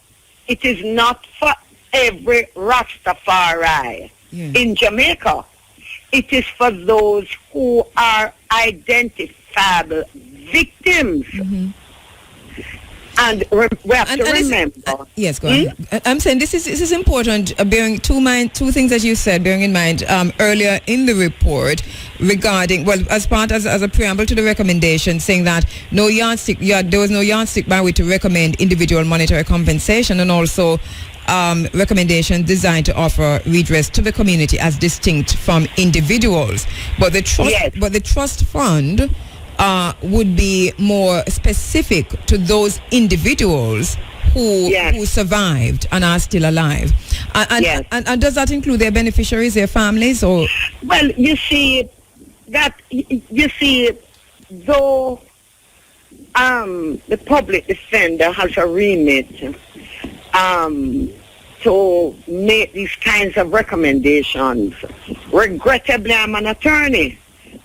it is not for every Rastafari in Jamaica. It is for those who are identifiable victims. And we have to remember. Yes, go ahead. I'm saying this is important, bearing two things that you said, bearing in mind earlier in the report regarding, well, as a preamble to the recommendation, saying that there was no yardstick by which to recommend individual monetary compensation, and also recommendations designed to offer redress to the community as distinct from individuals. But the trust fund would be more specific to those individuals who survived and are still alive. And does that include their beneficiaries, their families, or? Well, you see, though the public defender has a remit to make these kinds of recommendations. Regrettably, I'm an attorney,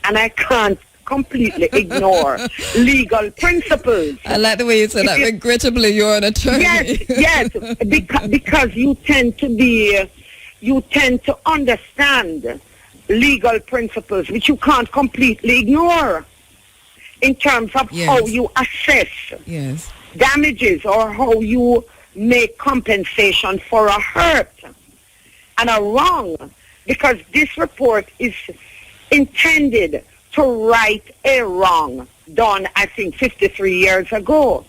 and I can't completely ignore legal principles. I like the way you said that. Regrettably, you're an attorney. Yes, because you tend to understand legal principles, which you can't completely ignore in terms of how you assess damages or how you make compensation for a hurt and a wrong, because this report is intended to right a wrong done, I think, 53 years ago.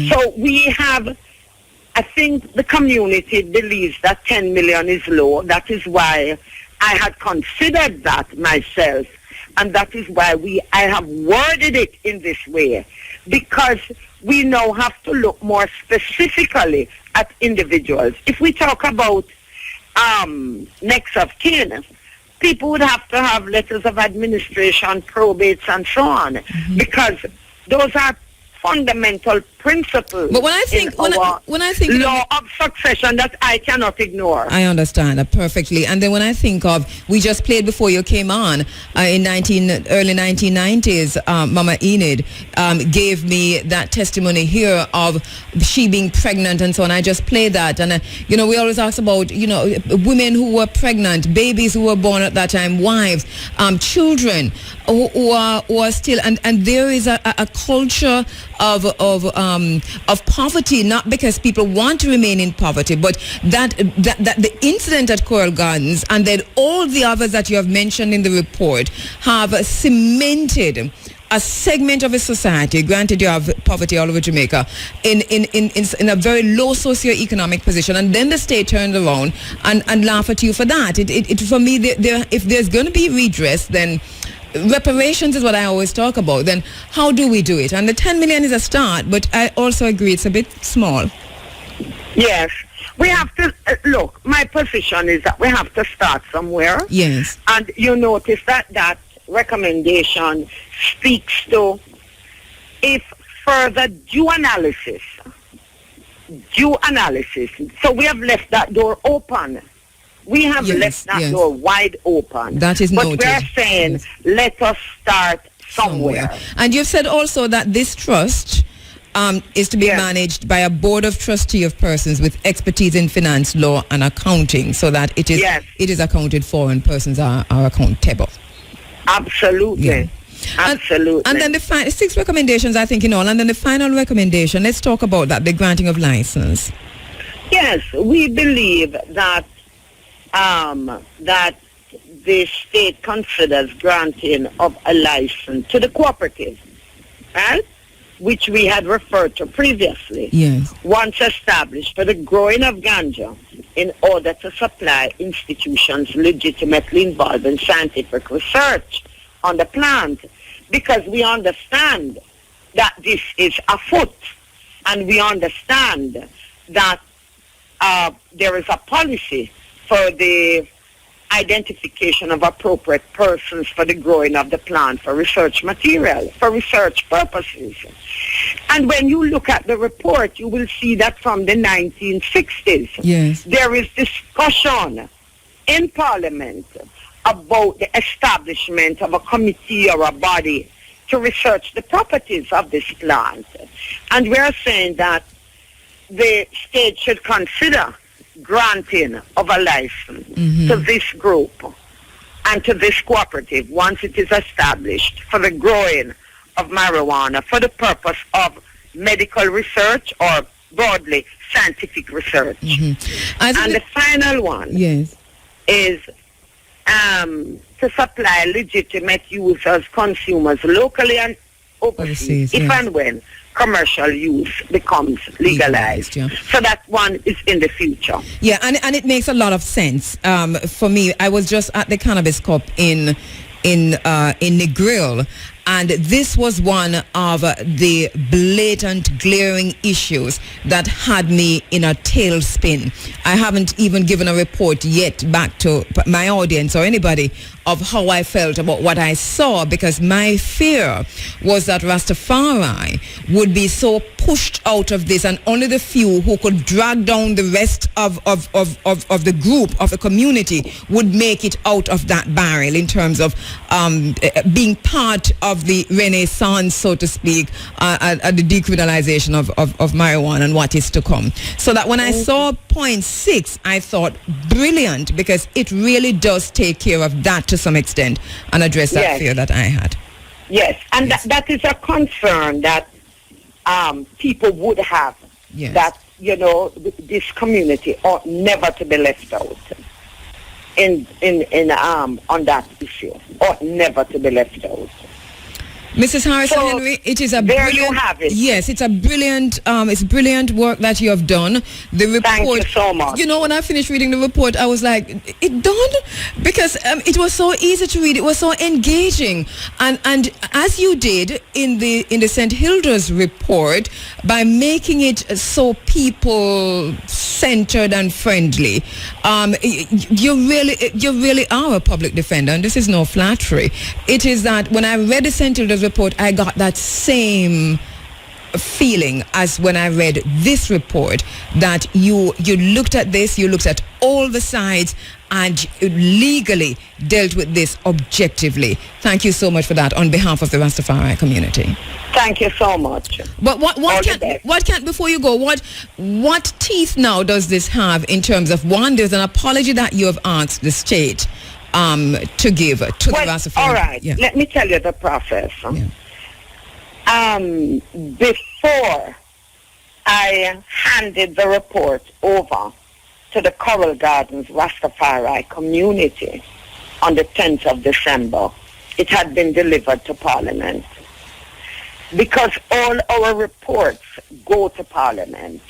So I think the community believes that 10 million is low. That is why I had considered that myself, and that is why I have worded it in this way, because we now have to look more specifically at individuals. If we talk about next of kin, people would have to have letters of administration, probates, and so on, because those are fundamental principles. But when I think law of succession that I cannot ignore. I understand that perfectly. And then when I think of, we just played before you came on in early 1990s, Mama Enid gave me that testimony here of she being pregnant and so on. I just played that, and we always ask about women who were pregnant, babies who were born at that time, wives, children who are still, and there is a culture of poverty, not because people want to remain in poverty, but that the incident at Coral Gardens and then all the others that you have mentioned in the report have cemented a segment of a society, granted you have poverty all over Jamaica, in a very low socioeconomic position, and then the state turned around and laugh at you for that. For me, if there's going to be redress, then reparations is what I always talk about. Then how do we do it? And the 10 million is a start, but I also agree it's a bit small. Yes. We have to, look, my position is that we have to start somewhere. Yes. And you notice that recommendation speaks to if further due analysis. So we have left that door open. We have left that door wide open. That is noted. But we're saying, let us start somewhere. And you've said also that this trust is to be managed by a board of trustee of persons with expertise in finance, law, and accounting, so that it is accounted for and persons are accountable. Absolutely. Yeah. Absolutely. And then the 6 recommendations, I think, in all. And then the final recommendation, let's talk about that, the granting of license. Yes, we believe that that the state considers granting of a license to the cooperative, right? Which we had referred to previously. Yes. Once established for the growing of ganja in order to supply institutions legitimately involved in scientific research on the plant, because we understand that this is afoot, and we understand that there is a policy for the identification of appropriate persons for the growing of the plant for research material, for research purposes. And when you look at the report, you will see that from the 1960s, there is discussion in Parliament about the establishment of a committee or a body to research the properties of this plant. And we're saying that the state should consider granting of a license to this group and to this cooperative once it is established for the growing of marijuana for the purpose of medical research or broadly scientific research. And the final one is to supply legitimate users, consumers locally and overseas, if and when commercial use becomes legalized. So that one is in the future. Yeah, and it makes a lot of sense. For me, I was just at the Cannabis Cup in Negril, and this was one of the blatant, glaring issues that had me in a tailspin. I haven't even given a report yet back to my audience or anybody of how I felt about what I saw, because my fear was that Rastafari would be so pushed out of this, and only the few who could drag down the rest of the group, of the community, would make it out of that barrel in terms of being part of the renaissance, so to speak, at the decriminalization of marijuana and what is to come. So that when I saw 0.6, I thought, brilliant, because it really does take care of that to some extent and address that fear that I had. Yes, and that is a concern that people would have, that, you know, this community ought never to be left out on that issue, ought never to be left out. Mrs. Harrison Henry, it is a brilliant. You have it. Yes, it's a brilliant. It's brilliant work that you have done. The report. Thank you so much. You know, when I finished reading the report, I was like, it done, because it was so easy to read. It was so engaging, and as you did in the St. Hilda's report, by making it so people centered and friendly, you really are a public defender, and this is no flattery. It is that when I read the St. Hilda's report, I got that same feeling as when I read this report, that you looked at this, you looked at all the sides, and legally dealt with this objectively. Thank you so much for that on behalf of the Rastafari community. Thank you so much. But what can before you go, what teeth now does this have in terms of, one, there's an apology that you have asked the state to give to the Rastafari. All right, let me tell you the process. Before I handed the report over to the Coral Gardens Rastafari community on the 10th of December, it had been delivered to Parliament. Because all our reports go to Parliament,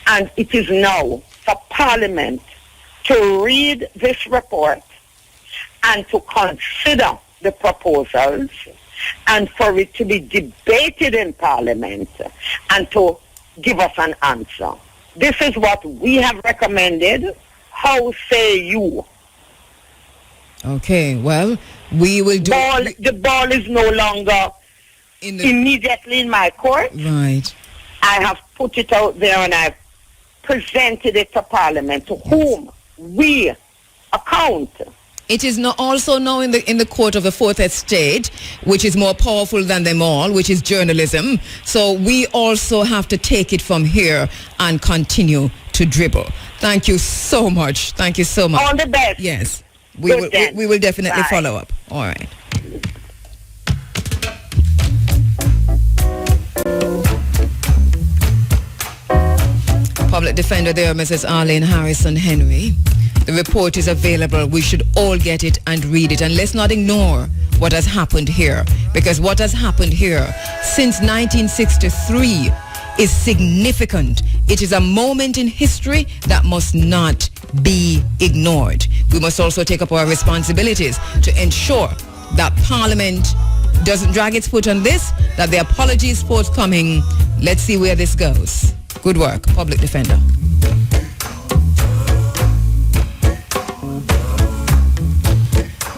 and it is now for Parliament to read this report and to consider the proposals, and for it to be debated in Parliament and to give us an answer. This is what we have recommended. How say you? Okay, well, we will do... The ball is no longer immediately in my court. Right. I have put it out there and I've presented it to Parliament, to whom we account. It is also now in the court of the Fourth Estate, which is more powerful than them all, which is journalism. So we also have to take it from here and continue to dribble. Thank you so much. Thank you so much. All the best. Yes. We will definitely follow up. All right. Public Defender there, Mrs. Arlene Harrison Henry. The report is available. We should all get it and read it. And let's not ignore what has happened here, because what has happened here since 1963 is significant. It is a moment in history that must not be ignored. We must also take up our responsibilities to ensure that Parliament doesn't drag its foot on this, that the apology is forthcoming. Let's see where this goes. Good work, Public Defender.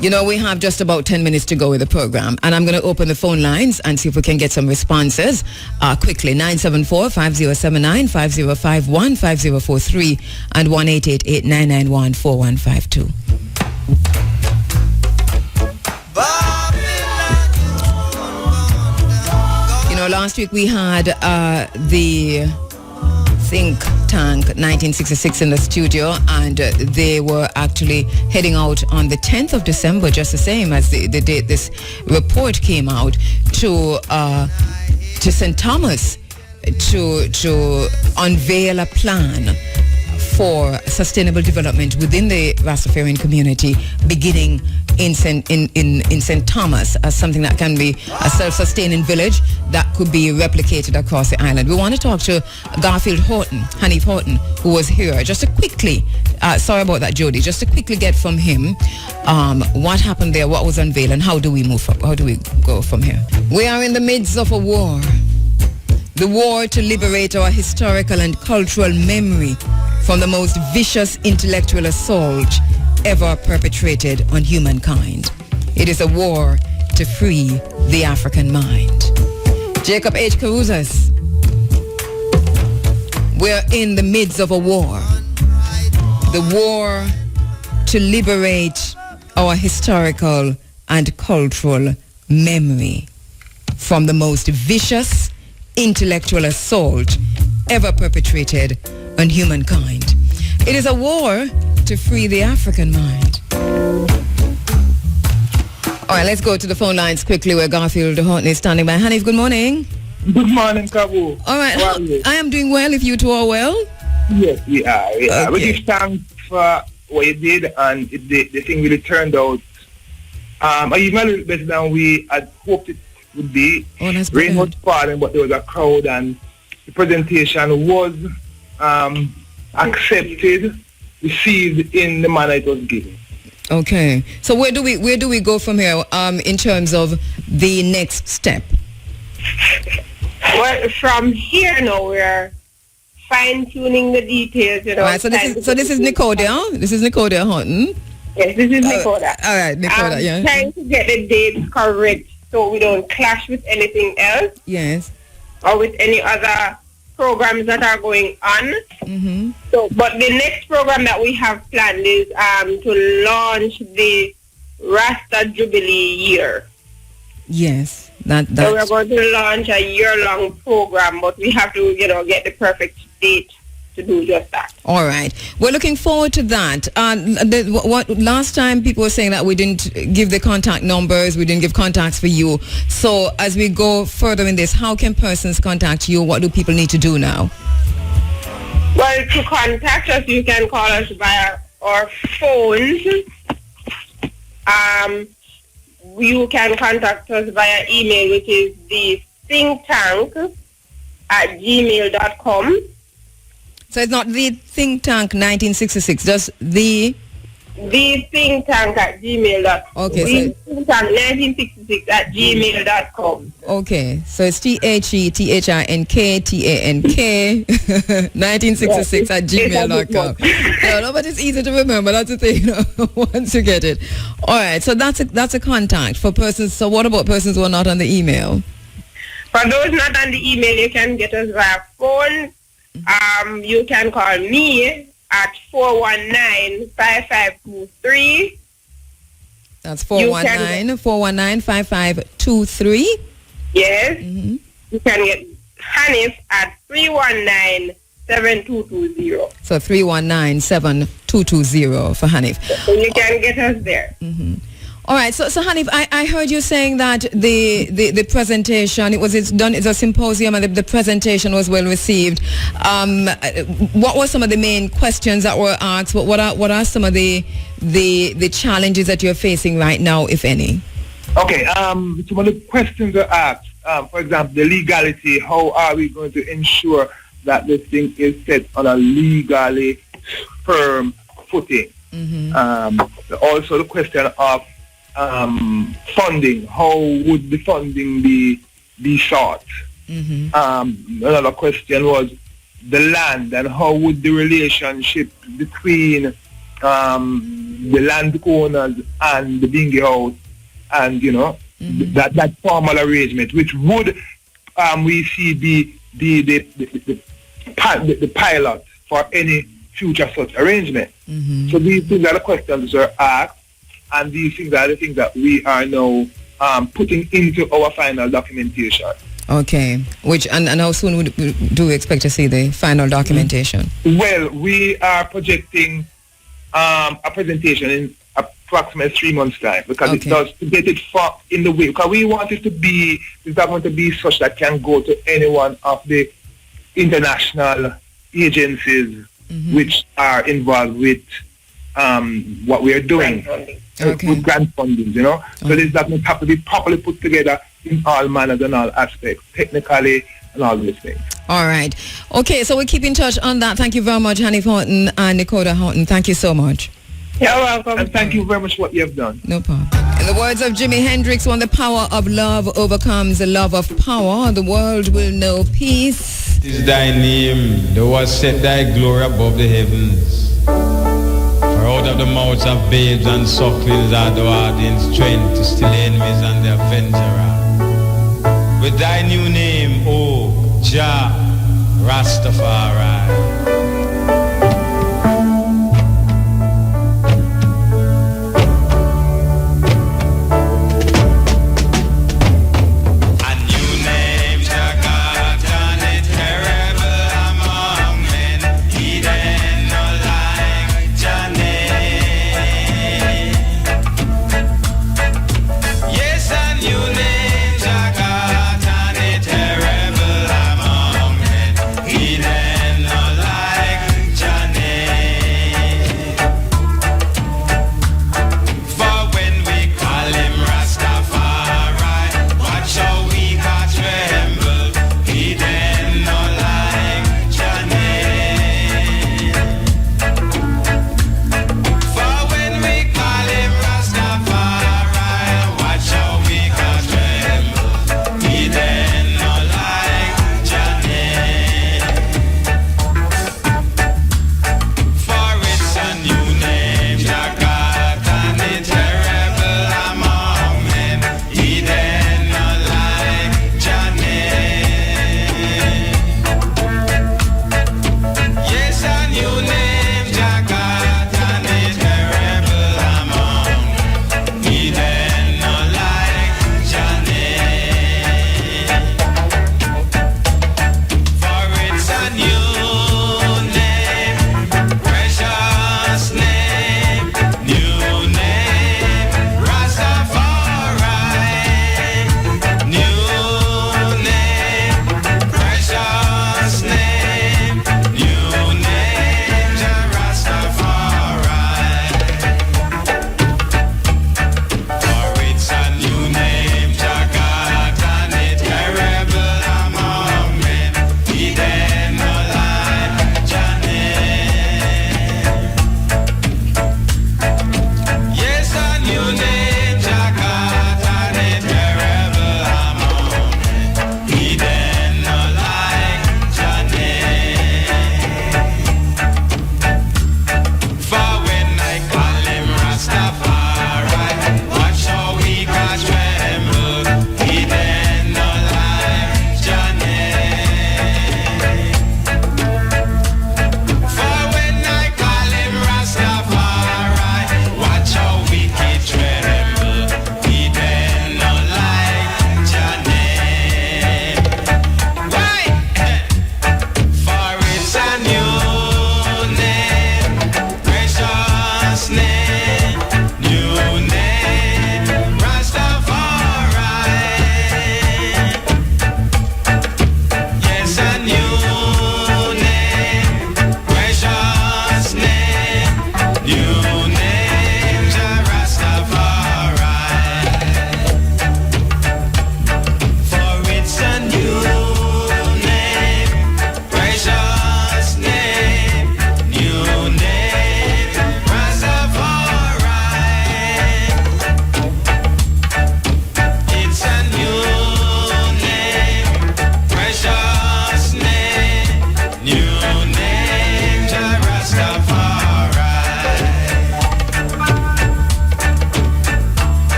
You know, we have just about 10 minutes to go with the program, and I'm going to open the phone lines and see if we can get some responses quickly. 974-5079, 5051, 5043, and 1-888-991-4152. You know, last week we had the think tank 1966 in the studio, and they were actually heading out on the 10th of December, just the same as the date this report came out, to St. Thomas to unveil a plan for sustainable development within the Rastafarian community, beginning in St. Thomas as something that can be a self-sustaining village that could be replicated across the island. We want to talk to Garfield Horton, Hanif Horton, who was here. Just to quickly, sorry about that, Jody, just to quickly get from him what happened there, what was unveiled, and how do we move from, how do we go from here? We are in the midst of a war. The war to liberate our historical and cultural memory from the most vicious intellectual assault ever perpetrated on humankind. It is a war to free the African mind. Jacob H. Caruzas, we're in the midst of a war. The war to liberate our historical and cultural memory from the most vicious intellectual assault ever perpetrated on humankind. It is a war to free the African mind. All right, let's go to the phone lines quickly where Garfield Horton is standing by. Hanif, good morning. Good morning, Kabu. All right, I am doing well, if you two are well. Yes, we are. Okay. We give thanks for what you did, and the thing really turned out even a little better than we had hoped it would be. Oh, that's Rain was falling, but there was a crowd, and the presentation was accepted, received in the manner it was given. Okay, so where do we go from here in terms of the next step? Well, from here now we're fine-tuning the details. You know. All right, so this is Nicodia. This is Nicodia Horton. Yes, this is Nicodia. All right, Nicodia. Yeah. Trying to get the dates correct so we don't clash with anything else. Yes. Or with any other programs that are going on. Mm-hmm. So, but the next program that we have planned is to launch the Rasta Jubilee year. Yes, So we're going to launch a year-long program, but we have to, get the perfect date to do just that. All right. We're looking forward to that. What last time people were saying that we didn't give the contact numbers, we didn't give contacts for you. So as we go further in this, how can persons contact you? What do people need to do now? Well, to contact us, you can call us via our phones. You can contact us via email, which is the thinktank@gmail.com. So it's not the think tank 1966, just the thinktank@gmail.com. Okay, the thinktank 1966@gmail.com. Okay, so it's THETHINKTANK 1966@gmail.com. No, but it's easy to remember. That's the thing, once you get it. All right, so that's a contact for persons. So what about persons who are not on the email? For those not on the email, you can get us via phone. You can call me at 419-5523. That's 419-5523. Yes. Mm-hmm. You can get Hanif at 319-7220. So 319-7220 for Hanif. So you can get us there. Mm-hmm. All right, so Hanif, I heard you saying that the presentation, it's a symposium, and the presentation was well received. What were some of the main questions that were asked? What are some of the challenges that you're facing right now, if any? Okay, some of the questions are asked. For example, the legality. How are we going to ensure that this thing is set on a legally firm footing? Mm-hmm. Also, the question of funding. How would the funding be sought? Mm-hmm. Another question was the land, and how would the relationship between the landowners and the Bingy House, and mm-hmm. that formal arrangement, which would we see be the pilot for any future such arrangement. Mm-hmm. So these things are the questions that are asked. And these things are the things that we are now putting into our final documentation. Okay. And how soon do we expect to see the final documentation? Well, we are projecting a presentation in approximately 3 months' time, because it does to get it in the way. Because we want it to be, it's not going to be such that can go to any one of the international agencies which are involved with what we are doing with grant funding, So this doesn't have to be properly put together in all manners and all aspects, technically and all these things. All right. Okay, so we keep in touch on that. Thank you very much, Hanif Horton and Dakota Horton. Thank you so much. You're welcome. And thank you very much for what you have done. No problem. In the words of Jimi Hendrix, when the power of love overcomes the love of power, the world will know peace. It is thy name, thou hast set thy glory above the heavens. For out of the mouths of babes and sucklings art thou adding strength to still enemies and the avenger. With thy new name, O Jah Rastafari.